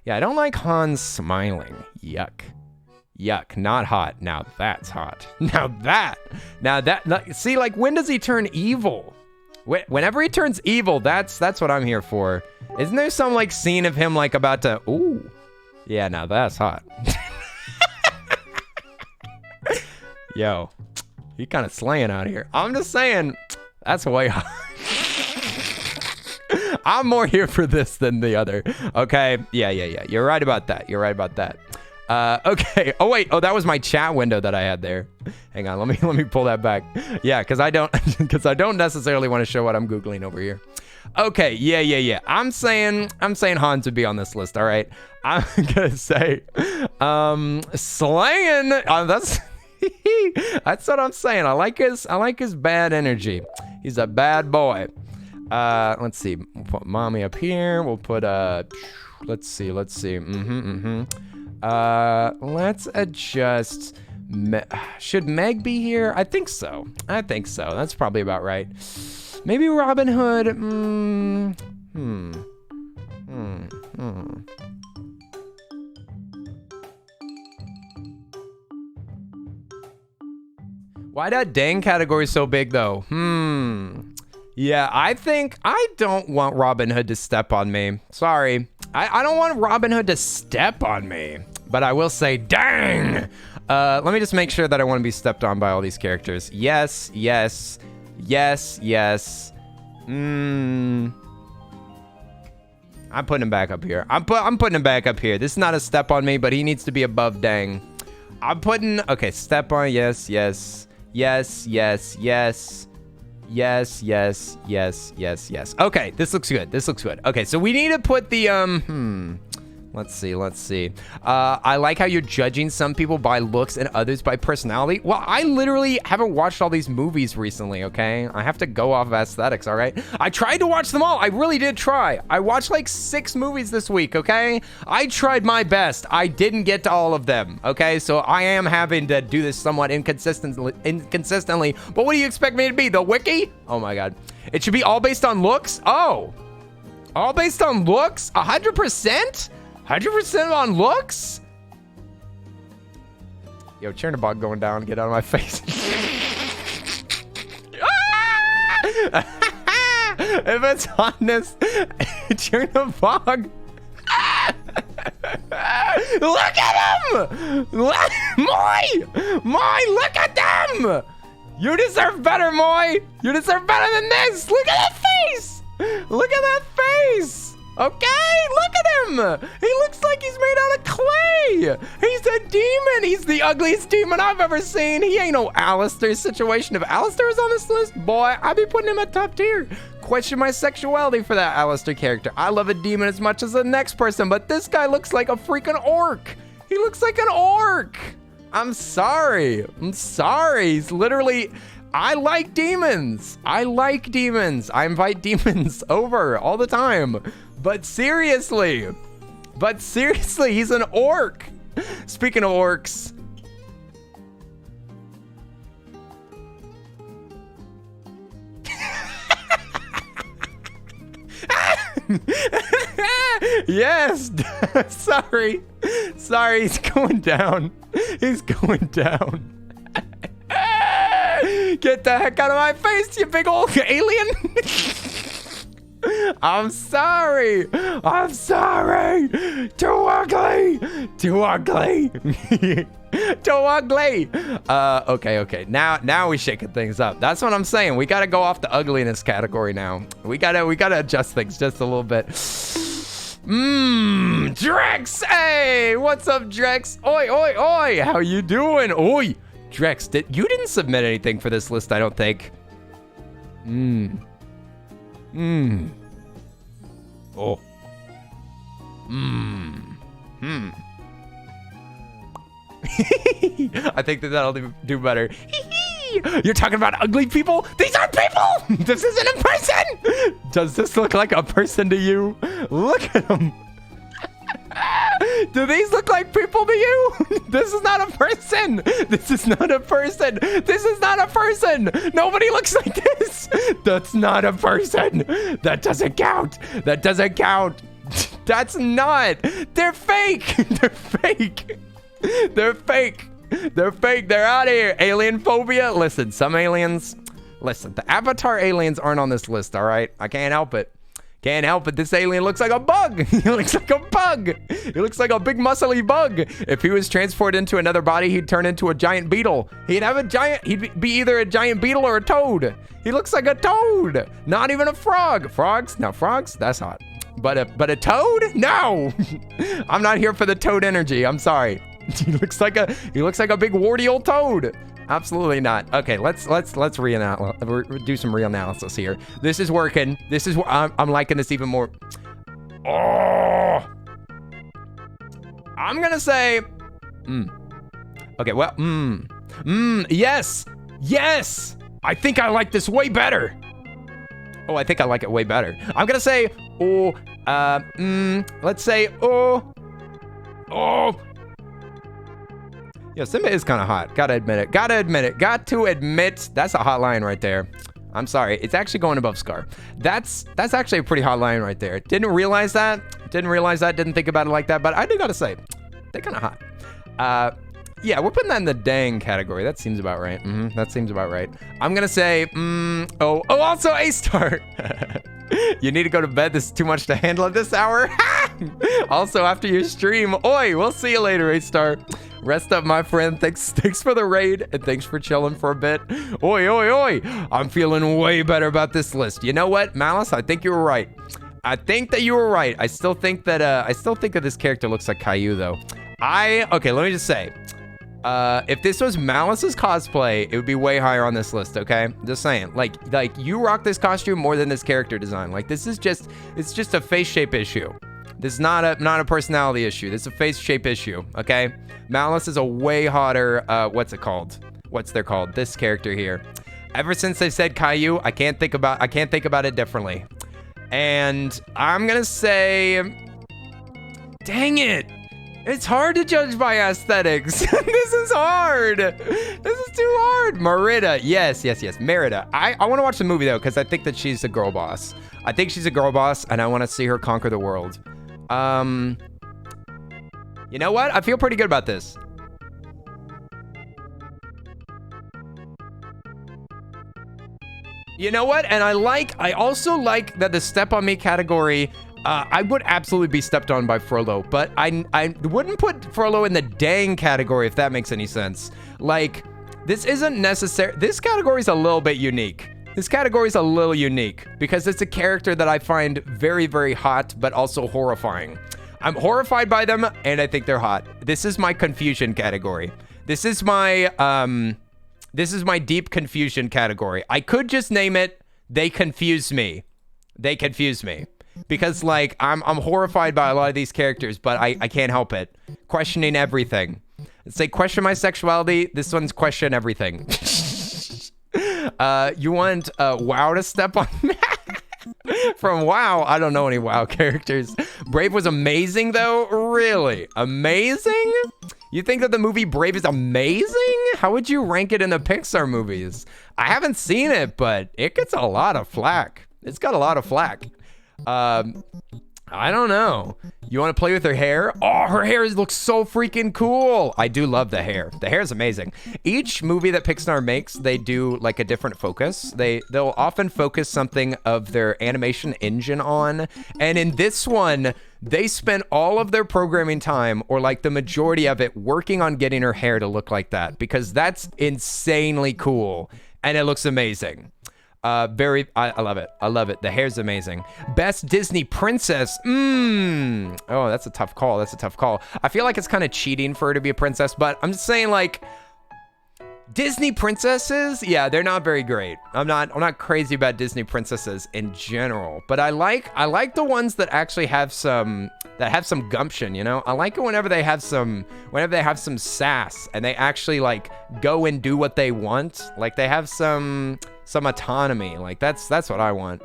S1: Yeah, I don't like Hans smiling. Yuck. Yuck, not hot. Now that's hot. Now that, see, like, when does he turn evil? Whenever he turns evil, that's what I'm here for. Isn't there some, like, scene of him, like, about to, ooh. Yeah, now that's hot. Yo, he kind of slaying out here. I'm just saying, that's way hot. I'm more here for this than the other. Okay, yeah. You're right about that. Okay. Oh wait. Oh, that was my chat window that I had there. Hang on. Let me pull that back. Yeah, because I don't necessarily want to show what I'm googling over here. Okay. Yeah. I'm saying Hans would be on this list. All right. I'm gonna say, slaying. That's that's what I'm saying. I like his bad energy. He's a bad boy. Let's see. We'll put mommy up here. We'll put let's see. Let's adjust. Should Meg be here? I think so. That's probably about right. Maybe Robin Hood. Why that dang category so big though? Yeah, I think I don't want Robin Hood to step on me. Sorry. I don't want Robin Hood to step on me. But I will say, dang! Let me just make sure that I want to be stepped on by all these characters. Yes. I'm putting him back up here. I'm putting him back up here. This is not a step on me, but he needs to be above dang. I'm putting, okay, step on, yes. Okay, this looks good. Okay, so we need to put the, let's see. I like how you're judging some people by looks and others by personality. Well, I literally haven't watched all these movies recently, okay? I have to go off of aesthetics, all right? I tried to watch them all. I really did try. I watched like 6 movies this week, okay? I tried my best. I didn't get to all of them, okay? So I am having to do this somewhat inconsistently. But what do you expect me to be, the wiki? Oh my God. It should be all based on looks? Oh. All based on looks? 100%? 100% on looks? Yo, Chernobog going down. Get out of my face. If it's hotness, Chernobog. Look at him! Moy, look at them! You deserve better, Moy. You deserve better than this. Look at that face. Look at that face. Okay, look at him. He looks like he's made out of clay. He's a demon. He's the ugliest demon I've ever seen. He ain't no Alistair situation. If Alistair was on this list, boy, I'd be putting him at top tier. Question my sexuality for that Alistair character. I love a demon as much as the next person, but this guy looks like a freaking orc. He looks like an orc. I'm sorry. He's literally... I like demons. I invite demons over all the time. But seriously, he's an orc. Speaking of orcs. Yes. Sorry, he's going down. Get the heck out of my face, you big old alien. I'm sorry. Too ugly. Okay. Now we're shaking things up. That's what I'm saying. We gotta go off the ugliness category now. We gotta adjust things just a little bit. Drex. Hey, what's up, Drex? Oi. How you doing? Oi. Drex, you didn't submit anything for this list, I don't think. Oh. I think that'll do better. You're talking about ugly people? These aren't people! This isn't a person! Does this look like a person to you? Look at them. Do these look like people to you? This is not a person. Nobody looks like this. That's not a person. That doesn't count. That's not. They're fake. They're fake. They're fake. They're out of here. Alien phobia. Listen, some aliens. Listen, the Avatar aliens aren't on this list, all right? I can't help it. Can't help it. This alien looks like a bug. He looks like a bug. He looks like a big muscly bug. If he was transported into another body, he'd turn into a giant beetle. He'd be either a giant beetle or a toad. He looks like a toad. Not even a frog. Frogs? No, frogs? That's hot. But a toad? No. I'm not here for the toad energy. I'm sorry. He looks like a big warty old toad. Absolutely not. Okay, let's do some reanalysis here. This is working. This is I'm liking this even more. Oh, I'm gonna say, Okay, well, yes. I think I like this way better. Oh, I think I like it way better. I'm gonna say, let's say, Yo, Simba is kind of hot. Gotta admit it. Got to admit, that's a hot lion right there. I'm sorry. It's actually going above Scar. That's actually a pretty hot lion right there. Didn't realize that. Didn't think about it like that. But I do gotta say, they're kind of hot. Yeah, we're putting that in the dang category. That seems about right. That seems about right. I'm gonna say, also A-star. You need to go to bed. This is too much to handle at this hour. Also, after your stream, we'll see you later, A-star. Rest up, my friend. Thanks for the raid, and thanks for chilling for a bit. Oi. I'm feeling way better about this list. You know what, Malice? I think you were right. I think that you were right. I still think that this character looks like Caillou, though. Okay, let me just say. If this was Malice's cosplay, it would be way higher on this list, okay? Just saying. Like you rock this costume more than this character design. Like, it's just a face shape issue. This is not a personality issue. This is a face shape issue, okay? Malice is a way hotter, what's it called? This character here. Ever since they said Caillou, I can't think about it differently. And I'm gonna say, dang it. It's hard to judge by aesthetics. This is hard. This is too hard. Merida. Yes. Merida. I want to watch the movie, though, because I think that she's a girl boss. I think she's a girl boss, and I want to see her conquer the world. You know what? I feel pretty good about this. You know what? And I also like that the Step on Me category, I would absolutely be stepped on by Frollo, but I wouldn't put Frollo in the dang category, if that makes any sense. Like, this isn't necessary. This category is a little bit unique. This category is a little unique because it's a character that I find very, very hot, but also horrifying. I'm horrified by them, and I think they're hot. This is my confusion category. This is my deep confusion category. I could just name it, They Confuse Me. They confuse me. Because, like, I'm horrified by a lot of these characters, but I can't help it. Questioning everything. Let's say question my sexuality. This one's question everything. You want WoW to step on me? From WoW, I don't know any WoW characters. Brave was amazing, though? Really? Amazing? You think that the movie Brave is amazing? How would you rank it in the Pixar movies? I haven't seen it, but it gets a lot of flack. It's got a lot of flack. I don't know. You want to play with her hair? Oh, her hair looks so freaking cool. I do love the hair. The hair is amazing. Each movie that Pixar makes, they do like a different focus. They'll often focus something of their animation engine on. And in this one, they spent all of their programming time, or like the majority of it, working on getting her hair to look like that, because that's insanely cool. And it looks amazing. I love it. I love it. The hair's amazing. Best Disney princess. Oh, that's a tough call. I feel like it's kind of cheating for her to be a princess, but I'm just saying, like, Disney princesses, yeah, they're not very great. I'm not crazy about Disney princesses in general, but I like the ones that actually have some gumption, you know? I like it whenever they have some sass and they actually like go and do what they want. Like they have some autonomy. Like that's what I want.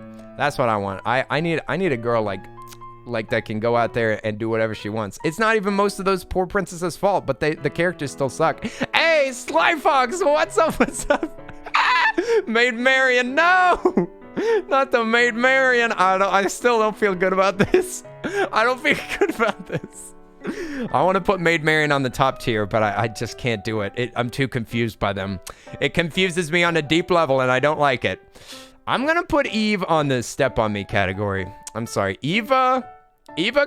S1: I need a girl like that can go out there and do whatever she wants. It's not even most of those poor princesses' fault, but the characters still suck. Hey, Sly Fox, what's up? Maid Marian, no! Not the Maid Marian. I still don't feel good about this. I don't feel good about this. I want to put Maid Marian on the top tier, but I just can't do it. I'm too confused by them. It confuses me on a deep level, and I don't like it. I'm going to put Eve on the step on me category. I'm sorry. Eva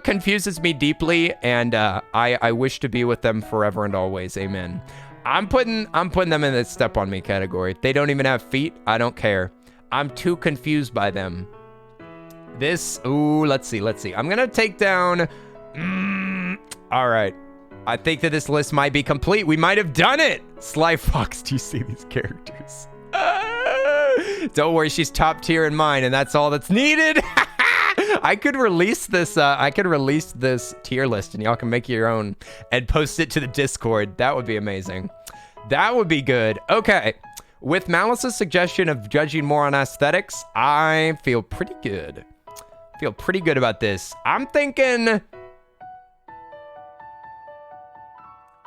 S1: confuses me deeply, and I wish to be with them forever and always. Amen. I'm putting them in the step on me category. They don't even have feet. I don't care. I'm too confused by them. Let's see. I'm going to take down... all right. I think that this list might be complete. We might have done it. Sly Fox, do you see these characters? Don't worry, she's top tier in mine, and that's all that's needed. I could release this tier list, and y'all can make your own and post it to the Discord. That would be amazing. That would be good. Okay. With Malice's suggestion of judging more on aesthetics, I feel pretty good. Feel pretty good about this. I'm thinking...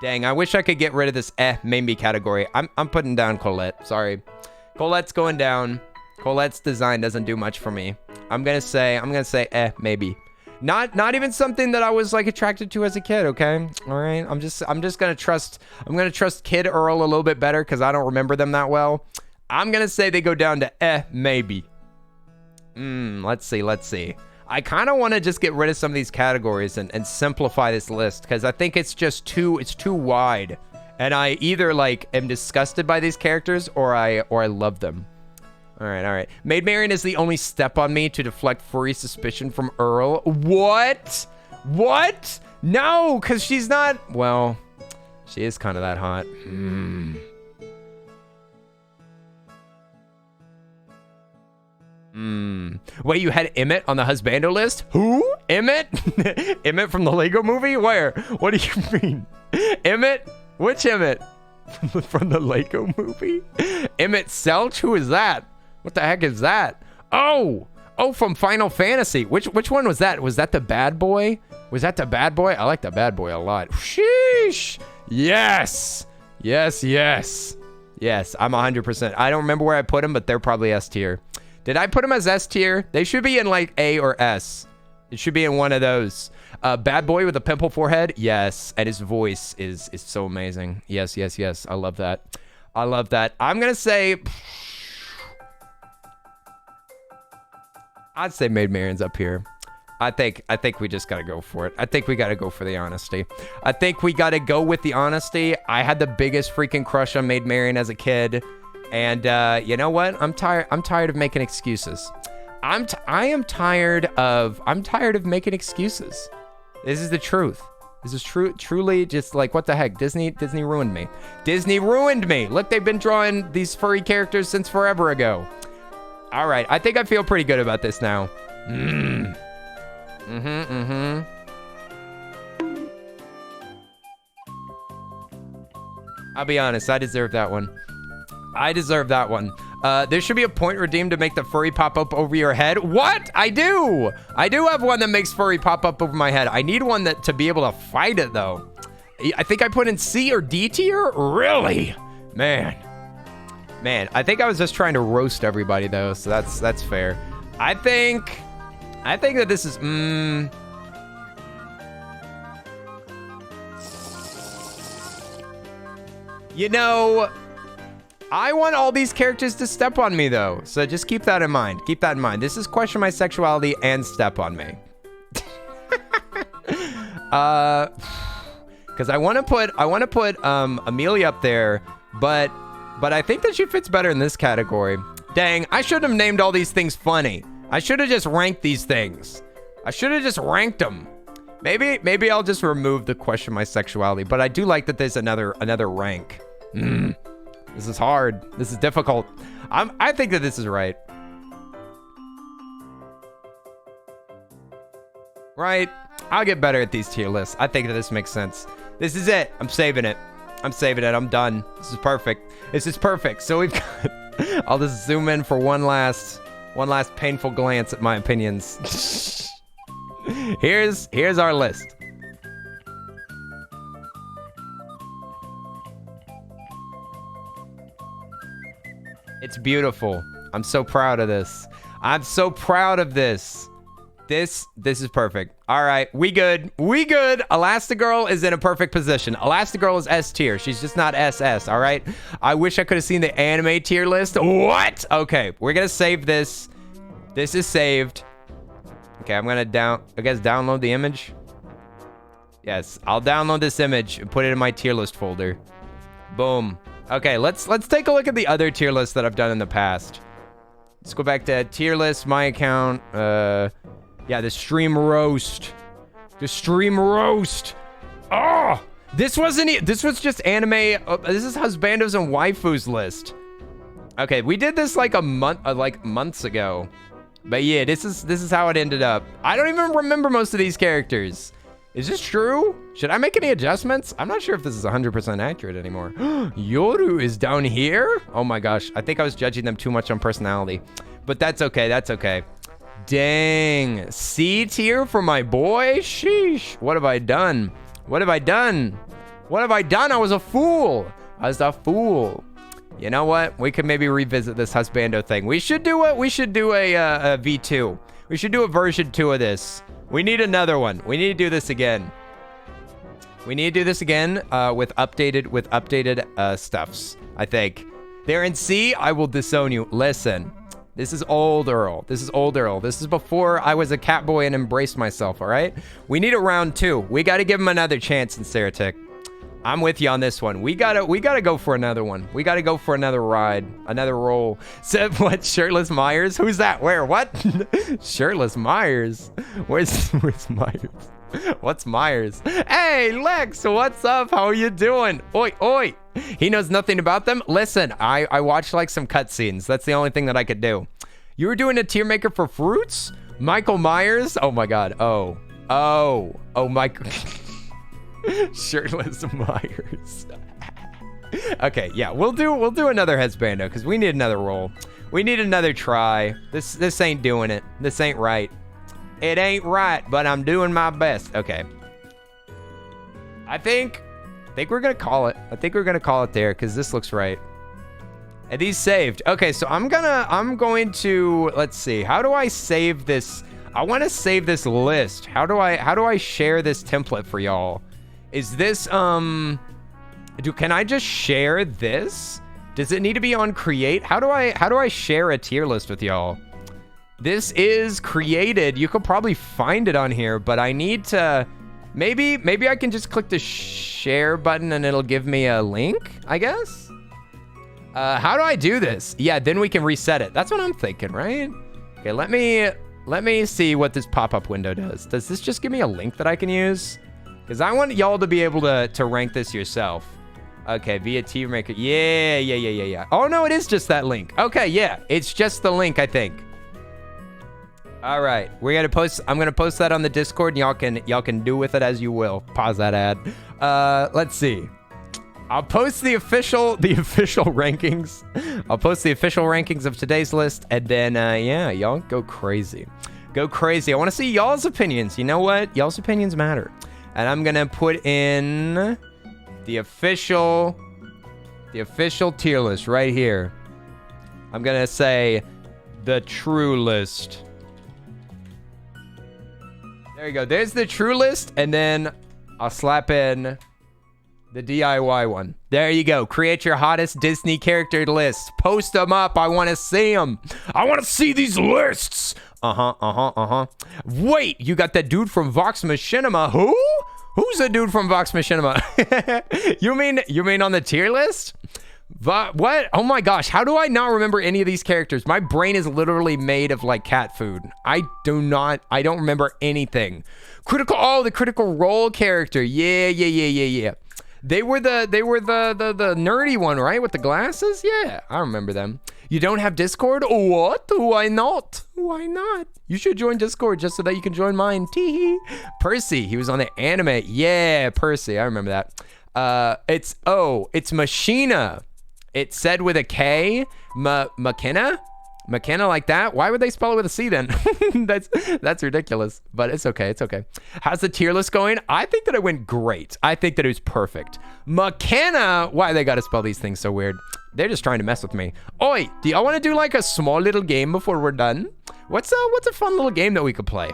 S1: Dang, I wish I could get rid of this maybe category. I'm putting down Colette. Sorry. Colette's going down. Colette's design doesn't do much for me. I'm gonna say maybe. Not even something that I was like attracted to as a kid, okay? All right. I'm just gonna trust Kid Earl a little bit better because I don't remember them that well. I'm gonna say they go down to maybe. Let's see. I kind of want to just get rid of some of these categories and simplify this list because I think it's just too wide. And I either like am disgusted by these characters or I love them. All right. Maid Marian is the only step on me to deflect furry suspicion from Earl. What? No, because she's not... Well, she is kind of that hot. Wait, you had Emmett on the husbando list? Who? Emmett? Emmett from the Lego movie? Where? What do you mean? Emmett? Which Emmett? From the Lego movie? Emmett Selch? Who is that? What the heck is that? Oh, from Final Fantasy. Which one was that? Was that the bad boy? Was that the bad boy? I like the bad boy a lot. Sheesh. Yes, I'm 100%. I don't remember where I put him, but they're probably S tier. Did I put them as S tier? They should be in like A or S. It should be in one of those. Bad boy with a pimple forehead? Yes. And his voice is so amazing. Yes. I love that. I'm going to say... I'd say Maid Marian's up here. I think we just got to go for it. I think we got to go for the honesty. I think we got to go with the honesty. I had the biggest freaking crush on Maid Marian as a kid. And you know what? I'm tired of making excuses. I'm tired of making excuses. This is the truth. This is truly just like, what the heck? Disney ruined me. Disney ruined me. Look, they've been drawing these furry characters since forever ago. All right, I think I feel pretty good about this now. I'll be honest, I deserve that one. There should be a point redeemed to make the furry pop up over your head. What? I do have one that makes furry pop up over my head. I need one that to be able to fight it though. I think I put in C or D tier. Really? Man, I think I was just trying to roast everybody though, so that's fair. I think that this is you know, I want all these characters to step on me though, so just keep that in mind. This is question my sexuality and step on me. Because I want to put Amelia up there, but I think that she fits better in this category. Dang, I should have named all these things funny. I should have just ranked these things. I should have just ranked them. Maybe I'll just remove the question my sexuality, but I do like that there's another rank. This is hard. This is difficult. I think that this is right. Right? I'll get better at these tier lists. I think that this makes sense. This is it. I'm saving it. I'm done. This is perfect. So we've got... I'll just zoom in for one last painful glance at my opinions. Here's our list. It's beautiful. I'm so proud of this. This is perfect. All right, we good. We good. Elastigirl is in a perfect position. Elastigirl is S tier. She's just not SS, all right? I wish I could have seen the anime tier list. What? Okay, we're gonna save this. This is saved. Okay, I'm gonna download the image. Yes, I'll download this image and put it in my tier list folder. Boom. Okay, let's take a look at the other tier lists that I've done in the past. Let's go back to tier list, my account. Yeah, the stream roast. The stream roast. Oh, this wasn't. This was just anime. This is husbandos and waifus list. Okay, we did this like a month, like months ago. But yeah, this is how it ended up. I don't even remember most of these characters. Is this true? Should I make any adjustments? I'm not sure if this is 100% accurate anymore. Yoru is down here? Oh my gosh, I think I was judging them too much on personality. But that's okay, that's okay. Dang, C tier for my boy? Sheesh, what have I done? What have I done? What have I done? I was a fool. I was a fool. You know what? We could maybe revisit this husbando thing. We should do a V2. We should do a version 2 of this. We need another one. We need to do this again. We need to do this again with updated stuffs, I think. They're in C, I will disown you. Listen, this is old Earl. This is old Earl. This is before I was a cat boy and embraced myself, all right? We need a round 2. We got to give him another chance in Seratic. I'm with you on this one. We gotta go for another one. We gotta go for another ride, another roll. Said what? Shirtless Myers? Who's that? Where? What? Shirtless Myers? Where's Myers? What's Myers? Hey, Lex, what's up? How are you doing? Oi, oi. He knows nothing about them. Listen, I watched like some cutscenes. That's the only thing that I could do. You were doing a tier maker for fruits? Michael Myers? Oh my God. Oh, Michael. Shirtless Myers. Okay, yeah, we'll do another husbando because we need another roll. We need another try. This ain't doing it. This ain't right. It ain't right, but I'm doing my best. Okay. I think we're gonna call it. I think we're gonna call it there because this looks right. And these saved. Okay, so I'm going to, let's see. How do I save this? I want to save this list. How do I share this template for y'all? Is this, can I just share this? Does it need to be on create? How do I share a tier list with y'all? This is created. You could probably find it on here, but I need to, maybe I can just click the share button and it'll give me a link, I guess. How do I do this? Yeah, then we can reset it. That's what I'm thinking, right? Okay, let me see what this pop-up window does. Does this just give me a link that I can use? Because I want y'all to be able to rank this yourself. Okay, via tier maker. Yeah. Oh, no, it is just that link. Okay, yeah. It's just the link, I think. All right. I'm going to post that on the Discord, and y'all can do with it as you will. Pause that ad. Let's see. I'll post the official rankings. I'll post the official rankings of today's list, and then, yeah, y'all go crazy. Go crazy. I want to see y'all's opinions. You know what? Y'all's opinions matter. And I'm gonna put in the official tier list right here. I'm gonna say the true list. There you go. There's the true list, and then I'll slap in the DIY one. There you go. Create your hottest Disney character list. Post them up. I want to see them. I want to see these lists. Wait, you got that dude from Vox Machinima. Who? Who's the dude from Vox Machinima? You mean on the tier list? What? Oh my gosh, how do I not remember any of these characters? My brain is literally made of like cat food. I don't remember anything. The Critical Role character. Yeah. They were the nerdy one, right? With the glasses? Yeah, I remember them. You don't have Discord? What? Why not? Why not? You should join Discord just so that you can join mine. Tee. Percy, he was on the anime. Yeah, Percy, I remember that. It's Machina. It's said with a K. McKenna? McKenna like that? Why would they spell it with a C then? That's ridiculous, but it's okay. It's okay. How's the tier list going? I think that it went great. I think that it was perfect. McKenna, why they got to spell these things so weird? They're just trying to mess with me. Oi, do y'all want to do like a small little game before we're done? What's a fun little game that we could play?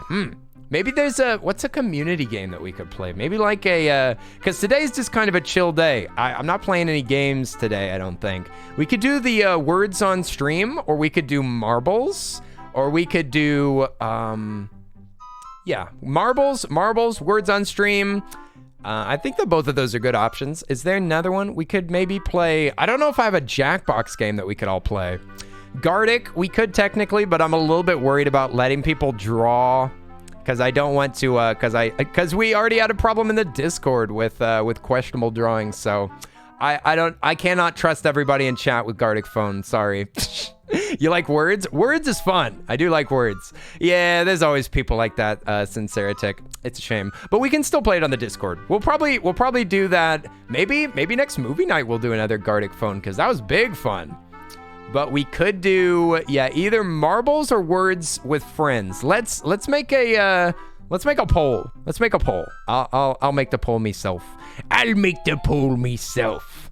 S1: Maybe there's what's a community game that we could play? Maybe like because today's just kind of a chill day. I'm not playing any games today, I don't think. We could do the words on stream, or we could do marbles, or we could do, yeah, marbles, words on stream. I think that both of those are good options. Is there another one? We could maybe play, I don't know if I have a Jackbox game that we could all play. Gartic, we could technically, but I'm a little bit worried about letting people draw, because I don't want to, because we already had a problem in the Discord with questionable drawings, so I cannot trust everybody in chat with Gartic phone, sorry. You like words? Words is fun. I do like words. Yeah, there's always people like that, Sinceritic. It's a shame. But we can still play it on the Discord. We'll probably do that. Maybe next movie night we'll do another Gartic phone, because that was big fun. But we could do, yeah, either marbles or words with friends. Let's make a poll. Let's make a poll. I'll make the poll myself. I'll make the poll myself.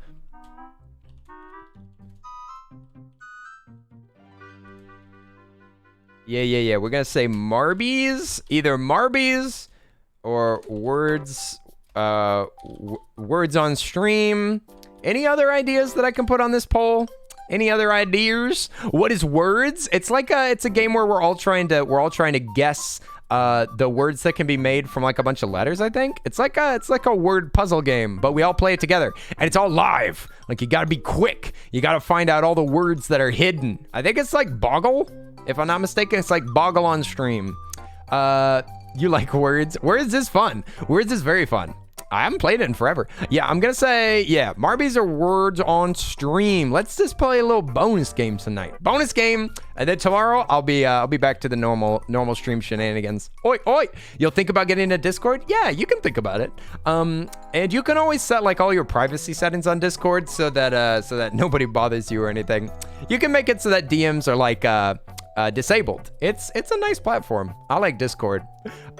S1: Yeah. We're gonna say Marbies, either Marbies or words, words on stream. Any other ideas that I can put on this poll? Any other ideas? What is words? It's like it's a game where we're all trying to guess the words that can be made from like a bunch of letters, I think. It's like a word puzzle game, but we all play it together and it's all live. Like you gotta be quick. You gotta find out all the words that are hidden. I think it's like Boggle, if I'm not mistaken. It's like Boggle on stream. You like words? Words is fun. Words is very fun. I haven't played it in forever. Yeah, I'm gonna say, yeah, Marbies are words on stream. Let's just play a little bonus game tonight. Bonus game, and then tomorrow I'll be back to the normal stream shenanigans. Oi! You'll think about getting a Discord? Yeah, you can think about it. And you can always set like all your privacy settings on Discord so that nobody bothers you or anything. You can make it so that DMs are like disabled. It's a nice platform. I like Discord.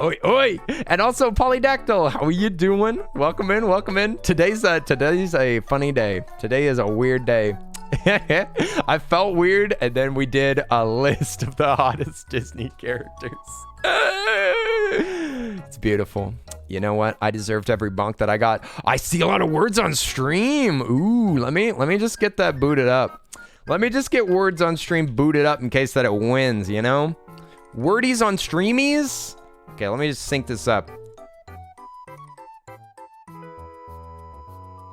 S1: Oi! And also Polydactyl, how are you doing? Welcome in. Today's a funny day. Today is a weird day. I felt weird, and then we did a list of the hottest Disney characters. It's beautiful. You know what? I deserved every bonk that I got. I see a lot of words on stream. Ooh, let me just get that booted up. Let me just get words on stream booted up in case that it wins, you know? Wordies on streamies? Okay, let me just sync this up.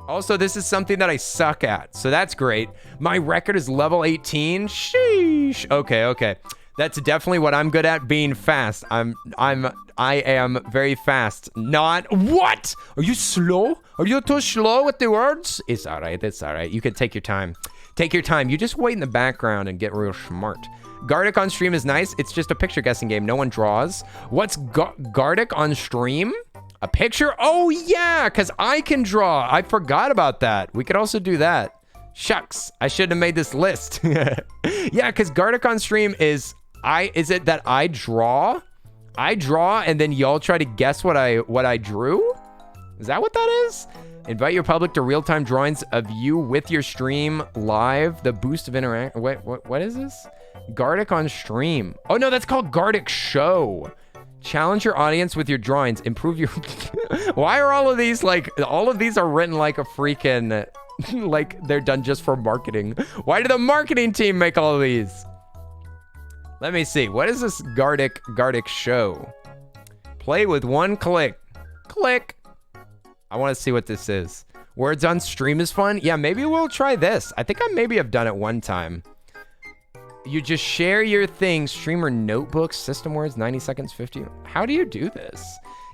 S1: Also, this is something that I suck at, so that's great. My record is level 18. Sheesh. Okay. That's definitely what I'm good at, being fast. I am very fast. Not what? Are you slow? Are you too slow with the words? It's all right. You can take your time. Take your time. You just wait in the background and get real smart. Gartic on stream is nice. It's just a picture guessing game. No one draws. What's Gartic on stream? A picture? Oh, yeah, because I can draw. I forgot about that. We could also do that. Shucks. I shouldn't have made this list. Yeah, because Gartic on stream is it that I draw? I draw and then y'all try to guess what I drew? Is that what that is? Invite your public to real-time drawings of you with your stream live. The boost of interact. Wait, what is this? Gartic on stream. Oh no, that's called Gartic Show. Challenge your audience with your drawings. Improve your. Why are all of these are written like a freaking, like they're done just for marketing? Why did the marketing team make all of these? Let me see. What is this Gartic Show? Play with one click. Click. I want to see what this is. Words on stream is fun. Yeah, maybe we'll try this. I think I maybe have done it one time. You just share your things. Streamer notebooks, system words, 90 seconds, 50. How do you do this?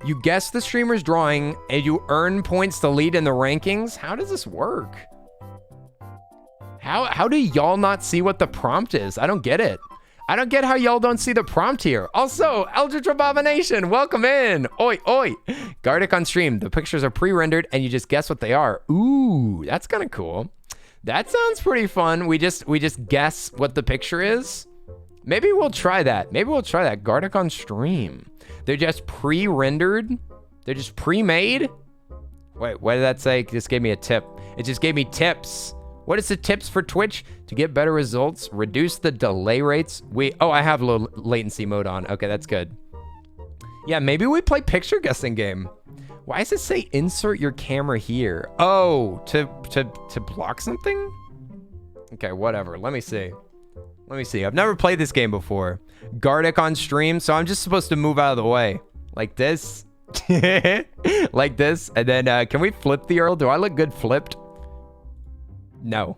S1: You guess the streamer's drawing and you earn points to lead in the rankings. How does this work? How do y'all not see what the prompt is? I don't get it. I don't get how y'all don't see the prompt here. Also, Eldritch Abomination, welcome in. Oi. Gartic on stream. The pictures are pre-rendered and you just guess what they are. Ooh, that's kind of cool. That sounds pretty fun. We just guess what the picture is. Maybe we'll try that. Gartic on stream. They're just pre-rendered. They're just pre-made. Wait, what did that say? It just gave me a tip. It just gave me tips. What is the tips for Twitch to get better results? Reduce the delay rates. Oh, I have low latency mode on. Okay, that's good. Yeah, maybe we play picture guessing game. Why does it say insert your camera here? Oh, to block something? Okay, whatever. Let me see. I've never played this game before. Gardic on stream, so I'm just supposed to move out of the way. Like this. Like this. And then, can we flip the Earl? Do I look good flipped? No.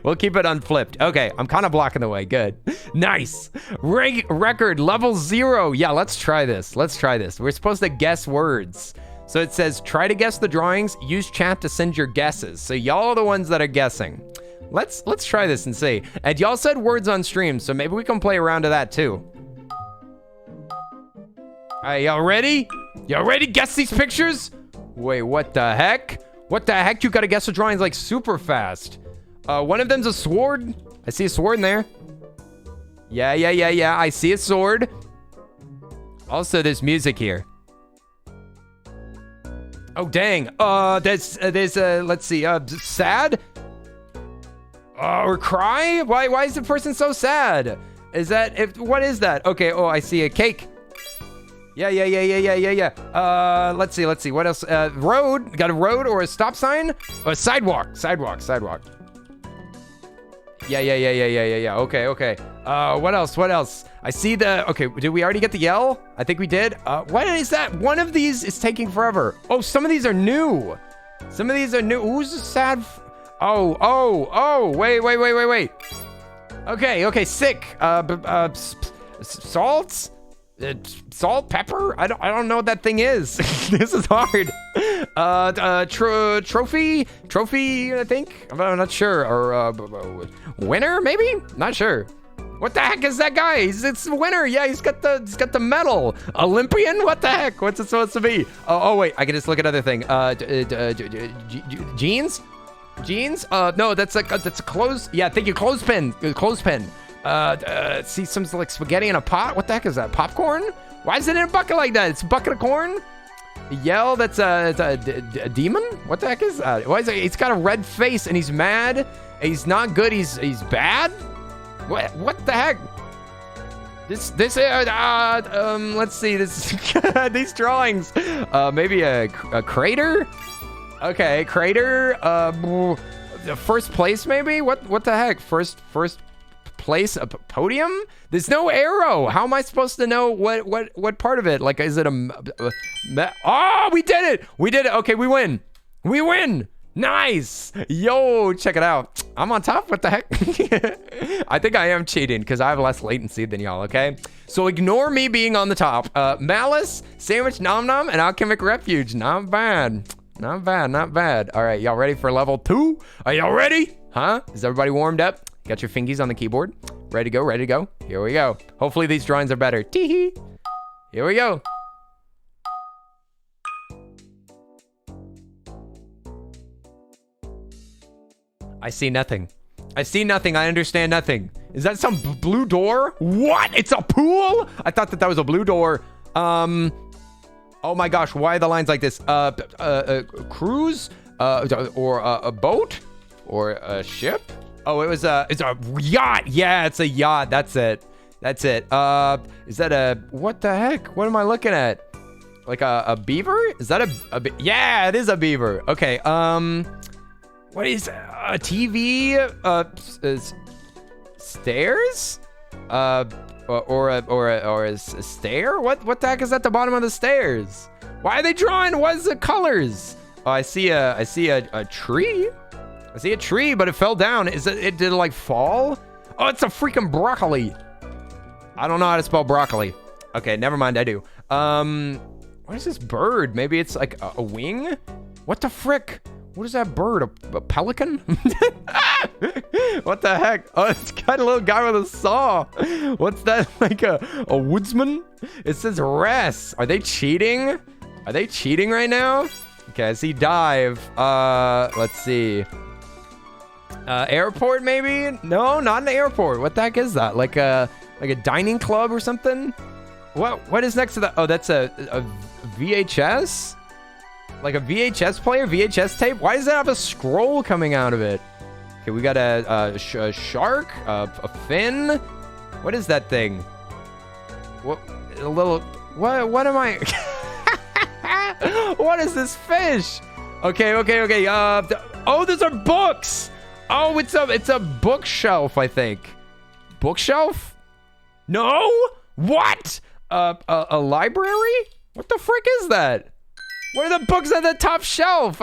S1: We'll keep it unflipped. Okay, I'm kind of blocking the way. Good. Nice. Record level 0. Yeah, let's try this. We're supposed to guess words. So it says, try to guess the drawings. Use chat to send your guesses. So y'all are the ones that are guessing. Let's try this and see. And y'all said words on stream, so maybe we can play around to that too. All right, y'all ready? Y'all ready? Guess these pictures? Wait, what the heck? What the heck? You gotta guess the drawings like super fast. One of them's a sword. I see a sword in there. Yeah. I see a sword. Also, there's music here. Oh, dang. There's let's see, sad? Or cry? Why is the person so sad? What is that? Okay, oh, I see a cake. Yeah. Let's see. What else? Road. Got a road or a stop sign? Or a sidewalk. Yeah. Okay. What else? I see okay, did we already get the yell? I think we did. What is that? One of these is taking forever. Oh, some of these are new. Who's the sad? Oh, wait. Okay, sick. Salts? Salt, pepper? I don't know what that thing is. This is hard. Trophy, I think. I'm not sure. Or winner, maybe? Not sure. What the heck is that guy? It's the winner. Yeah, he's got the medal. Olympian? What the heck? What's it supposed to be? Oh wait, I can just look at other thing. Jeans? No, that's a clothes. Yeah, thank you. Clothespin. See some like spaghetti in a pot. What the heck is that? Popcorn? Why is it in a bucket like that? It's a bucket of corn. Yell. That's a demon. What the heck is that? Why is it? He's got a red face and he's mad. He's not good. He's bad. What the heck? Let's see this. These drawings. Maybe a crater. Okay, crater. The first place maybe. What the heck? First place, a podium. There's no arrow. How am I supposed to know what part of it? Like, is it oh, we did it. Okay, we win. Nice. Yo, check it out. I'm on top. What the heck? I think I am cheating because I have less latency than y'all. Okay, so ignore me being on the top. Malice, sandwich, nom nom, and alchemic refuge. Not bad. All right, y'all ready for level 2? Are y'all ready? Huh? Is everybody warmed up? Got your fingies on the keyboard? Ready to go? Here we go. Hopefully these drawings are better. Tee-hee. Here we go. I see nothing. I understand nothing. Is that some blue door? What? It's a pool? I thought that was a blue door. Oh my gosh, why are the lines like this? Cruise? Or a boat? Or a ship? Oh, it's a yacht. Yeah, it's a yacht. That's it. Is that what the heck? What am I looking at? Like a beaver? Is that yeah, it is a beaver. Okay, what is a TV? Stairs? Or a stair? What the heck is at the bottom of the stairs? Why are they drawing? What is the colors? Oh, I see a tree. I see a tree, but it fell down. Did it like fall? Oh, it's a freaking broccoli. I don't know how to spell broccoli. Okay, never mind. I do. What is this bird? Maybe it's like a wing? What the frick? What is that bird? A pelican? What the heck? Oh, it's got a little guy with a saw. What's that? Like a woodsman? It says rest. Are they cheating? Right now? Okay, I see dive. Let's see. Airport maybe? No, not an airport. What the heck is that? Like a dining club or something? What is next to that? Oh, that's a VHS? Like a VHS player, VHS tape? Why does it have a scroll coming out of it? Okay, we got a shark, a fin. What is that thing? What? A little. What am I? What is this fish? Okay. Oh, those are books. Oh, it's a bookshelf, I think. Bookshelf? No. What? A library? What the frick is that? What are the books on the top shelf?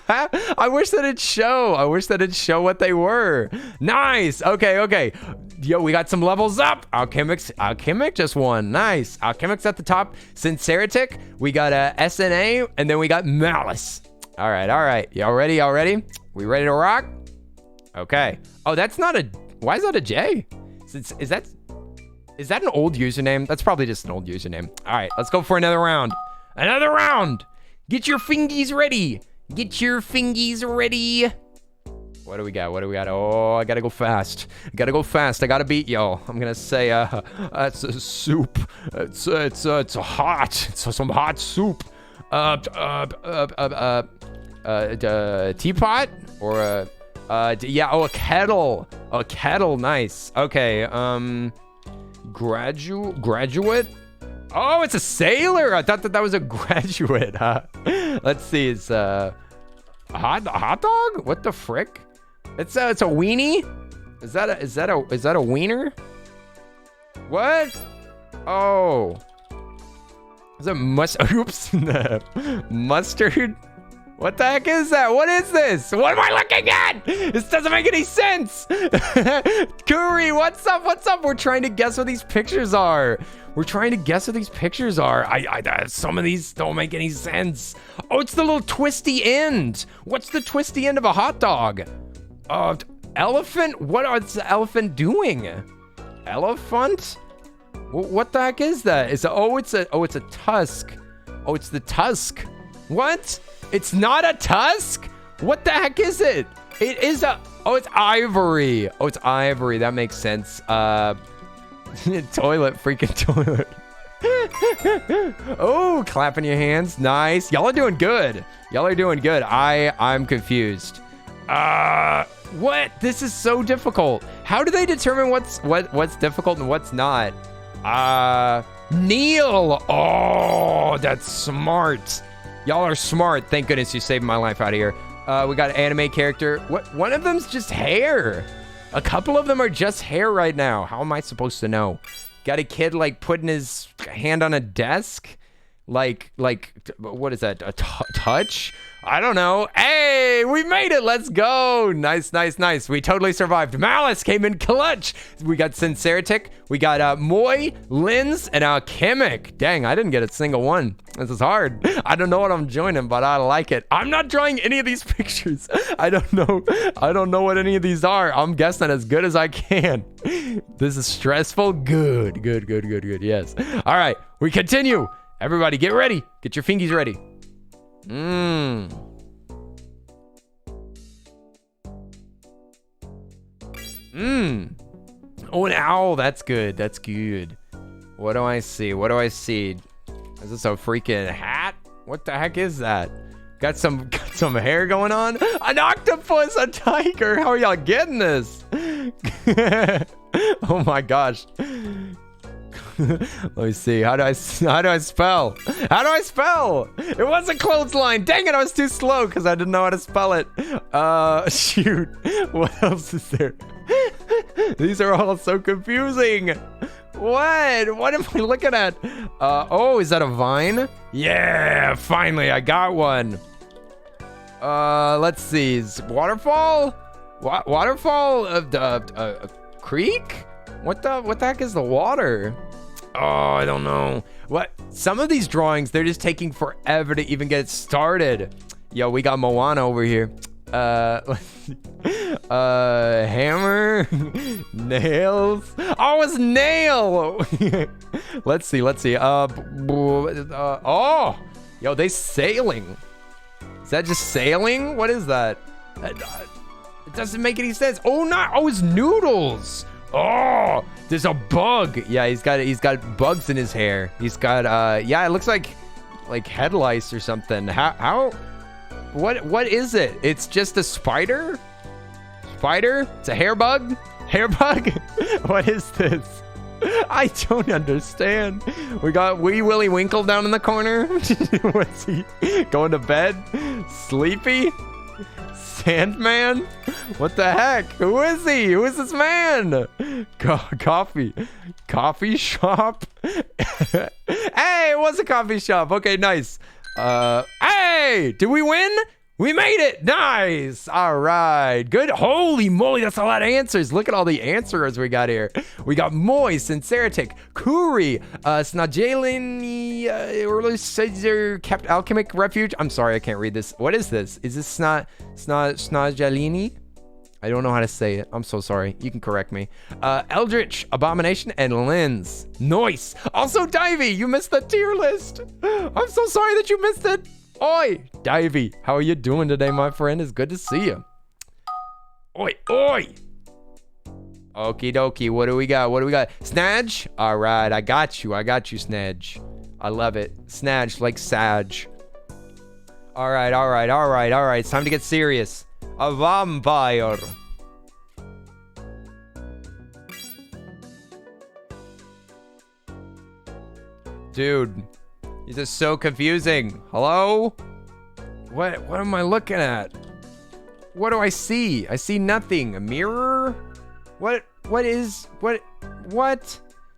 S1: I wish that it'd show. I wish that it'd show what they were. Nice. Okay. Yo, we got some levels up. Alchemic just won. Nice. Alchemic's at the top. Sinceritic. We got SNA, and then we got Malice. All right. Y'all ready? We ready to rock? Okay. Oh, that's not a. Why is that a J? Is that an old username? That's probably just an old username. All right, let's go for another round. Get your fingies ready. What do we got? Oh, I gotta go fast. I gotta beat y'all. I'm gonna say, it's a soup. It's hot. It's some hot soup. Teapot or a kettle. A kettle, nice. Okay, graduate. Oh, it's a sailor. I thought that was a graduate. Let's see. It's a hot dog. What the frick? It's a weenie. Is that a wiener? What? Oh. Is it oops. Mustard? What the heck is that? What is this? What am I looking at? This doesn't make any sense. Kuri, what's up? We're trying to guess what these pictures are. Some of these don't make any sense. Oh, it's the little twisty end. What's the twisty end of a hot dog? Elephant? What is the elephant doing? Elephant? What the heck is that? It's a tusk. Oh, it's the tusk. What? It's not a tusk? What the heck is it? It is it's ivory. Oh, it's ivory. That makes sense. Toilet, freaking toilet. Oh, clapping your hands. Nice. Y'all are doing good. I'm confused. What? This is so difficult. How do they determine what's difficult and what's not? Neil. Oh, that's smart. Y'all are smart. Thank goodness you saved my life out of here. We got an anime character. One of them's just hair. A couple of them are just hair right now. How am I supposed to know? Got a kid like putting his hand on a desk. Like what is that? A touch? I don't know. Hey, we made it. Let's go. Nice. We totally survived. Malice came in clutch. We got Sinceritic. We got Moy, Linz, and Alchemic. Dang, I didn't get a single one. This is hard. I don't know what I'm joining, but I like it. I'm not drawing any of these pictures. I don't know what any of these are. I'm guessing as good as I can. This is stressful. Good. Yes. All right, we continue. Everybody get ready. Get your fingies ready. Oh, an owl. That's good. What do I see? Is this a freaking hat? What the heck is that? Got some hair going on? An octopus, a tiger. How are y'all getting this? Oh my gosh. Let me see. How do I spell? It was a clothesline. Dang it, I was too slow because I didn't know how to spell it. Shoot. What else is there? These are all so confusing. What am I looking at? Oh, is that a vine? Yeah, finally, I got one. Let's see. Is waterfall? Waterfall of the creek? What the heck is the water? Oh, I don't know. What? Some of these drawings, they're just taking forever to even get started. Yo, we got Moana over here. Hammer, nails. Oh, it's nail. Let's see. Oh, yo, they sailing. Is that just sailing? What is that? It doesn't make any sense. Oh, it's noodles. Oh, there's a bug. Yeah, he's got bugs in his hair. He's got yeah, it looks like like head lice or something. What is it? It's just a spider? Spider? It's a hair bug? Hair bug? What is this? I don't understand. We got Wee Willie Winkle down in the corner. What's he going to bed? Sleepy? Sandman? What the heck? Who is he? Who is this man? Coffee shop? Hey, it was a coffee shop. Okay, nice. Hey, did we win? We made it. Nice. All right. Good. Holy moly, that's a lot of answers. Look at all the answers we got here. We got Moist, Sinceritic, Kuri, Snajalini, Kept Alchemic Refuge. I'm sorry, I can't read this. What is this? Is this Snajalini? I don't know how to say it. I'm so sorry. You can correct me. Eldritch, Abomination, and Linz. Nice. Also, Divey, you missed the tier list. I'm so sorry that you missed it. Oi, Divey, how are you doing today, my friend? It's good to see you. Oi. Okie dokie, what do we got? Snadge? All right, I got you, Snadge. I love it. Snadge, like Sag. All right. It's time to get serious. A vampire. Dude. This is so confusing. Hello? What am I looking at? What do I see? I see nothing. A mirror? What?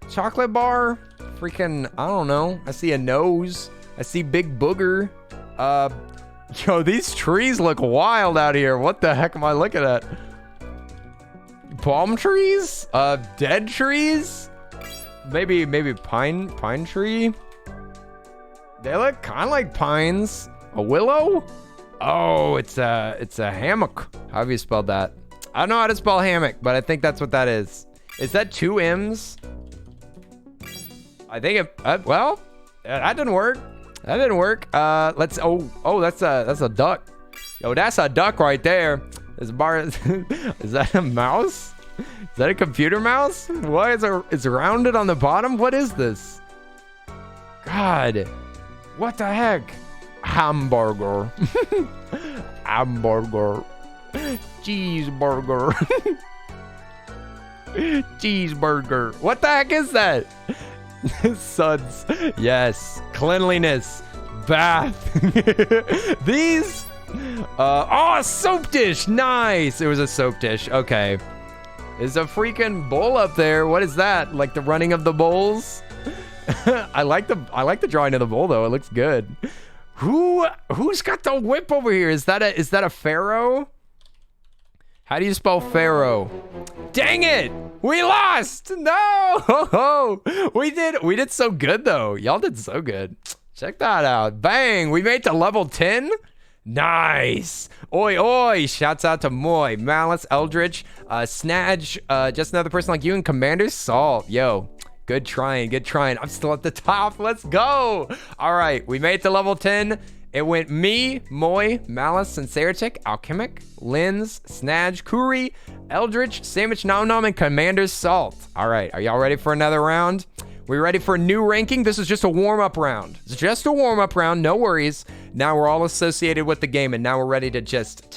S1: Chocolate bar? Freaking, I don't know. I see a nose. I see big booger. Yo, these trees look wild out here. What the heck am I looking at? Palm trees? Dead trees? Maybe pine tree? They look kind of like pines. A willow? Oh, it's a hammock. How have you spelled that? I don't know how to spell hammock, but I think that's what that is. Is that 2 M's? I think it, well, that didn't work. That's a duck. Yo, that's a duck right there. Is that a mouse? Is that a computer mouse? Why is it's rounded on the bottom? What is this? God. What the heck? Hamburger. Hamburger. Cheeseburger. Cheeseburger. What the heck is that? Suds. Yes. Cleanliness. Bath. These. Oh, a soap dish. Nice. It was a soap dish. Okay. There's a freaking bowl up there. What is that? Like the running of the bowls? I like the drawing of the bowl though. It looks good. Who's got the whip over here? Is that a pharaoh? How do you spell pharaoh? Dang it! We lost! No! We did so good though. Y'all did so good. Check that out. Bang! We made it to level 10. Nice. Oi. Shouts out to Moy, Malice, Eldritch, Snadge, just another person like you, and Commander Salt. Yo. Good trying. I'm still at the top. Let's go. All right. We made it to level 10. It went me, Moy, Malice, Sinceritic, Alchemic, Linz, Snadge, Kuri, Eldritch, Sandwich Nom Nom, and Commander Salt. All right. Are y'all ready for another round? We ready for a new ranking? This is just a warm-up round. It's just a warm-up round. No worries. Now we're all associated with the game, and now we're ready to just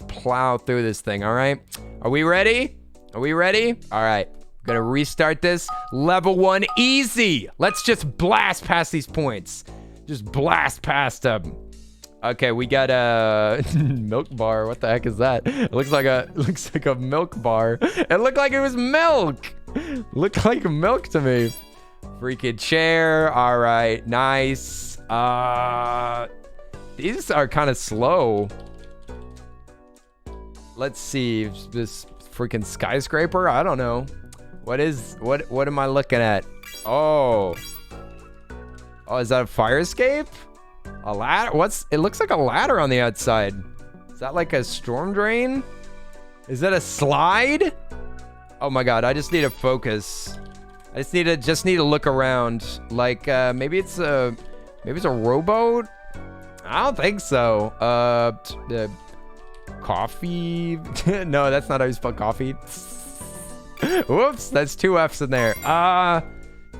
S1: plow through this thing. All right. Are we ready? All right. Gonna restart this. Level 1, easy. Let's just blast past these points. Just blast past them. Okay, we got a milk bar. What the heck is that? It looks like a milk bar. It looked like it was milk. Looked like milk to me. Freaking chair. All right, nice. These are kind of slow. Let's see. This freaking skyscraper. I don't know. What am I looking at? Oh, is that a fire escape? A ladder? It looks like a ladder on the outside. Is that like a storm drain? Is that a slide? Oh my God, I just need to focus. I just need to look around. Like, maybe it's a rowboat? I don't think so. The coffee? No, that's not how you spell coffee. Whoops, that's 2 F's in there.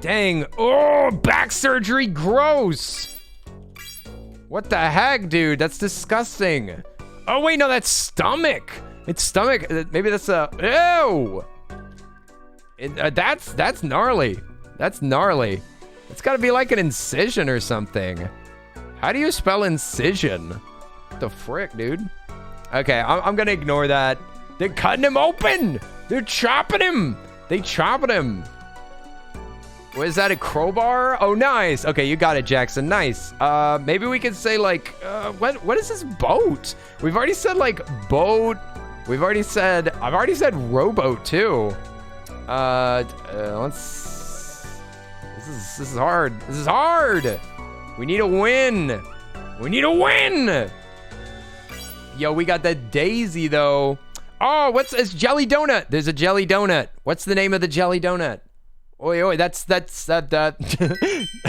S1: Dang. Oh, back surgery, gross. What the heck, dude? That's disgusting. Oh, wait, no, that's stomach. It's stomach. Maybe that's a... Ew! That's gnarly. That's gnarly. It's got to be like an incision or something. How do you spell incision? What the frick, dude? Okay, I'm going to ignore that. They're cutting him open. They're chopping him. They chopping him. What is that, a crowbar? Oh, nice. Okay, you got it, Jackson. Nice. Maybe we could say, like, what is this boat? We've already said, like, boat. I've already said rowboat, too. Let's... This is hard. This is hard. We need a win. We need a win. Yo, we got the daisy, though. Oh, it's jelly donut. There's a jelly donut. What's the name of the jelly donut? Oi, that's that.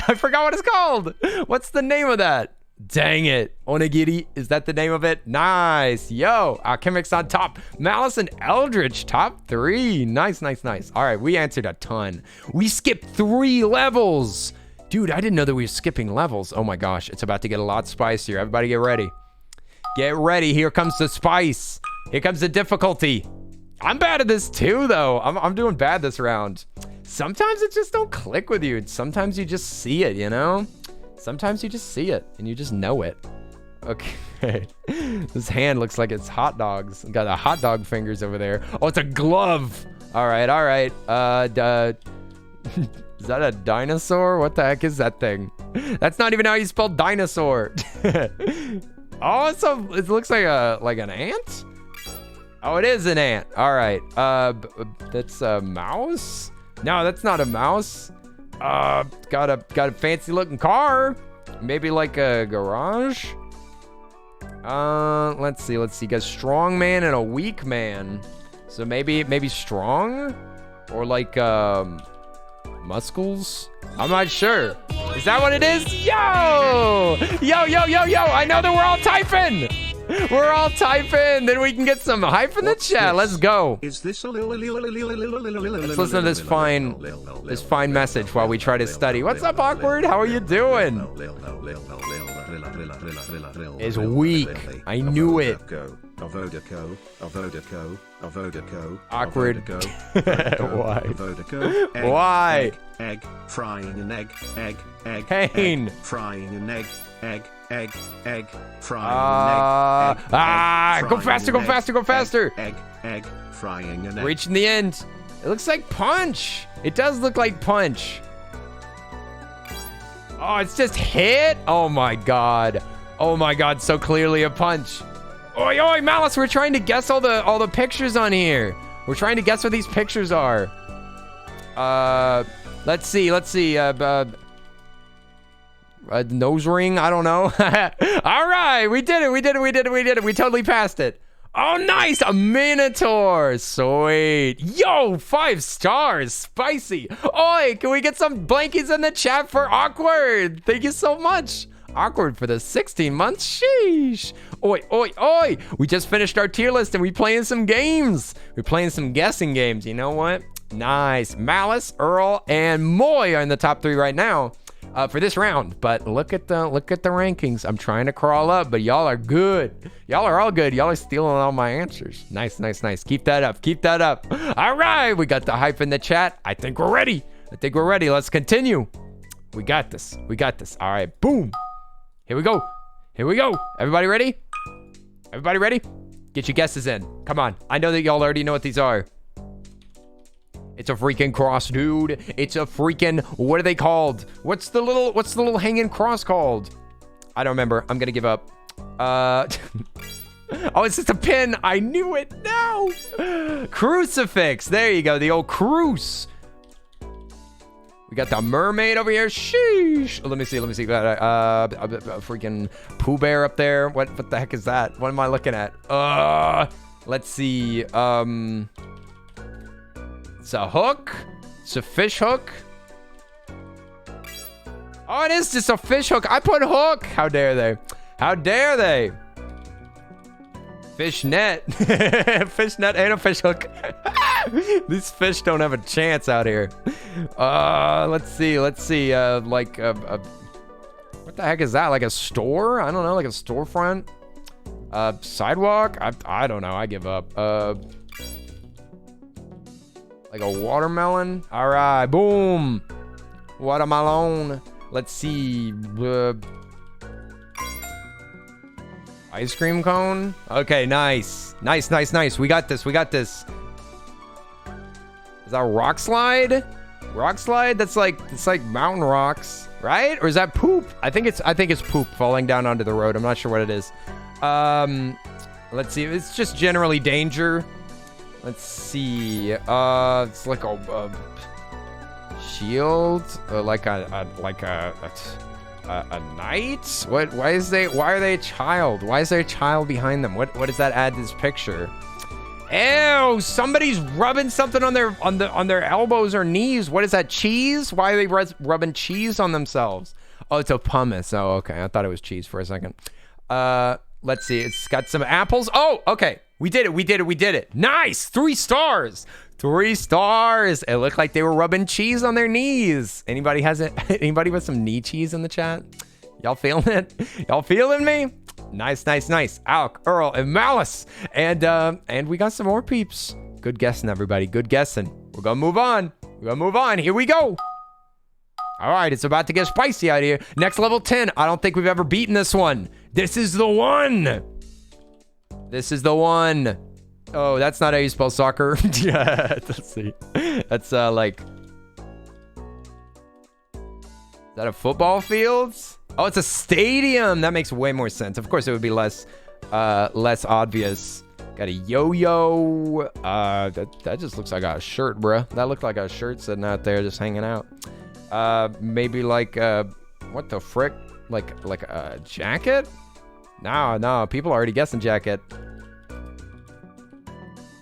S1: I forgot what it's called. What's the name of that? Dang it. Onigiri, is that the name of it? Nice. Yo, Alchemic's on top. Malice and Eldritch, top 3. Nice, nice, nice. All right, we answered a ton. We skipped 3 levels. Dude, I didn't know that we were skipping levels. Oh my gosh, it's about to get a lot spicier. Everybody get ready. Get ready. Here comes the spice. Here comes the difficulty. I'm bad at this too, though. I'm doing bad this round. Sometimes it just don't click with you. Sometimes you just see it, you know? Sometimes you just see it and you just know it. Okay. This hand looks like it's hot dogs. Got the hot dog fingers over there. Oh, it's a glove. All right, all right. Is that a dinosaur? What the heck is that thing? That's not even how you spell dinosaur. Oh, it looks like an ant? Oh, it is an ant. All right. That's a mouse? No, that's not a mouse. Got a fancy looking car. Maybe like a garage. Let's see. Got a strong man and a weak man. So maybe strong, or like muscles. I'm not sure. Is that what it is? Yo! I know that we're all typing. We're all typing. Then we can get some hype in the chat. Let's go.
S3: Is this a
S1: Let's listen to this fine message while we try to study. What's up, Awkward? How are you doing? Is weak. I knew it. Awkward. Why? Why?
S3: Egg, frying an egg,
S1: Kane.
S3: frying an egg, frying an egg,
S1: go faster.
S3: Egg, frying an egg.
S1: Reaching the end. It looks like Punch. It does look like Punch. Oh, it's just hit. Oh my god. So clearly a punch. Oi, Malice, we're trying to guess all the pictures on here. We're trying to guess what these pictures are. Let's see. Nose ring, I don't know. All right, we did it. We totally passed it. Oh, nice, a Minotaur. Sweet. Yo, 5 stars, spicy. Oi, can we get some blankies in the chat for Awkward? Thank you so much. Awkward for the 16 months. Sheesh. Oi. We just finished our tier list and we playing some games. We're playing some guessing games. You know what? Nice. Malice, Earl, and Moy are in the top 3 right now for this round. But look at the rankings. I'm trying to crawl up, but y'all are good. Y'all are all good. Y'all are stealing all my answers. Nice. Keep that up. All right. We got the hype in the chat. I think we're ready. Let's continue. We got this. All right. Boom. Here we go. Everybody ready? Get your guesses in. Come on. I know that y'all already know what these are. It's a freaking cross, dude. It's a freaking, what are they called? What's the little hanging cross called? I don't remember. I'm gonna give up. Oh, it's just a pin. I knew it. No. Crucifix. There you go. The old cruce. We got the mermaid over here. Sheesh. Let me see. Freaking Pooh Bear up there. What the heck is that? What am I looking at? Let's see. It's a hook. It's a fish hook. Oh, it is just a fish hook. I put hook. How dare they? Fish net. Fish net and a fish hook. These fish don't have a chance out here. Let's see. What What the heck is that? Like a store? I don't know, like a storefront? Sidewalk? I don't know. I give up. Like a watermelon? All right, boom. Watermelon. Let's see. Ice cream cone? Okay, nice. Nice, nice, nice. We got this. We got this. Is that a rock slide? Rock slide? That's like, it's like mountain rocks, right? Or is that poop? I think it's poop falling down onto the road. I'm not sure what it is. Let's see. It's just generally danger. Let's see. It's like a shield, like a knight. What? Why are they a child? Why is there a child behind them? What does that add to this picture? Ew! Somebody's rubbing something on their elbows or knees. What is that? Cheese? Why are they rubbing cheese on themselves? Oh, it's a pumice. Oh, okay. I thought it was cheese for a second. Let's see. It's got some apples. Oh, okay. We did it. We did it. We did it. Nice. 3 stars. 3 stars. It looked like they were rubbing cheese on their knees. Anybody with some knee cheese in the chat? Y'all feeling it? Y'all feeling me? Nice, nice, nice. Alec, Earl, and Malice. And we got some more peeps. Good guessing, everybody. Good guessing. We're gonna move on. We're gonna move on. Here we go. All right, it's about to get spicy out here. Next level 10. I don't think we've ever beaten this one. This is the one. This is the one. Oh, that's not how you spell soccer. Yeah, let's see. That's like... Is that a football field? Oh, it's a stadium. That makes way more sense. Of course, it would be less obvious. Got a yo-yo. That just looks like a shirt, bruh. That looked like a shirt sitting out there just hanging out. Maybe like, what the frick? Like a jacket? No, people are already guessing jacket.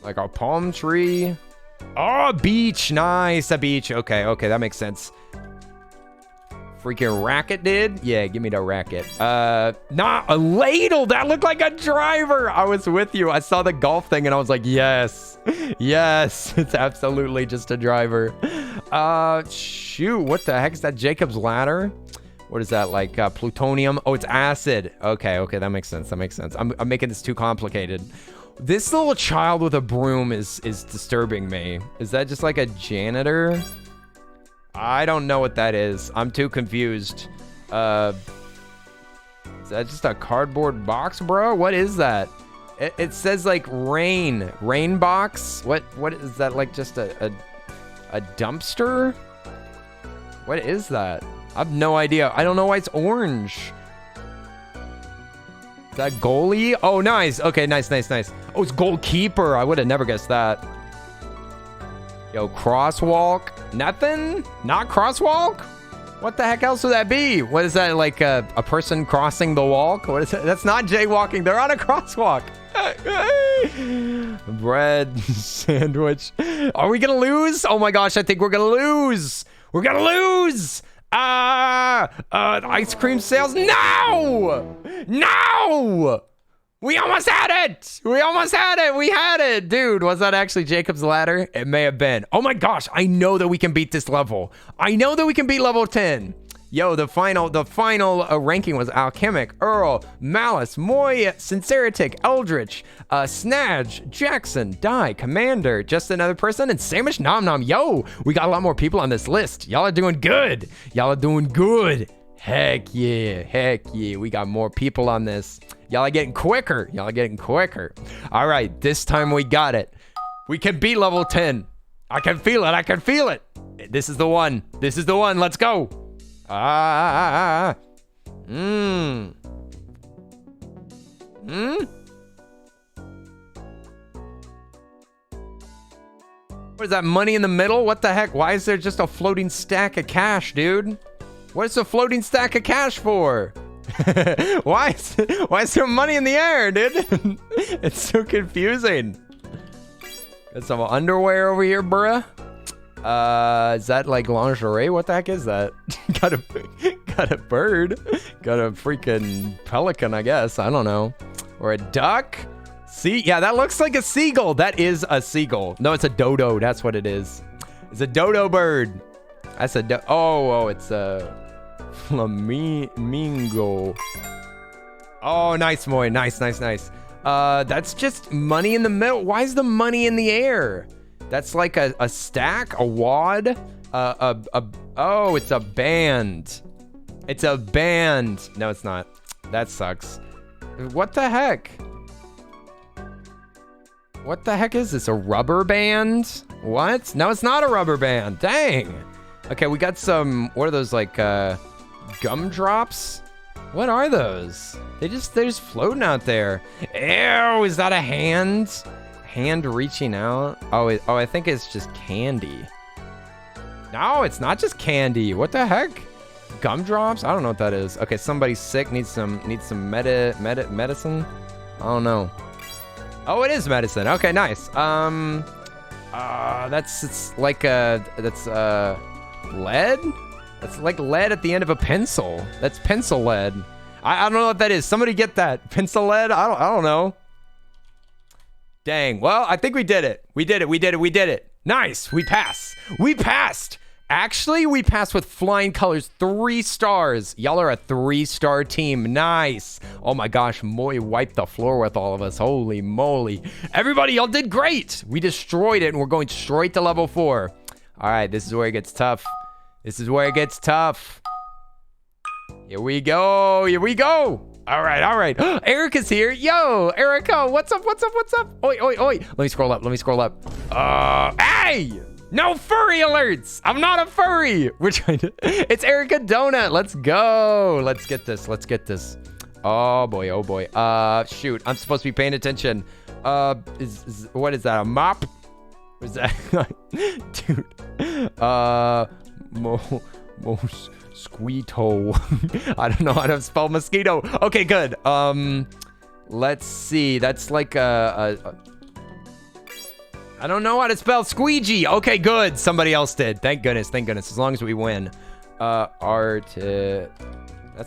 S1: Like a palm tree. Oh, a beach. Nice, a beach. Okay, that makes sense. Freaking racket, dude. Yeah, give me the racket. Nah, a ladle. That looked like a driver. I was with you. I saw the golf thing and I was like, yes. Yes, it's absolutely just a driver. Shoot, what the heck is that? Jacob's ladder? What is that, like plutonium? Oh, it's acid. Okay, that makes sense. That makes sense. I'm making this too complicated. This little child with a broom is disturbing me. Is that just like a janitor? I don't know what that is. I'm too confused. Is that just a cardboard box, bro? What is that? It says like rain box. What is that? Like just a dumpster? What is that? I have no idea. I don't know why it's orange. Is that goalie? Oh, nice. Okay, nice. Oh, it's goalkeeper. I would have never guessed that. Yo, crosswalk. Nothing? Not crosswalk? What the heck else would that be? What is that, like a person crossing the walk? What is that? That's not jaywalking. They're on a crosswalk. Bread sandwich. Are we gonna lose? Oh my gosh, I think we're gonna lose. We're gonna lose. Ice cream sales. No! We almost had it! We had it! Dude, was that actually Jacob's ladder? It may have been. Oh my gosh, I know that we can beat this level. I know that we can beat level 10. Yo, the final ranking was Alchemic, Earl, Malice, Moy, Sinceritic, Eldritch, Snadge, Jackson, Die, Commander, Just Another Person, and Samish Nom Nom. Yo, we got a lot more people on this list. Y'all are doing good. Heck yeah. We got more people on this. Y'all are getting quicker. All right, this time we got it. We can beat level 10. I can feel it. This is the one. Let's go. What is that, money in the middle? What the heck? Why is there just a floating stack of cash, dude? What is a floating stack of cash for? Why is there money in the air, dude? It's so confusing. Got some underwear over here, bruh. Is that like lingerie? What the heck is that? got a bird. Got a freaking pelican, I guess. I don't know. Or a duck. See, yeah, that looks like a seagull. That is a seagull. No, it's a dodo. That's what it is. It's a dodo bird. That's a oh, it's a Flamingo. Oh, nice, Moy. Nice. That's just money in the middle. Why is the money in the air? That's like a stack, a wad, oh, it's a band. It's a band. No, it's not. That sucks. What the heck? What the heck is this? A rubber band? What? No, it's not a rubber band. Dang. Okay, we got some, what are those, like, gumdrops? What are those? They're just floating out there. Ew, is that a hand? Hand reaching out? Oh, I think it's just candy. No, it's not just candy. What the heck? Gumdrops? I don't know what that is. Okay, somebody's sick, needs some medicine. I don't know. Oh, it is medicine. Okay, nice. That's lead? That's like lead at the end of a pencil. That's pencil lead. I don't know what that is. Somebody get that. Pencil lead? I don't know. Dang. Well, I think we did it. We did it. Nice. We passed. Actually, we passed with flying colors. 3 stars. Y'all are a 3-star team. Nice. Oh my gosh, Moy wiped the floor with all of us. Holy moly. Everybody, y'all did great. We destroyed it, and we're going straight to level 4. All right, this is where it gets tough. Here we go. All right. Erica's here. Yo, Erica, what's up? Oi. Let me scroll up. Hey! No furry alerts! I'm not a furry! We're trying to... It's Erica Donut. Let's go. Let's get this. Oh boy. Shoot. I'm supposed to be paying attention. What is that? A mop? What is that? Dude. Mosquito. I don't know how to spell mosquito. Okay, good. Let's see. That's like I don't know how to spell squeegee. Okay, good. Somebody else did. Thank goodness. As long as we win. That's an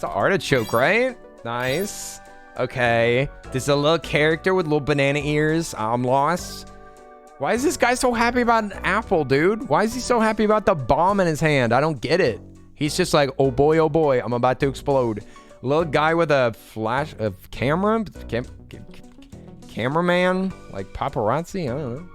S1: artichoke, right? Nice. Okay. This is a little character with little banana ears. I'm lost. Why is this guy so happy about an apple, dude? Why is he so happy about the bomb in his hand? I don't get it. He's just like, oh boy, I'm about to explode. Little guy with a flash of camera? Cameraman? Like paparazzi? I don't know.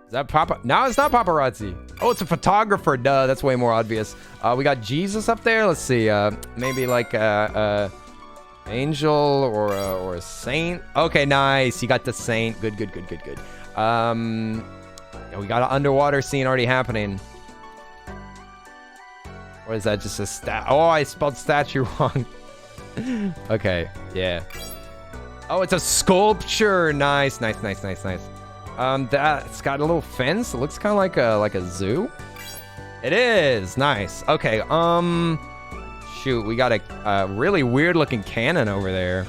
S1: Is that No, it's not paparazzi. Oh, it's a photographer. Duh, that's way more obvious. We got Jesus up there. Let's see. Maybe like angel or a saint. Okay, nice. You got the saint. Good. Yeah, we got an underwater scene already happening. What is that? Just a Oh, I spelled statue wrong. Okay, yeah. Oh, it's a sculpture. Nice. That's got a little fence. It looks kind of like a zoo. It is nice. Okay. Shoot, we got a really weird looking cannon over there.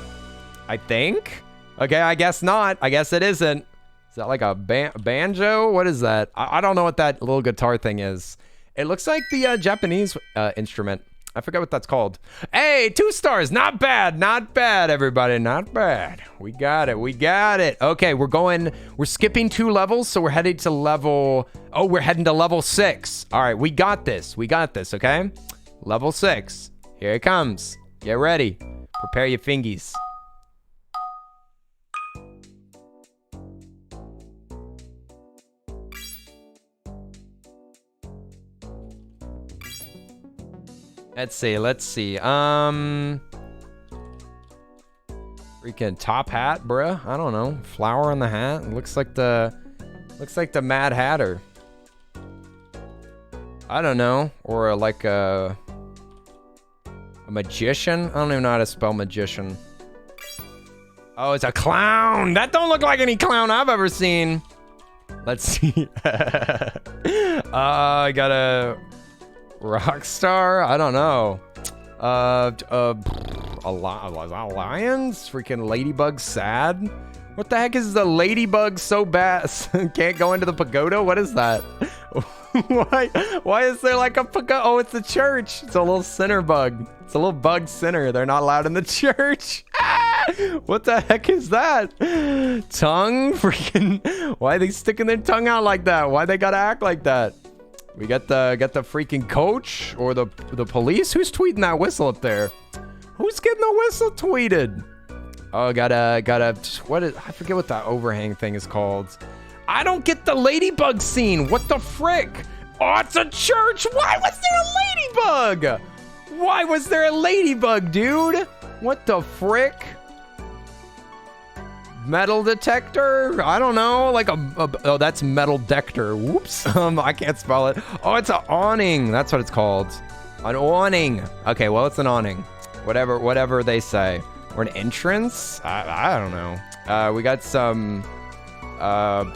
S1: I think. Okay, I guess not. I guess it isn't. Is that like a banjo? What is that? I don't know what that little guitar thing is. It looks like the Japanese instrument. I forget what that's called. Hey, 2 stars. Not bad, everybody. Not bad. We got it. Okay, we're skipping 2 levels, so we're heading to level 6. All right, we got this, okay? Level 6. Here it comes. Get ready. Prepare your fingies. Let's see. Freaking top hat, bruh. I don't know. Flower on the hat. It looks like the Mad Hatter. I don't know. Or like a magician. I don't even know how to spell magician. Oh, it's a clown. That don't look like any clown I've ever seen. Let's see. I got a rock star? I don't know. Lions? Freaking ladybug sad? What the heck is the ladybug so bad? Can't go into the pagoda? What is that? Why is there like a pagoda? Oh, it's the church. It's a little sinner bug. It's a little bug sinner. They're not allowed in the church. What the heck is that? Tongue? Freaking. Why are they sticking their tongue out like that? Why they gotta act like that? We got the freaking coach or the police. Who's tweeting that whistle up there? Who's getting the whistle tweeted? Oh, gotta. What is? I forget what that overhang thing is called. I don't get the ladybug scene. What the frick? Oh, it's a church. Why was there a ladybug? Why was there a ladybug, dude? What the frick? Metal detector? I don't know. Like oh, that's metal detector. Whoops. I can't spell it. Oh, it's an awning. That's what it's called. An awning. Okay, well, it's an awning. Whatever they say. Or an entrance? I don't know. We got some,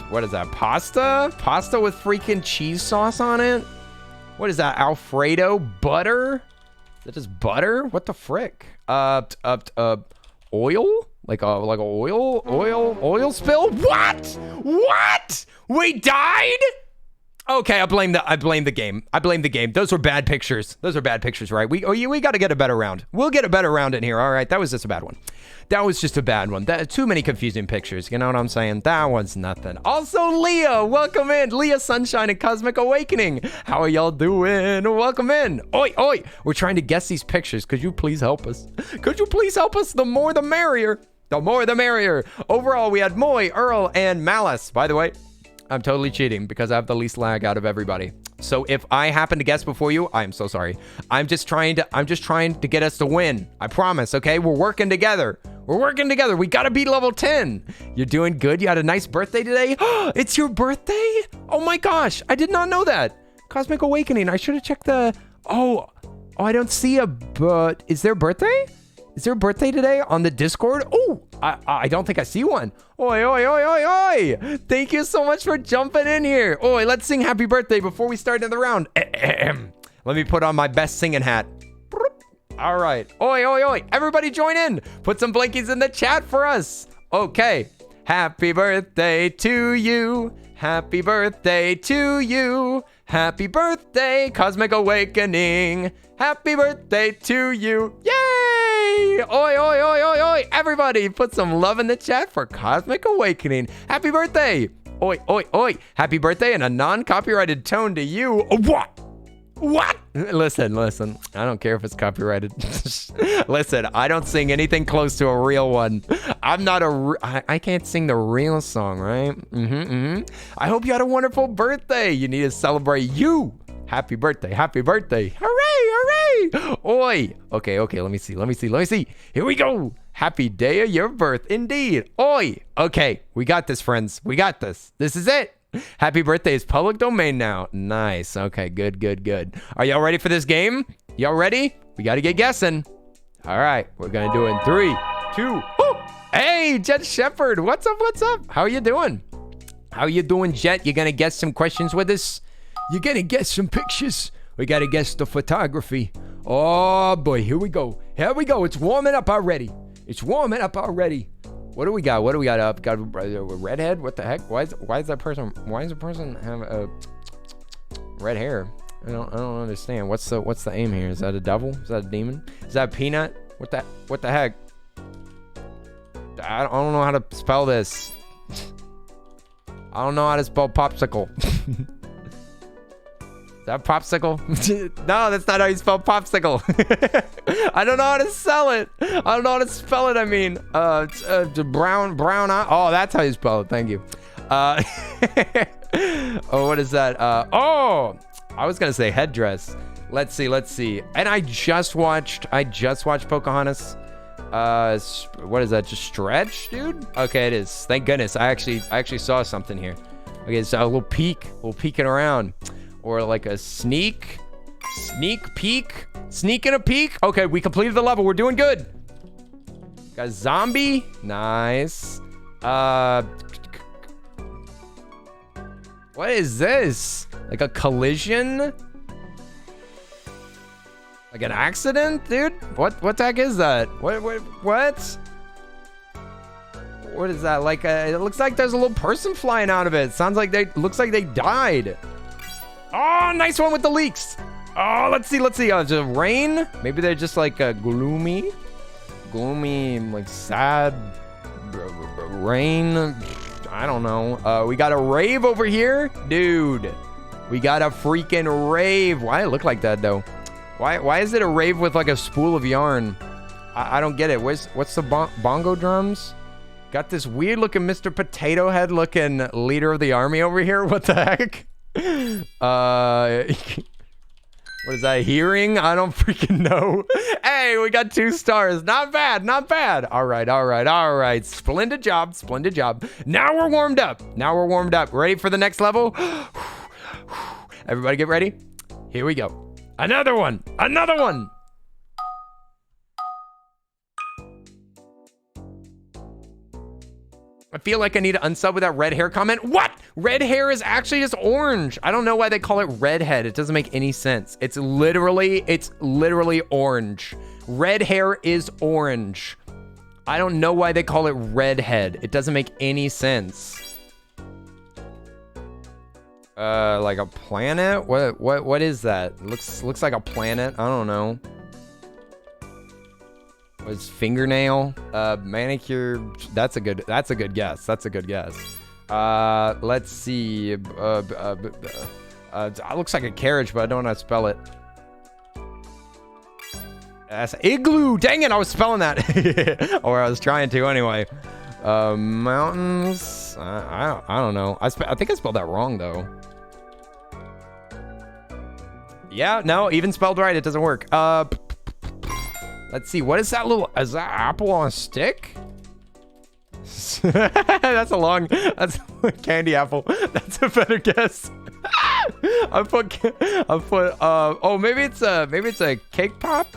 S1: what is that? Pasta? Pasta with freaking cheese sauce on it? What is that? Alfredo? Butter? Is that just butter? What the frick? Oil? Like a oil spill? What? We died? Okay, I blame the game. Those were bad pictures. Right? We got to get a better round. We'll get a better round in here. All right, that was just a bad one. Too many confusing pictures. You know what I'm saying? That one's nothing. Also, Leah, welcome in. Leah Sunshine and Cosmic Awakening. How are y'all doing? Welcome in. Oi. We're trying to guess these pictures. Could you please help us? The more the merrier. Overall, we had Moy, Earl, and Malice. By the way, I'm totally cheating because I have the least lag out of everybody. So if I happen to guess before you, I'm so sorry. I'm just trying to get us to win. I promise, okay? We're working together. We gotta beat level 10. You're doing good. You had a nice birthday today. It's your birthday? Oh my gosh, I did not know that. Cosmic Awakening. I should have checked the. Oh, I don't see but is there a birthday? Is there a birthday today on the Discord? Oh, I don't think I see one. Oi. Thank you so much for jumping in here. Oi, let's sing happy birthday before we start another round. Let me put on my best singing hat. All right. Oi. Everybody join in. Put some blankies in the chat for us. Okay. Happy birthday to you. Happy birthday to you. Happy birthday, Cosmic Awakening. Happy birthday to you. Yay! Oi. Everybody, put some love in the chat for Cosmic Awakening. Happy birthday. Oi. Happy birthday in a non-copyrighted tone to you. What? Listen. I don't care if it's copyrighted. Listen, I don't sing anything close to a real one. I can't sing the real song, right? I hope you had a wonderful birthday. You need to celebrate you. Happy birthday. Hooray. Oi. Okay, let me see. Here we go. Happy day of your birth, indeed. Oi. Okay, we got this, friends. We got this. This is it. Happy birthday is public domain now. Nice. Okay, good. Are y'all ready for this game? Y'all ready? We got to get guessing. All right, we're going to do it in 3, 2. Hey, Jet Shepherd. What's up? How you doing, Jet? You going to guess some questions with us? You going to guess some pictures? We got to guess the photography. Oh, boy. Here we go. It's warming up already. What do we got up? Got a redhead? What the heck? Why is the person have a red hair? I don't understand. What's the aim here? Is that a devil? Is that a demon? Is that a peanut? What the heck? I don't know how to spell this. I don't know how to spell popsicle. Is that popsicle? No, that's not how you spell popsicle. I don't know how to sell it. I don't know how to spell it. I mean, brown eye. Oh, that's how you spell it. Thank you. Oh, what is that? Oh, I was gonna say headdress. Let's see. And I just watched Pocahontas. What is that? Just stretch, dude? Okay, it is. Thank goodness. I actually saw something here. Okay, so a little peeking around. Or like a sneak peek. Okay, we completed the level. We're doing good. Got a zombie. Nice. What is this? Like a collision? Like an accident, dude? What the heck is that? What? What is that? Like it looks like there's a little person flying out of it. Looks like they died. Oh, nice one with the leaks. Oh, let's see. Just rain? Maybe they're just like gloomy, like sad rain. I don't know. We got a rave over here, dude. We got a freaking rave. Why it look like that though? Why is it a rave with like a spool of yarn? I don't get it. What's the bongo drums? Got this weird looking Mr. Potato Head looking leader of the army over here. What the heck? What is that, hearing? I don't freaking know. Hey, we got 2 stars. Not bad, not bad. All right. Splendid job. Now we're warmed up. Ready for the next level? Everybody get ready. Here we go. Another one. I feel like I need to unsub with that red hair comment. What? Red hair is actually just orange. I don't know why they call it redhead. It doesn't make any sense. It's literally orange. Red hair is orange. I don't know why they call it redhead. It doesn't make any sense. Like a planet? What is that? Looks like a planet. I don't know. Was fingernail, manicure? That's a good guess. Let's see. It looks like a carriage, but I don't know how to spell it. That's igloo. Dang it, I was spelling that, or I was trying to anyway. Mountains. I don't know. I think I spelled that wrong though. Yeah, no, even spelled right, it doesn't work. Let's see, what is that is that apple on a stick? That's a candy apple. That's a better guess. Oh, maybe it's a cake pop?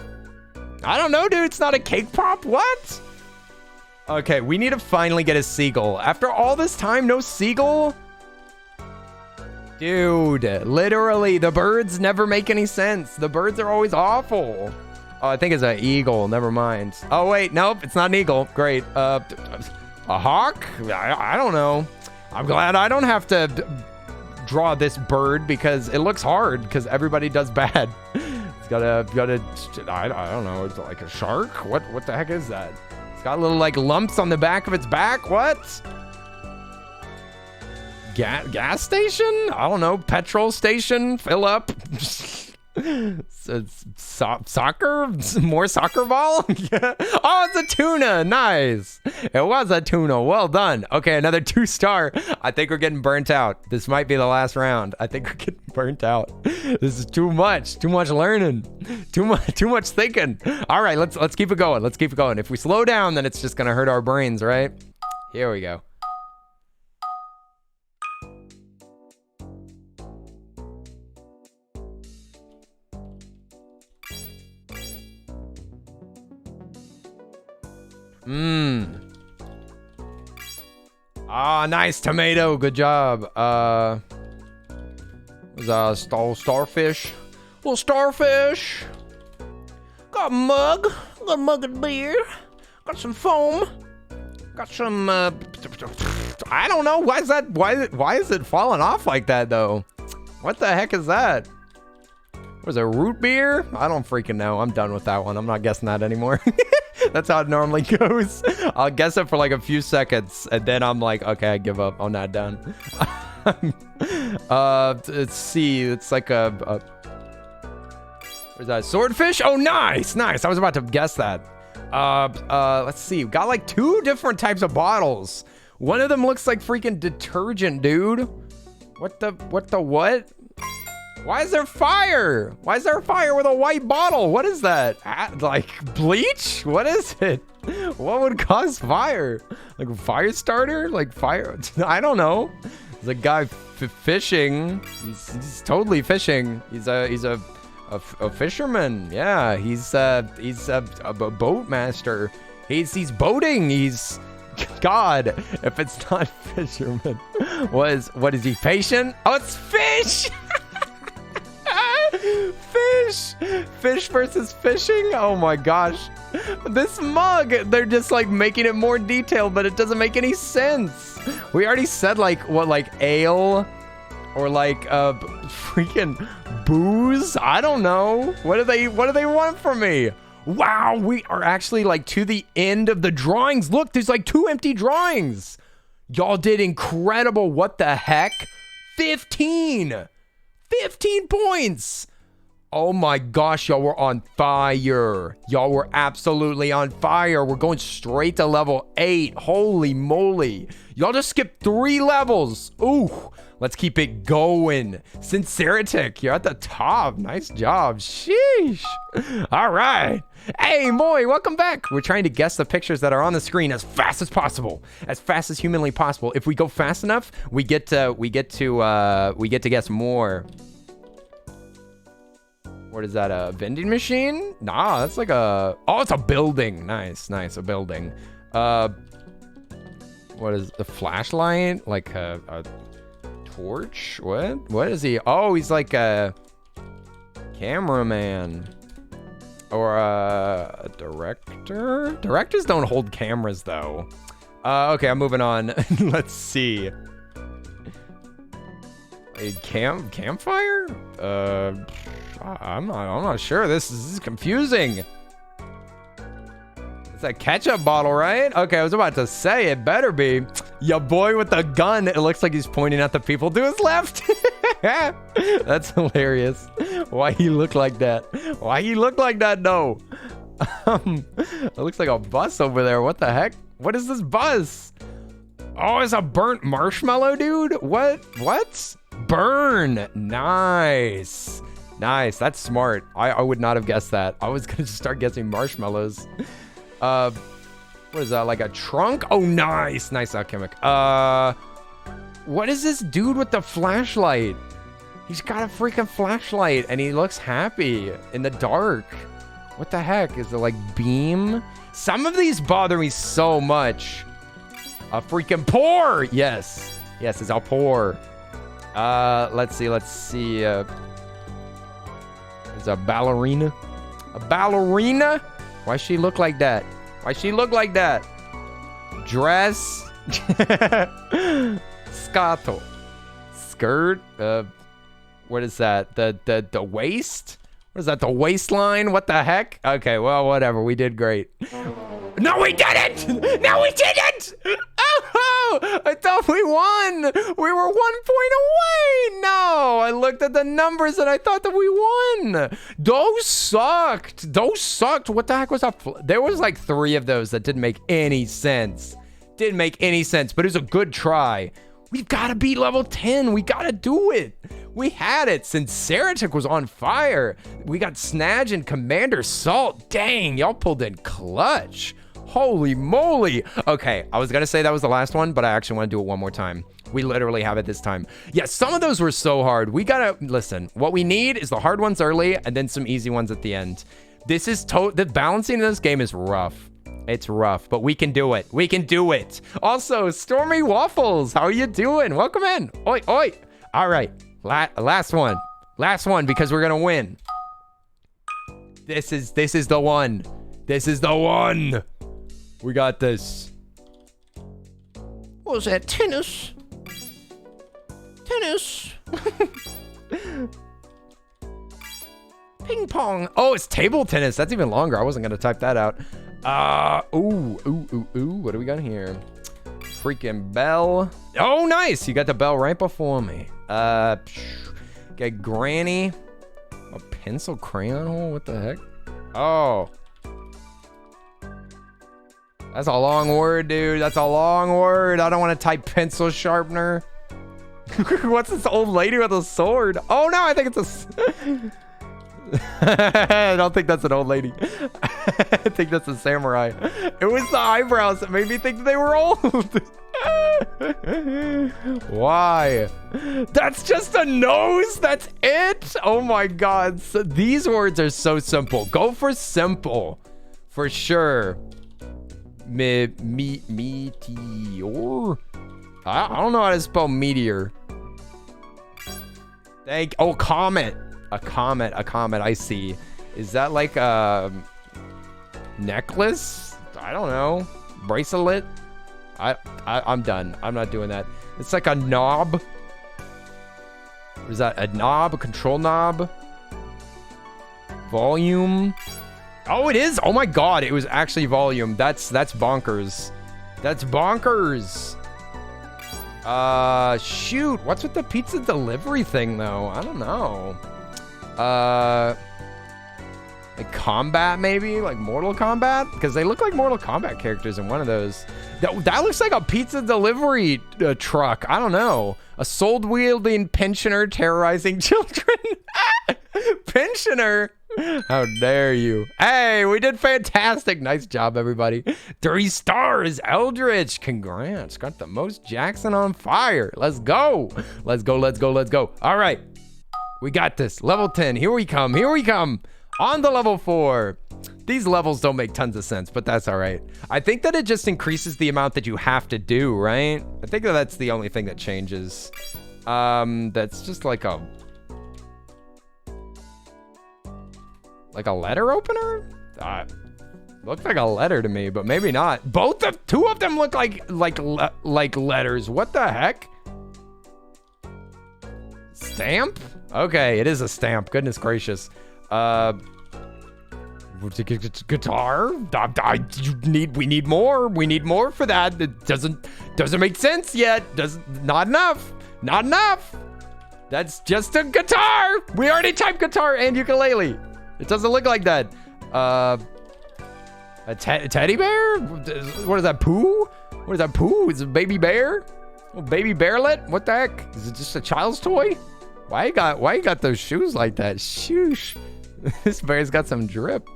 S1: I don't know, dude, it's not a cake pop, what? Okay, we need to finally get a seagull. After all this time, no seagull? Dude, literally, the birds never make any sense. The birds are always awful. Oh, I think it's an eagle. Never mind. Oh, wait. Nope. It's not an eagle. Great. A hawk? I don't know. I'm glad I don't have to draw this bird because it looks hard because everybody does bad. It's got a, I don't know. It's like a shark? What the heck is that? It's got little like lumps on the back of its back. What? Gas station? I don't know. Petrol station? Fill up. Soccer? More soccer ball? Yeah. Oh, it's a tuna. Nice. It was a tuna. Well done. Okay, another 2-star. I think we're getting burnt out. This might be the last round. I think we're getting burnt out. This is too much. Too much learning. Too much thinking. All right, let's keep it going. If we slow down, then it's just gonna hurt our brains, right? Here we go. Ah, nice tomato. Good job. Was starfish. Little starfish. Got a mug. Got a mug of beer. Got some foam. Got some. I don't know. Why is that? Why is it falling off like that though? What the heck is that? Was it root beer? I don't freaking know. I'm done with that one. I'm not guessing that anymore. That's how it normally goes. I'll guess it for like a few seconds, and then I'm like, okay, I give up. I'm not done. Let's see. It's like a where's that? Swordfish? Oh, nice. I was about to guess that. Let's see. We've got like 2 different types of bottles. One of them looks like freaking detergent, dude. What? Why is there fire? Why is there fire with a white bottle? What is that? Like bleach? What is it? What would cause fire? Like a fire starter? Like fire? I don't know. There's a guy fishing. He's totally fishing. He's a fisherman. Yeah, he's a boat master. He's boating. He's God. If it's not fisherman, what is he? Patient? Oh, it's fish. Fish versus fishing. Oh my gosh, this mug, they're just like making it more detailed, but it doesn't make any sense. We already said like what, like ale or like freaking booze. I don't know. What do they want from me? Wow, we are actually like to the end of the drawings. Look, there's like 2 empty drawings. Y'all did incredible. What the heck? 15 15 points. Oh my gosh, y'all were on fire. Y'all were absolutely on fire. We're going straight to level 8. Holy moly. Y'all just skipped 3 levels. Ooh, let's keep it going. Sinceritic, you're at the top. Nice job. Sheesh. All right. Hey, Moy, welcome back. We're trying to guess the pictures that are on the screen as fast as possible, as fast as humanly possible. If we go fast enough, we get to guess more. What is that, a vending machine? Nah, that's like a... Oh, it's a building. Nice, a building. What is the flashlight? Like a torch? What is he? Oh, he's like a cameraman. Or a director? Directors don't hold cameras, though. Okay, I'm moving on. Let's see. A campfire? I'm not sure. This is confusing. It's a ketchup bottle, right? Okay, I was about to say it better be. Your boy with the gun. It looks like he's pointing at the people to his left. That's hilarious. Why he look like that? Why he look like that, though? It looks like a bus over there. What the heck? What is this bus? Oh, it's a burnt marshmallow, dude. What? Burn. Nice. That's smart. I would not have guessed that. I was gonna just start guessing marshmallows. What is that, like a trunk? Oh, nice alchemic. What is this dude with the flashlight? He's got a freaking flashlight and he looks happy in the dark. What the heck? Is it like beam? Some of these bother me so much. A freaking pour. Yes, it's a pour. Let's see. Is a ballerina? Why she look like that? Dress. Scato. Skirt. What is that? The waist? What is that? The waistline? What the heck? Okay, well, whatever. We did great. No, we didn't! Oh, I thought we won. We were 1 point away. No, I looked at the numbers and I thought that we won. Those sucked. What the heck was that? There was like 3 of those that didn't make any sense. But it was a good try. We've got to beat level 10. We got to do it. We had it. Sinceritic was on fire. We got Snadge and Commander Salt. Dang, y'all pulled in clutch. Holy moly. Okay, I was going to say that was the last one, but I actually want to do it one more time. We literally have it this time. Yeah, some of those were so hard. We got to, listen, what we need is the hard ones early and then some easy ones at the end. This is, the balancing in this game is rough. It's rough, but we can do it. Also, Stormy Waffles, how are you doing? Welcome in. Oi. All right, last one, because we're gonna win. This is the one. We got this. What was that? Tennis. Ping pong. Oh, it's table tennis. That's even longer. I wasn't gonna type that out. Ooh. What do we got here? Freaking bell. Oh, nice. You got the bell right before me. Got granny. A pencil crayon hole? What the heck? Oh. That's a long word, dude. I don't want to type pencil sharpener. What's this old lady with a sword? Oh, no, I think it's a... I don't think that's an old lady. I think that's a samurai. It was the eyebrows that made me think they were old. Why? That's just a nose. That's it. Oh my god. So these words are so simple. Go for simple. For sure. Meteor. I don't know how to spell meteor. Comet. A comet, I see. Is that like a necklace? I don't know. Bracelet? I'm done. I'm not doing that. It's like a knob. Is that a knob? A control knob? Volume? Oh, it is. Oh my god, it was actually volume. That's bonkers. Shoot. What's with the pizza delivery thing, though? I don't know. Like combat, maybe? Like Mortal Kombat? Because they look like Mortal Kombat characters in one of those. That looks like a pizza delivery truck. I don't know. A sword-wielding pensioner terrorizing children. Pensioner? How dare you? Hey, we did fantastic. Nice job, everybody. 3 stars. Eldritch. Congrats. Got the most Jackson on fire. Let's go. Let's go, let's go, let's go. All right. We got this. Level 10. Here we come. Here we come. On to level 4. These levels don't make tons of sense, but that's all right. I think that it just increases the amount that you have to do, right? I think that that's the only thing that changes. That's just like a letter opener? Looks like a letter to me, but maybe not. Two of them look like letters. What the heck? Stamp? Okay, it is a stamp. Goodness gracious. Guitar? We need more. We need more for that. It doesn't make sense yet. Not enough. Not enough. That's just a guitar. We already typed guitar and ukulele. It doesn't look like that. A teddy bear? What is that, Pooh? What is that, Pooh? Is it a baby bear? Oh, baby bearlet? What the heck? Is it just a child's toy? Why you got those shoes like that? Shoosh. This bear's got some drip.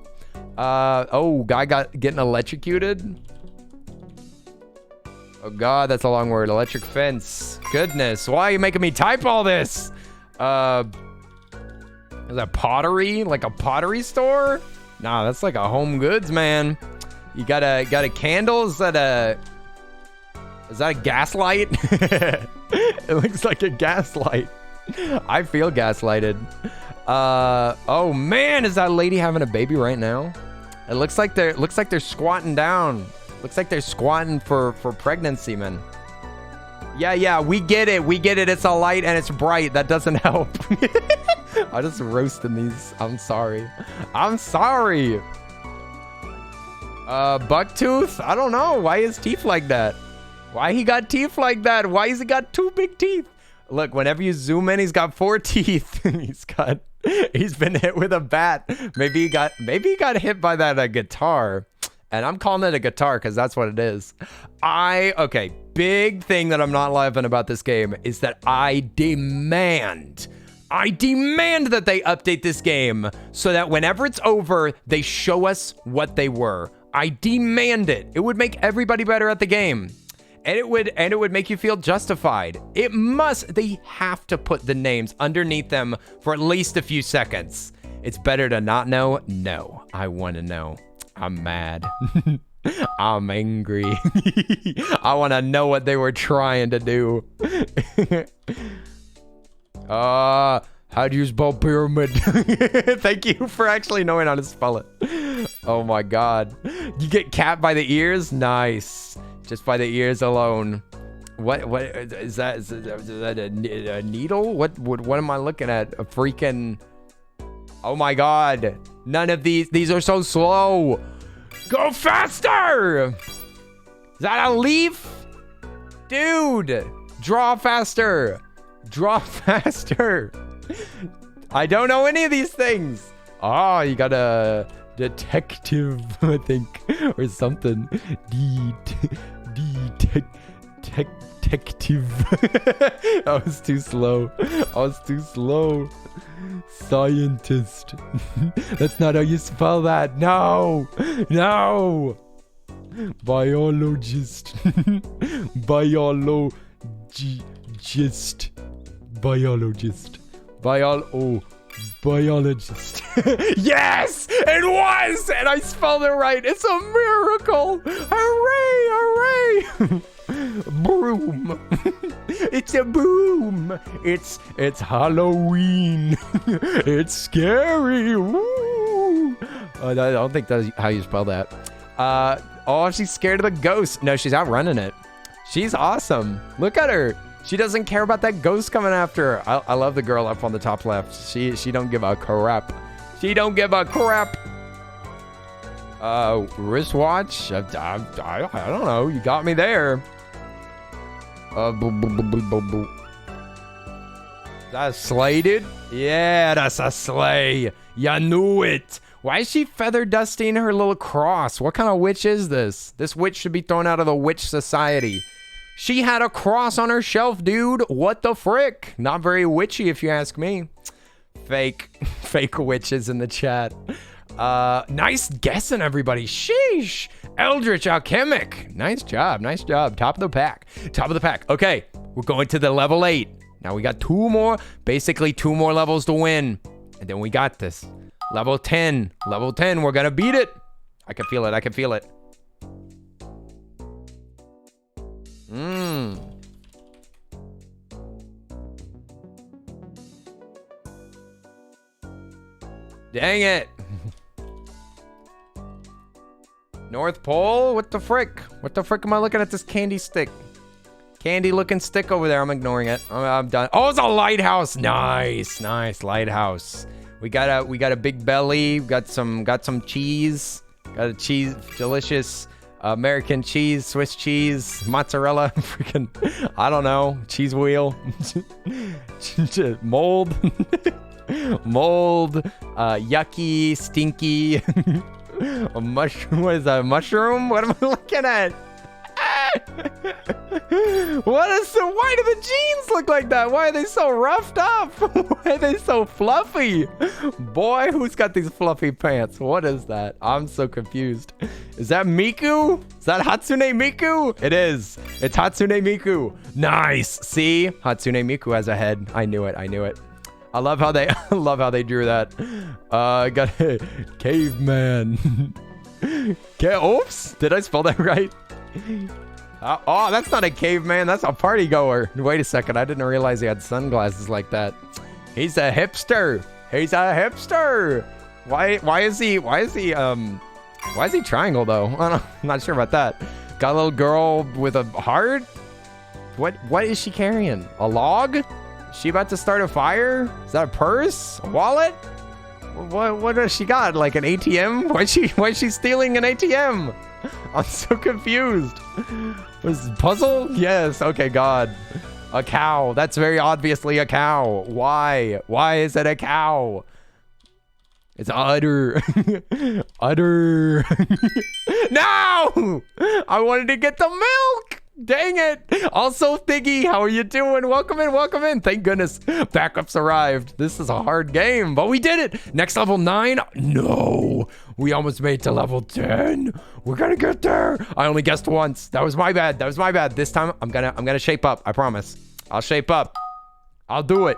S1: Oh, guy getting electrocuted. Oh God, that's a long word. Electric fence. Goodness, why are you making me type all this? Is that pottery? Like a pottery store? Nah, that's like a home goods, man. You got a candle? Is that a gaslight? It looks like a gaslight. I feel gaslighted. Oh man, is that lady having a baby right now? It looks like they're squatting down. Looks like they're squatting for pregnancy, man. Yeah, we get it. It's a light and it's bright. That doesn't help. I'm just roasting these. I'm sorry. Bucktooth? I don't know. Why his teeth like that? Why he got teeth like that? Why has he got 2 big teeth? Look, whenever you zoom in, he's got 4 teeth. He's been hit with a bat. Maybe he got hit by that guitar. And I'm calling it a guitar because that's what it is. Okay, big thing that I'm not loving about this game is that I demand that they update this game so that whenever it's over, they show us what they were. I demand it. It would make everybody better at the game. And it would make you feel justified. They have to put the names underneath them for at least a few seconds. It's better to not know. No, I want to know. I'm mad. I'm angry. I want to know what they were trying to do. How do you spell pyramid? Thank you for actually knowing how to spell it. Oh my God. You get cat by the ears? Nice. Just by the ears alone. What is that? Is that a needle? What am I looking at? A freaking... Oh my God. None of these are so slow. Go faster. Is that a leaf? Dude, draw faster. Draw faster. I don't know any of these things. Oh, you got a detective, I think, or something. Detective. I was too slow. Scientist. That's not how you spell that. No. Biologist. Biologist. Biologist. Yes, it was, and I spelled it right. It's a miracle. Hooray. Broom. It's a broom. It's Halloween. It's scary. Woo. I don't think that's how you spell that. Oh, she's scared of the ghost. No, she's outrunning it. She's awesome. Look at her. She doesn't care about that ghost coming after her. I love the girl up on the top left. She don't give a crap. She don't give a crap. Wristwatch? I don't know. You got me there. Is that a sleigh, dude? Yeah, that's a sleigh. You knew it. Why is she feather dusting her little cross? What kind of witch is this? This witch should be thrown out of the witch society. She had a cross on her shelf, dude. What the frick? Not very witchy, if you ask me. Fake witches in the chat. Nice guessing, everybody. Sheesh. Eldritch Alchemic. Nice job. Nice job. Top of the pack. Top of the pack. Okay, we're going to the level 8. Now we got 2 more, basically 2 more levels to win. And then we got this. Level 10. Level 10. We're going to beat it. I can feel it. I can feel it. Dang it. North Pole? What the frick? What the frick am I looking at this candy stick? Candy looking stick over there. I'm ignoring it. I'm done. Oh, it's a lighthouse. Nice. Nice lighthouse. We got a big belly. Got some cheese. Got a cheese, delicious American cheese, Swiss cheese, mozzarella, freaking, I don't know, cheese wheel, mold, yucky, stinky, a mushroom. What is that? A mushroom? What am I looking at? Why do the jeans look like that? Why are they so roughed up? Why are they so fluffy? Boy, who's got these fluffy pants? What is that? I'm so confused. Is that Miku? Is that Hatsune Miku? It is. It's Hatsune Miku. Nice. See? Hatsune Miku has a head. I knew it. I knew it. I love how they drew that. I got a caveman. Oops. Did I spell that right? Oh, that's not a caveman. That's a party goer. Wait a second. I didn't realize he had sunglasses like that. He's a hipster. He's a hipster. Why is he triangle though? I'm not sure about that. Got a little girl with a heart. What is she carrying? A log? Is she about to start a fire? Is that a purse? A wallet? What does she got? Like an ATM? Why is she stealing an ATM? I'm so confused. Was this puzzle? Yes. Okay, God. A cow. That's very obviously a cow. Why? Why is it a cow? It's udder. Udder. No! I wanted to get the milk. Dang it. Also, Thiggy, how are you doing? Welcome in, welcome in. Thank goodness backups arrived. This is a hard game, but we did it. Next level 9. No, we almost made it to level 10. We're gonna get there. I only guessed once. That was my bad. That was my bad. This time I'm gonna shape up. I promise. I'll shape up. I'll do it.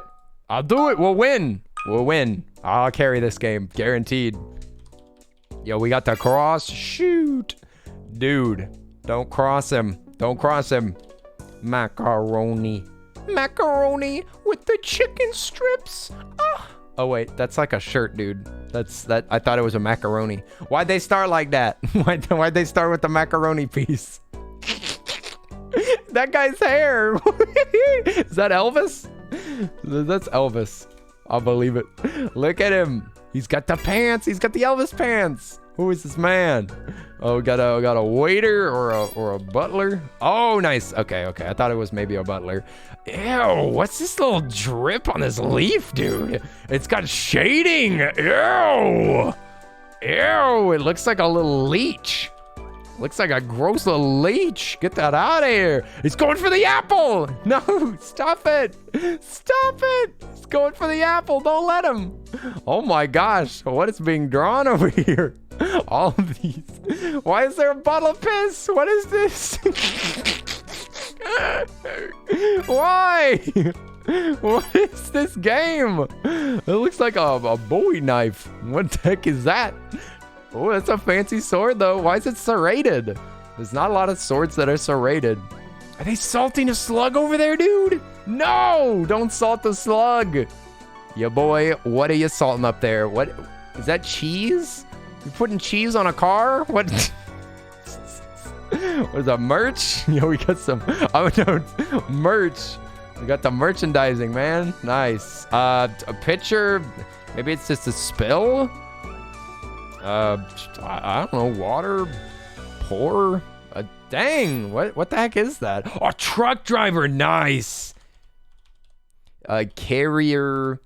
S1: I'll do it. We'll win. We'll win. I'll carry this game, guaranteed. Yo, we got the cross. Shoot, dude. Don't cross him. Don't cross him. Macaroni. Macaroni with the chicken strips. Oh wait, that's like a shirt, dude. That I thought it was a macaroni. Why'd they start like that? Why'd they start with the macaroni piece? That guy's hair. Is that Elvis? That's Elvis. I'll believe it. Look at him. He's got the pants. He's got the Elvis pants. Who is this man? Oh, got a waiter or a butler. Oh, nice. Okay. I thought it was maybe a butler. Ew, what's this little drip on this leaf, dude? It's got shading. Ew. Ew, it looks like a little leech. Looks like a gross little leech. Get that out of here. He's going for the apple. No, stop it. Stop it. He's going for the apple. Don't let him. Oh my gosh. What is being drawn over here? All of these. Why is there a bottle of piss? What is this? Why? What is this game? It looks like a Bowie knife. What the heck is that? Oh, that's a fancy sword, though. Why is it serrated? There's not a lot of swords that are serrated. Are they salting a slug over there, dude? No! Don't salt the slug. Yeah, boy, what are you salting up there? What? Is that cheese? You putting cheese on a car? What? What is that, merch? Yo, we got some, oh no, merch. We got the merchandising, man. Nice. A pitcher. Maybe it's just a spill. I don't know, water, pour. Dang, what the heck is that? Oh, truck driver, nice. Carrier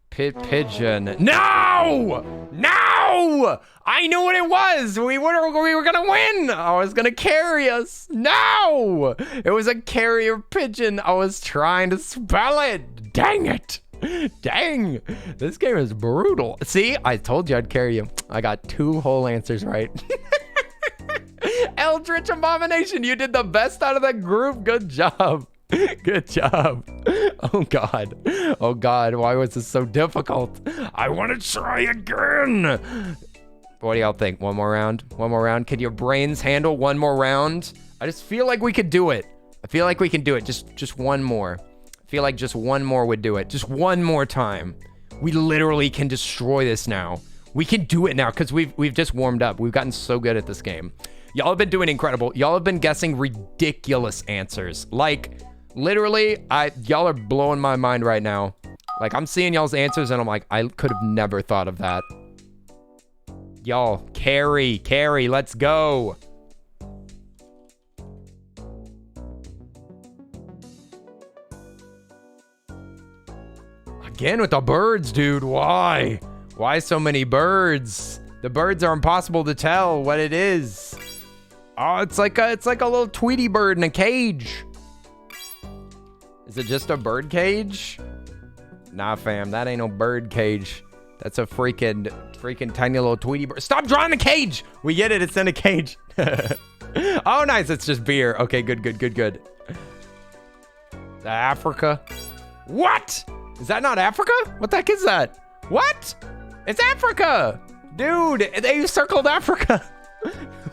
S1: pigeon. No! No! I knew what it was. We were gonna win. I was gonna carry us. No! It was a carrier pigeon. I was trying to spell it. Dang it. Dang. This game is brutal. See, I told you I'd carry you. I got 2 whole answers right. Eldritch Abomination, you did the best out of the group. Good job. Good job. Oh God. Oh God, why was this so difficult? I want to try again. What do y'all think? One more round? One more round? Can your brains handle one more round? I just feel like we could do it. I feel like we can do it. Just one more. I feel like just one more would do it. Just one more time. We literally can destroy this now. We can do it now because we've just warmed up. We've gotten so good at this game. Y'all have been doing incredible. Y'all have been guessing ridiculous answers. Like, literally, y'all are blowing my mind right now. Like, I'm seeing y'all's answers and I'm like, I could have never thought of that. Y'all, carry, let's go. Again with the birds, dude. Why? Why so many birds? The birds are impossible to tell what it is. Oh, it's like a little Tweety bird in a cage. Is it just a bird cage? Nah, fam, that ain't no bird cage. That's a freaking tiny little Tweety bird. Stop drawing the cage! We get it, it's in a cage. Oh, nice, it's just beer. Okay, good. Africa. What? Is that not Africa? What the heck is that? What? It's Africa! Dude, they circled Africa.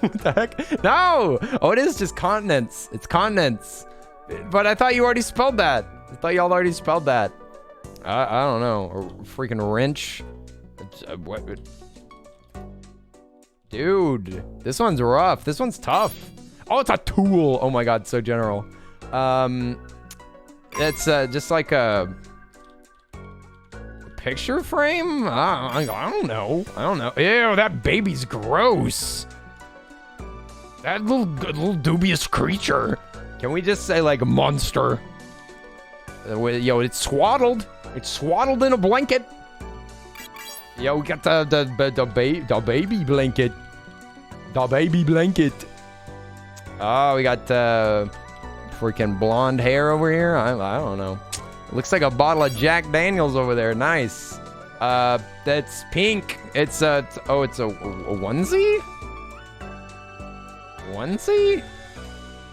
S1: What the heck? No! Oh, it is just continents. It's continents. But I thought you already spelled that. I thought y'all already spelled that. I don't know. A freaking wrench. What? Dude, this one's rough. This one's tough. Oh, it's a tool. Oh my God, so general. It's just like a picture frame? I don't know. Ew, that baby's gross. That little dubious creature. Can we just say like monster? Yo, it's swaddled. It's swaddled in a blanket. Yo, we got the baby blanket. The baby blanket. Oh, we got freaking blonde hair over here. I don't know. Looks like a bottle of Jack Daniels over there. Nice. That's pink. It's a onesie? Onesie?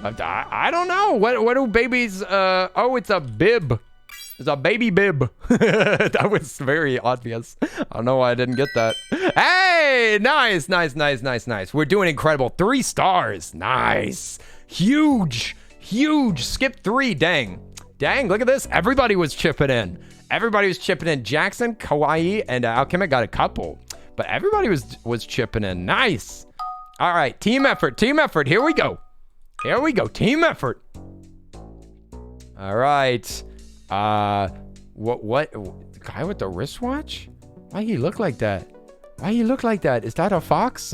S1: I don't know. What do babies, oh, it's a bib. It's a baby bib. That was very obvious. I don't know why I didn't get that. Hey, nice. We're doing incredible. 3 stars. Nice. Huge. Skip 3, dang, look at this. Everybody was chipping in. Jackson, Kawaii, and Alchemic got a couple. But everybody was chipping in. Nice. All right, team effort. Here we go. Team effort. All right. What? The guy with the wristwatch? Why he look like that? Is that a fox?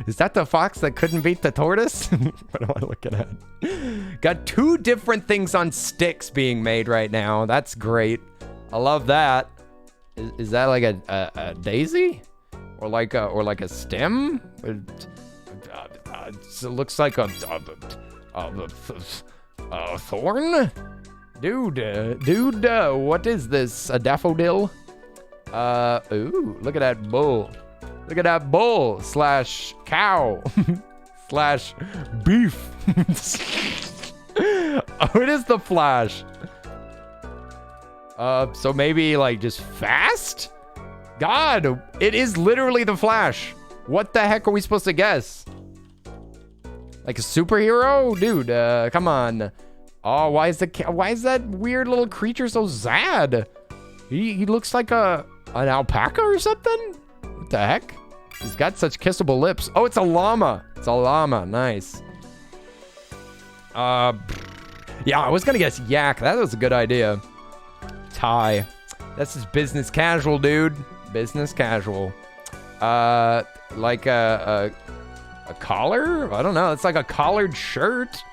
S1: Is that the fox that couldn't beat the tortoise? What am I looking at? Got 2 different things on sticks being made right now. That's great. I love that. Is that like a daisy? Or like a stem? It looks like a thorn? Dude, what is this? A daffodil? Ooh, look at that bull. Slash cow. Slash beef. Oh, it is the Flash. So maybe like just fast? God, it is literally the Flash. What the heck are we supposed to guess? Like a superhero? Dude, come on. Oh, why is that weird little creature so sad? He looks like an alpaca or something? What the heck? He's got such kissable lips. Oh, it's a llama. Nice. Yeah, I was gonna guess yak. That was a good idea. Tie. That's just business casual, dude. Business casual. Like a A collar? I don't know. It's like a collared shirt.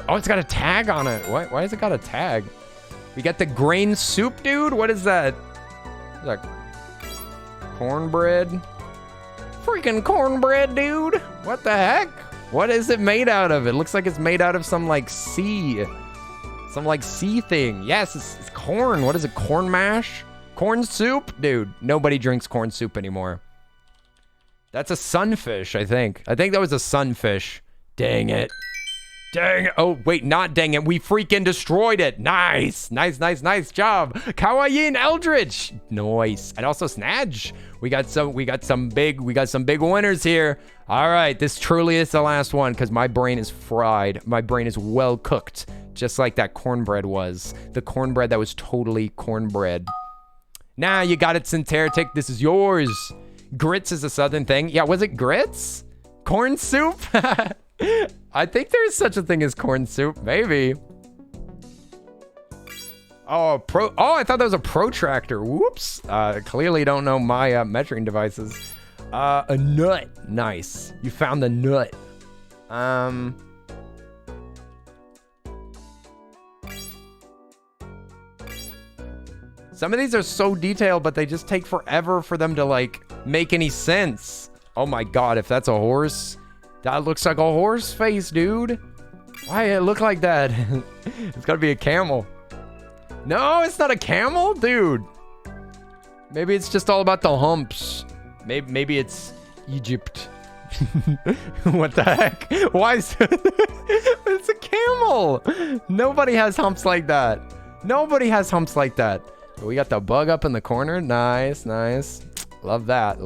S1: Oh, it's got a tag on it. Why has it got a tag? We got the grain soup, dude. What is that? Is that cornbread? Freaking cornbread, dude. What the heck? What is it made out of? It looks like it's made out of some like sea thing. Yes, it's corn. What is it? Corn mash? Corn soup? Dude, nobody drinks corn soup anymore. That's a sunfish, I think. I think that was a sunfish. Dang it. Dang it. Oh, wait, not dang it. We freaking destroyed it. Nice. Nice job. Kawaii and Eldritch. Nice. And also Snadge. We got some big winners here. All right, this truly is the last one because my brain is fried. My brain is well cooked, just like that cornbread was. The cornbread that was totally cornbread. Nah, you got it, Centeritic. This is yours. Grits is a southern thing. Yeah, was it grits? Corn soup? I think there's such a thing as corn soup. Maybe. Oh, I thought that was a protractor. Whoops. Clearly don't know my measuring devices. A nut. Nice. You found the nut. Some of these are so detailed, but they just take forever for them to like make any sense. Oh my God, if that's a horse, that looks like a horse face, dude. Why it look like that? It's gotta be a camel. No, it's not a camel, dude. Maybe it's just all about the humps. Maybe it's Egypt. What the heck? Why is it's a camel? Nobody has humps like that. Nobody has humps like that. We got the bug up in the corner. Nice. Love that.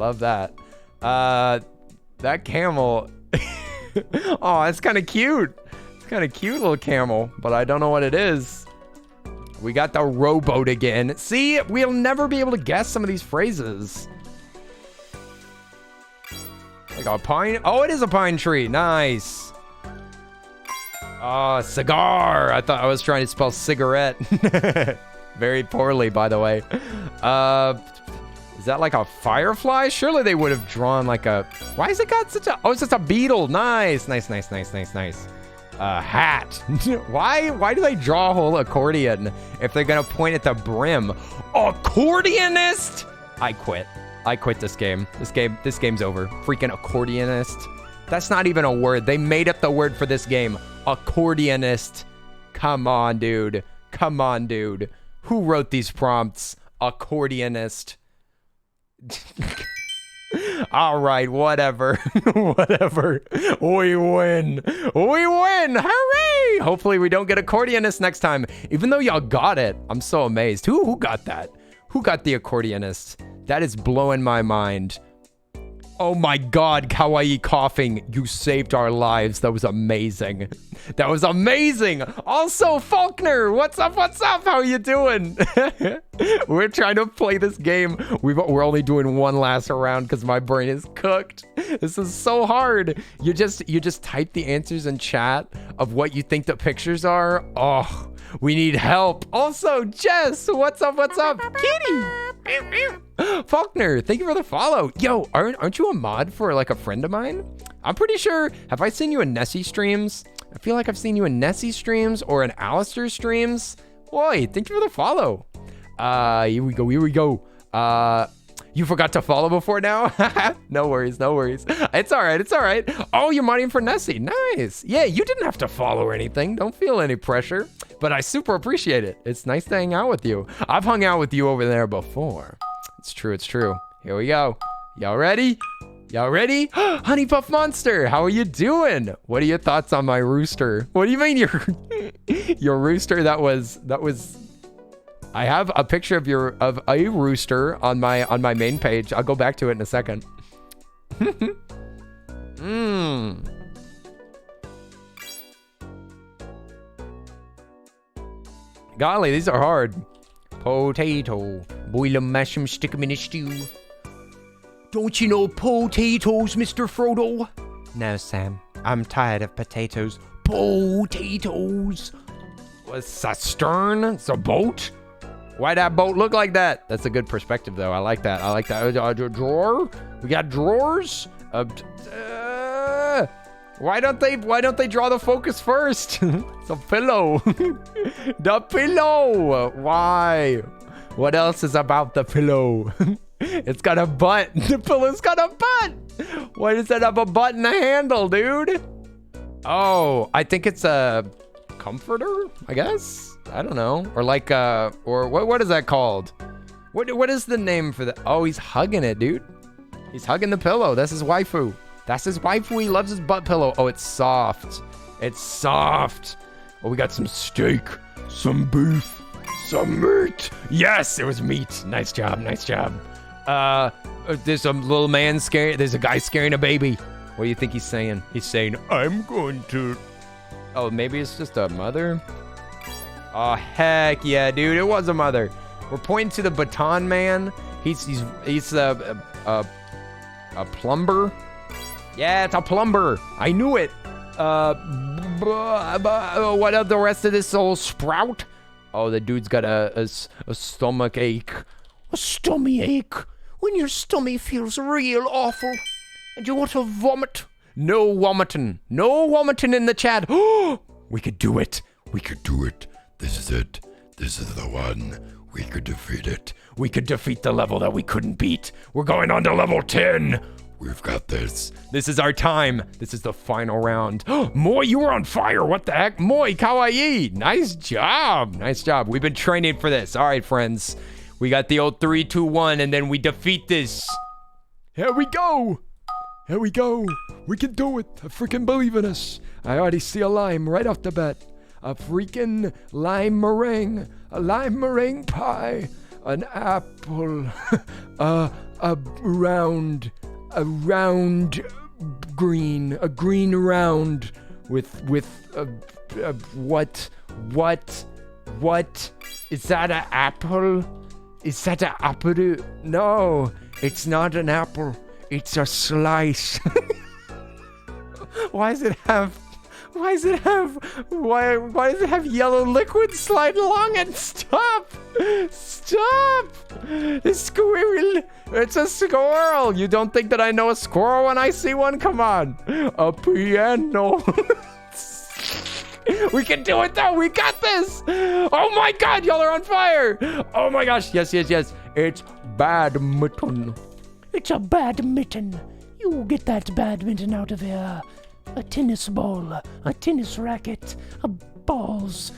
S1: That camel. Oh, it's kind of cute. It's kind of cute little camel, but I don't know what it is. We got the rowboat again. See, we'll never be able to guess some of these phrases. Like a pine. Oh, it is a pine tree. Nice. Cigar. I thought I was trying to spell cigarette. Very poorly, by the way. Is that like a firefly? Surely they would have drawn like a... Why has it got such a... Oh, it's just a beetle. Nice. Hat. Why do they draw a whole accordion if they're gonna point at the brim? Accordionist? I quit this game. This game's over. Freaking accordionist. That's not even a word. They made up the word for this game. Accordionist. Come on, dude. Who wrote these prompts? Accordionist. All right, whatever. We win. Hooray! Hopefully we don't get accordionist next time. Even though y'all got it, I'm so amazed. Who got that? Who got the accordionist? That is blowing my mind. Oh my God, Kawaii coughing. You saved our lives. That was amazing. Also, Faulkner, what's up? How are you doing? We're trying to play this game. We're only doing one last round because my brain is cooked. This is so hard. You just type the answers in chat of what you think the pictures are. Oh, we need help. Also, Jess, what's up? Kitty. Faulkner, thank you for the follow. Yo, aren't you a mod for like a friend of mine? I'm pretty sure. Have I seen you in Nessie streams? I feel like I've seen you in Nessie streams or in Alistair streams. Boy, thank you for the follow. Here we go. You forgot to follow before now? No worries. It's all right. Oh, you're modding for Nessie. Nice. Yeah, you didn't have to follow or anything. Don't feel any pressure, but I super appreciate it. It's nice to hang out with you. I've hung out with you over there before. It's true. Here we go. Y'all ready? Honey Puff Monster, how are you doing? What are your thoughts on my rooster? What do you mean your rooster? That was I have a picture of a rooster on my main page. I'll go back to it in a second. Golly, these are hard. Potato. Boil 'em, mash 'em, stick 'em in a stew. Don't you know potatoes, Mr. Frodo? No, Sam. I'm tired of potatoes. Potatoes. What's a stern? It's a boat? Why that boat look like that? That's a good perspective, though. I like that. A drawer? We got drawers? Why don't they draw the focus first? The pillow. The pillow. Why? What else is about the pillow? It's got a butt. The pillow's got a butt. Why does it have a butt and a handle, dude? Oh, I think it's a comforter, I guess. I don't know. Or like or what is that called? What is the name for that? Oh, he's hugging it, dude. He's hugging the pillow. That's his waifu. That's his waifu. He loves his butt pillow. Oh, it's soft. It's soft. Oh, we got some steak, some beef, some meat. Yes, it was meat. Nice job. Nice job. There's a little man scaring. There's a guy scaring a baby. What do you think he's saying? He's saying, I'm going to. Oh, maybe it's just a mother. Oh, heck yeah, dude. It was a mother. We're pointing to the baton man. He's a plumber. Yeah, it's a plumber. I knew it. What of the rest of this old sprout? Oh, the dude's got a stomach ache. A stomach ache. When your stomach feels real awful and you want to vomit. No vomiting. No vomiting in the chat. Oh, we could do it. We could do it. This is it. This is the one. We could defeat it. We could defeat the level that we couldn't beat. We're going on to level 10. We've got this. This is our time. This is the final round. Moi, you were on fire. What the heck? Moi, kawaii. Nice job. Nice job. We've been training for this. All right, friends. We got the old 3, 2, 1, and then we defeat this. Here we go. Here we go. We can do it. I freaking believe in us. I already see a lime right off the bat. A freaking lime meringue. A lime meringue pie. An apple. A round green. A green round with what? Is that an apple? Is that an apple? No, it's not an apple. It's a slice. Why does it have yellow liquid sliding along it? Stop! The squirrel! It's a squirrel! You don't think that I know a squirrel when I see one? Come on! A piano! We can do it though! We got this! Oh my god, y'all are on fire! Oh my gosh, yes. It's badminton. It's a badminton. You get that badminton out of here. A tennis ball, a tennis racket, a balls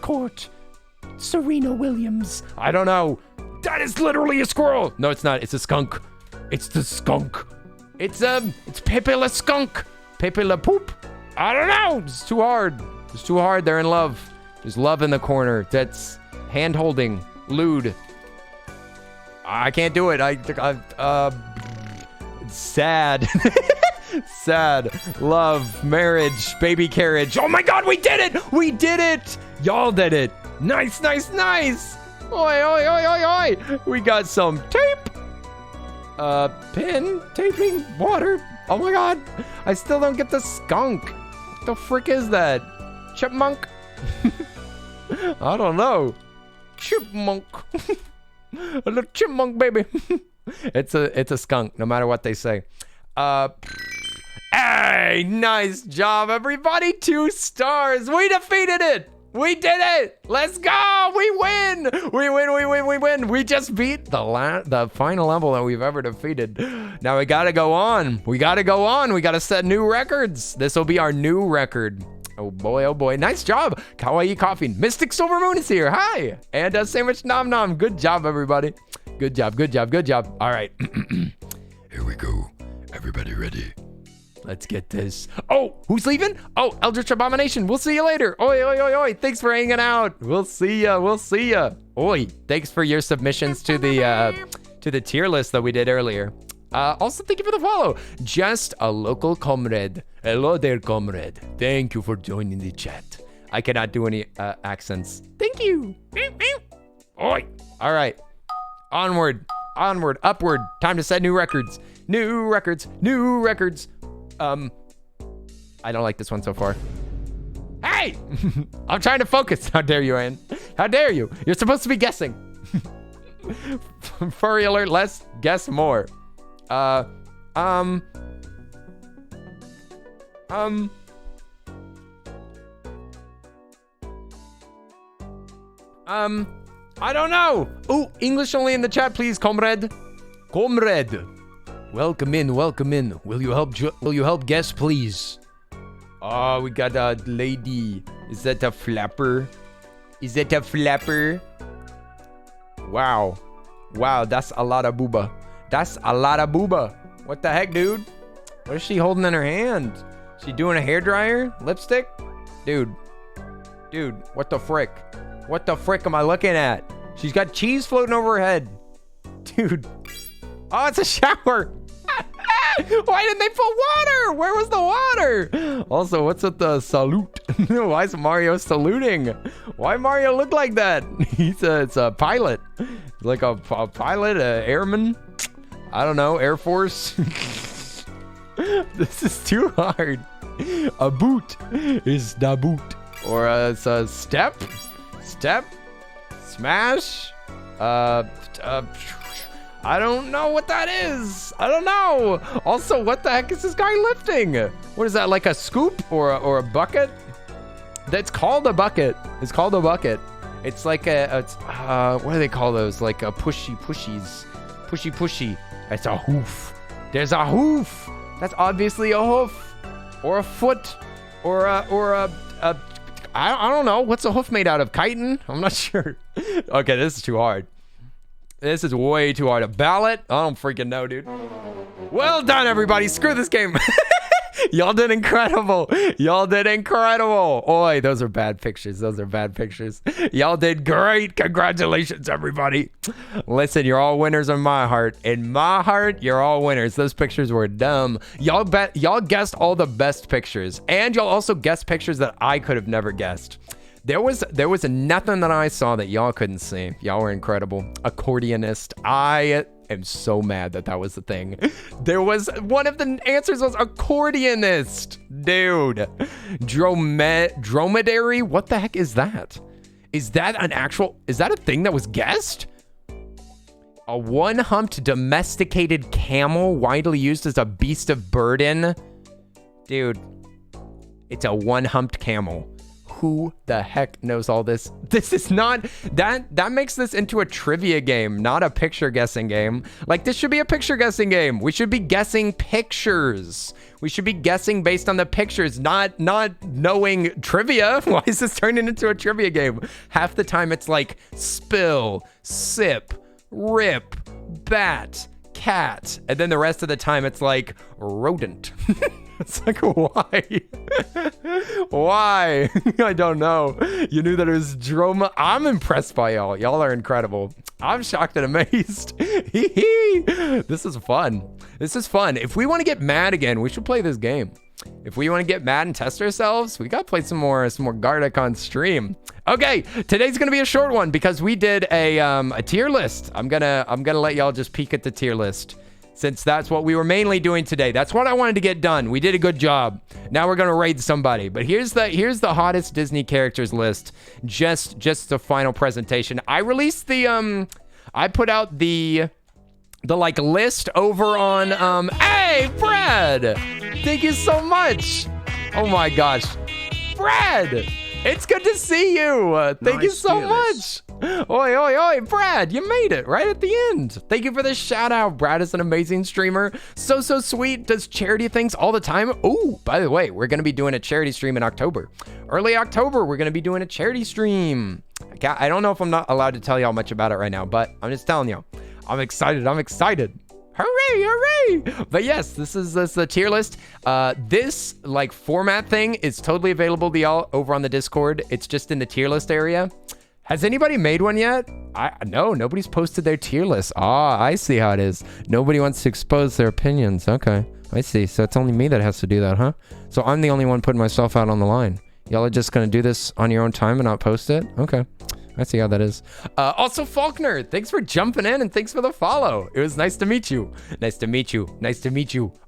S1: court. Serena Williams. I don't know. That is literally a squirrel. No, it's not. It's a skunk. It's the skunk. It's Pepe Le Skunk. Pepe Le Poop. I don't know. It's too hard. It's too hard. They're in love. There's love in the corner. That's hand holding. Lewd. I can't do it. It's sad. Sad. Love. Marriage. Baby carriage. Oh my god, we did it! We did it! Y'all did it. Nice. Oi. We got some tape. Pin. Taping. Water. Oh my god. I still don't get the skunk. What the frick is that? Chipmunk? I don't know. Chipmunk. A little chipmunk, baby. It's a skunk, no matter what they say. Hey, nice job, everybody. 2 stars. We defeated it. We did it. Let's go. We win. We win. We just beat the final level that we've ever defeated. Now we gotta go on. We gotta set new records. This will be our new record. Oh boy. Nice job. Kawaii Coffee. Mystic Silver Moon is here. Hi. And Sandwich Nom Nom. Good job, everybody. Good job. All right. Here we go. Everybody ready? Let's get this. Oh, who's leaving? Oh, Eldritch Abomination. We'll see you later. Oi. Thanks for hanging out. We'll see ya. Oi, thanks for your submissions to the tier list that we did earlier. Also, thank you for the follow. Just a local comrade. Hello there, comrade. Thank you for joining the chat. I cannot do any accents. Thank you. Oi. All right. Onward, upward. Time to set new records. New records. I don't like this one so far. Hey! I'm trying to focus. How dare you, Ann? How dare you? You're supposed to be guessing. Furry alert, less, guess more. I don't know. Oh, English only in the chat, please, comrade. Comrade. Welcome in, welcome in. Will you help guess, please? Oh, we got a lady. Is that a flapper? Is that a flapper? Wow. Wow, that's a lot of booba. That's a lot of booba. What the heck, dude? What is she holding in her hand? She doing a hairdryer? Lipstick? Dude. Dude, what the frick? What the frick am I looking at? She's got cheese floating over her head. Dude. Oh, it's a shower. Why didn't they put water? Where was the water? Also, what's with the salute? Why is Mario saluting? Why Mario look like that? It's a pilot. Like a pilot, a airman. I don't know, Air Force. This is too hard. A boot is the boot. Or it's a step, smash. I don't know what that is. I don't know. Also, what the heck is this guy lifting? What is that, like a scoop or a bucket? That's called a bucket. It's called a bucket. It's like what do they call those? Like a pushies. Pushy. It's a hoof. There's a hoof. That's obviously a hoof. Or a foot. Or a I don't know. What's a hoof made out of? Chitin? I'm not sure. Okay, this is too hard. This is way too hard. A ballot? I don't freaking know, dude. Well done, everybody. Screw this game. Y'all did incredible. Y'all did incredible. Oi, those are bad pictures. Those are bad pictures. Y'all did great. Congratulations, everybody. Listen, you're all winners in my heart. In my heart, you're all winners. Those pictures were dumb. Y'all guessed all the best pictures. And y'all also guessed pictures that I could have never guessed. There was nothing that I saw that y'all couldn't see. Y'all were incredible. Accordionist. I am so mad that was the thing. There was one of the answers was accordionist. Dude. Dromedary? What the heck is that? Is that a thing that was guessed? A one-humped domesticated camel widely used as a beast of burden? Dude. It's a one-humped camel. Who the heck knows all this? This is not, that makes this into a trivia game, not a picture guessing game. Like, this should be a picture guessing game. We should be guessing pictures. We should be guessing based on the pictures, not knowing trivia. Why is this turning into a trivia game? Half the time it's like spill, sip, rip, bat, cat. And then the rest of the time it's like rodent. It's like, why? Why? I don't know. You knew that it was Droma. I'm impressed by y'all. Y'all are incredible. I'm shocked and amazed. This is fun. This is fun. If we want to get mad again, we should play this game. If we want to get mad and test ourselves, we gotta play some more Gartic on stream. Okay, today's gonna be a short one because we did a tier list. I'm gonna let y'all just peek at the tier list, since that's what we were mainly doing today. That's what I wanted to get done. We did a good job. Now we're gonna raid somebody. But here's the hottest Disney characters list. Just the final presentation. I released the I put out the like list over on hey, Brad! Thank you so much. Oh my gosh. Brad! It's good to see you. Thank you so much. Oi, Brad, you made it right at the end. Thank you for the shout out. Brad is an amazing streamer. So sweet. Does charity things all the time. Oh, by the way, we're going to be doing a charity stream in October. Early October, we're going to be doing a charity stream. I don't know if I'm not allowed to tell y'all much about it right now, but I'm just telling you. I'm excited. Hooray. But yes, this is the tier list. This like format thing is totally available to y'all over on the Discord. It's just in the tier list area. Has anybody made one yet? No, nobody's posted their tier list. I see how it is. Nobody wants to expose their opinions. Okay, I see. So it's only me that has to do that, huh? So I'm the only one putting myself out on the line. Y'all are just gonna do this on your own time and not post it? Okay. I see how that is. Also, Faulkner, thanks for jumping in and thanks for the follow. It was nice to meet you. Nice to meet you.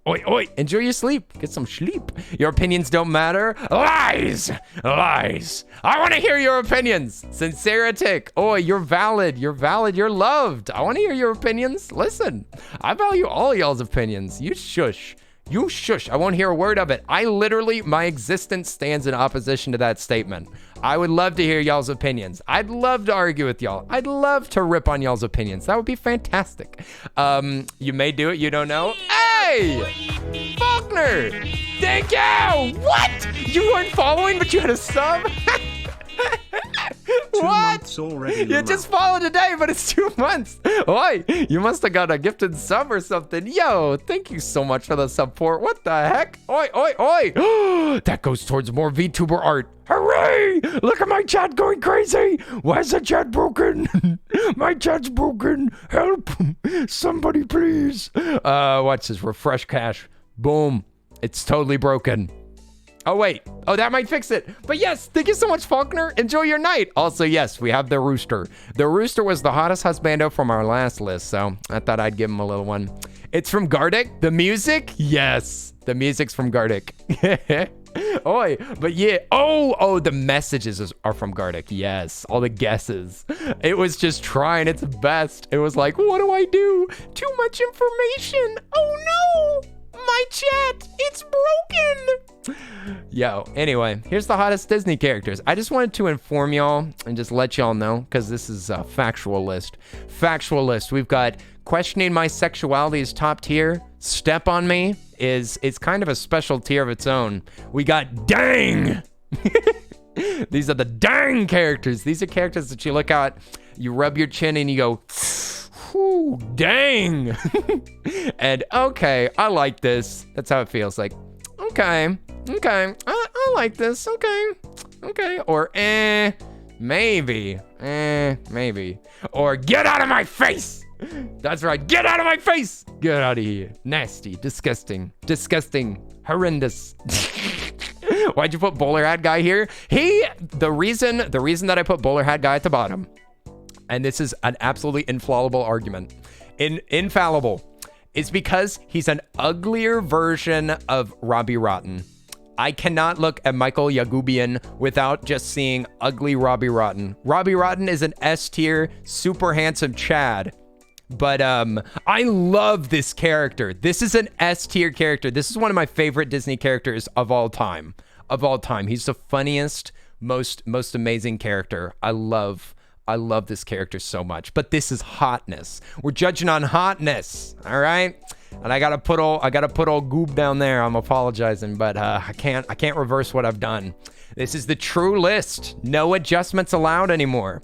S1: Oi. Enjoy your sleep. Get some sleep. Your opinions don't matter. Lies. I want to hear your opinions. Sinceritic. Oi, you're valid. You're loved. I want to hear your opinions. Listen, I value all y'all's opinions. You shush. You shush. I won't hear a word of it. My existence stands in opposition to that statement. I would love to hear y'all's opinions. I'd love to argue with y'all. I'd love to rip on y'all's opinions. That would be fantastic. You may do it. You don't know. Hey! Faulkner! Thank you! What? You weren't following, but you had a sub?
S3: 2
S1: What?
S3: months already.
S1: You just followed today, but it's 2 months. Oi, you must have got a gifted sub or something. Yo, thank you so much for the support. What the heck? Oi, oi, oi. That goes towards more VTuber art. Hooray! Look at my chat going crazy. Why is the chat broken? My chat's broken. Help. Somebody please. Watch this. Refresh cache. Boom. It's totally broken. Oh, wait. Oh, that might fix it. But yes, thank you so much, Faulkner. Enjoy your night. Also, yes, we have the rooster. The rooster was the hottest husbando from our last list, so I thought I'd give him a little one. It's from Gardic. The music? Yes. The music's from Gardic. Oi, but yeah. Oh, the messages are from Gardic. Yes, all the guesses. It was just trying its best. It was like, what do I do? Too much information. Oh, no. My chat, it's broken. Yo, anyway, here's the hottest Disney characters. I just wanted to inform y'all and just let y'all know, because this is a factual list. Factual list. We've got questioning my sexuality is top tier. Step on me is kind of a special tier of its own. We got dang. These are the dang characters. These are characters that you look at, you rub your chin and you go, whew, dang. And okay, I like this. That's how it feels like. Okay, I like this. Okay. Or maybe. Or get out of my face. That's right, get out of my face. Get out of here. Nasty, disgusting, horrendous. Why'd you put bowler hat guy here? The reason that I put bowler hat guy at the bottom, and this is an absolutely infallible argument, infallible, is because he's an uglier version of Robbie Rotten. I cannot look at Michael Yagubian without just seeing ugly Robbie Rotten. Robbie Rotten is an S tier, super handsome Chad. But I love this character. This is an S tier character. This is one of my favorite Disney characters of all time. He's the funniest, most amazing character. I love this character so much. But this is hotness. We're judging on hotness. All right. And I gotta put old Goob down there. I'm apologizing, but I can't reverse what I've done. This is the true list. No adjustments allowed anymore.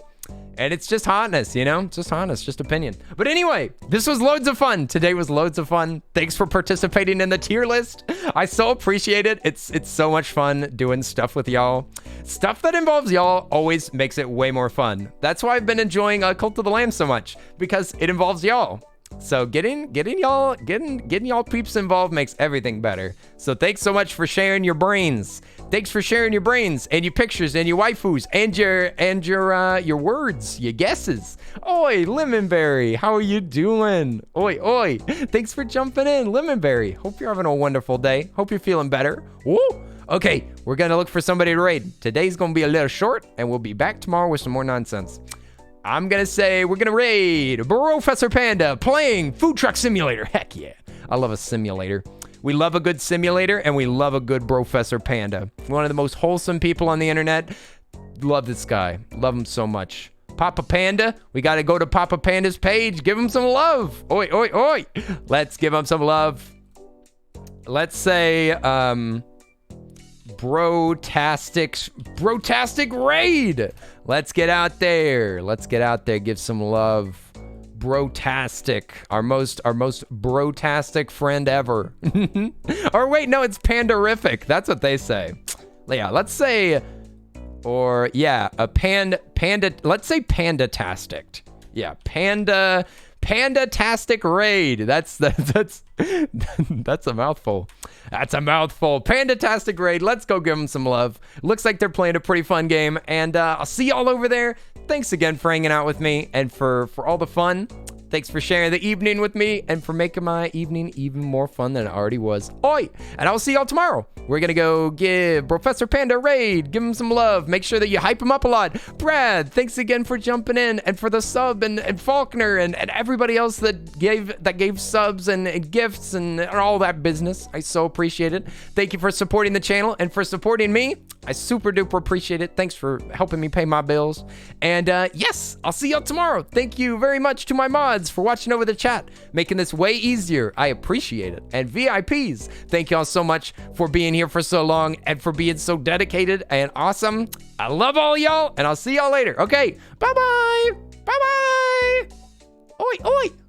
S1: And it's just hotness, you know? Just hotness, just opinion. But anyway, this was loads of fun. Today was loads of fun. Thanks for participating in the tier list. I so appreciate it. It's so much fun doing stuff with y'all. Stuff that involves y'all always makes it way more fun. That's why I've been enjoying Cult of the Lamb so much, because it involves y'all. So getting y'all peeps involved makes everything better. So thanks so much for sharing your brains. Thanks for sharing your brains and your pictures and your waifus and your words, your guesses. Oi, Lemonberry, how are you doing? Oi. Thanks for jumping in, Lemonberry. Hope you're having a wonderful day. Hope you're feeling better. Woo! Okay, we're gonna look for somebody to raid. Today's gonna be a little short, and we'll be back tomorrow with some more nonsense. I'm gonna say we're gonna raid Professor Panda playing Food Truck Simulator. Heck yeah. I love a simulator. We love a good simulator, and we love a good Professor Panda. One of the most wholesome people on the internet. Love this guy. Love him so much. Papa Panda. We gotta go to Papa Panda's page. Give him some love. Oi. Let's give him some love. Let's say, Brotastic raid. Let's get out there. Give some love. Brotastic, our most brotastic friend ever. Or wait, no, it's Pandarific. That's what they say. Yeah, let's say, or yeah, a panda. Let's say Pandatastic. Yeah, Pandatastic raid. That's a mouthful. That's a mouthful. Pandatastic raid. Let's go give them some love. Looks like they're playing a pretty fun game, and I'll see y'all over there. Thanks again for hanging out with me and for all the fun. Thanks for sharing the evening with me and for making my evening even more fun than it already was. Oi! And I'll see y'all tomorrow. We're gonna go give Professor Panda a raid. Give him some love. Make sure that you hype him up a lot. Brad, thanks again for jumping in and for the sub, and Faulkner and everybody else that gave subs and gifts and all that business. I so appreciate it. Thank you for supporting the channel and for supporting me. I super duper appreciate it. Thanks for helping me pay my bills. And yes, I'll see y'all tomorrow. Thank you very much to my mods for watching over the chat, making this way easier. I appreciate it. And VIPs, thank y'all so much for being here for so long and for being so dedicated and awesome. I love all y'all, and I'll see y'all later. Okay, bye-bye. Bye-bye. Oi, oi.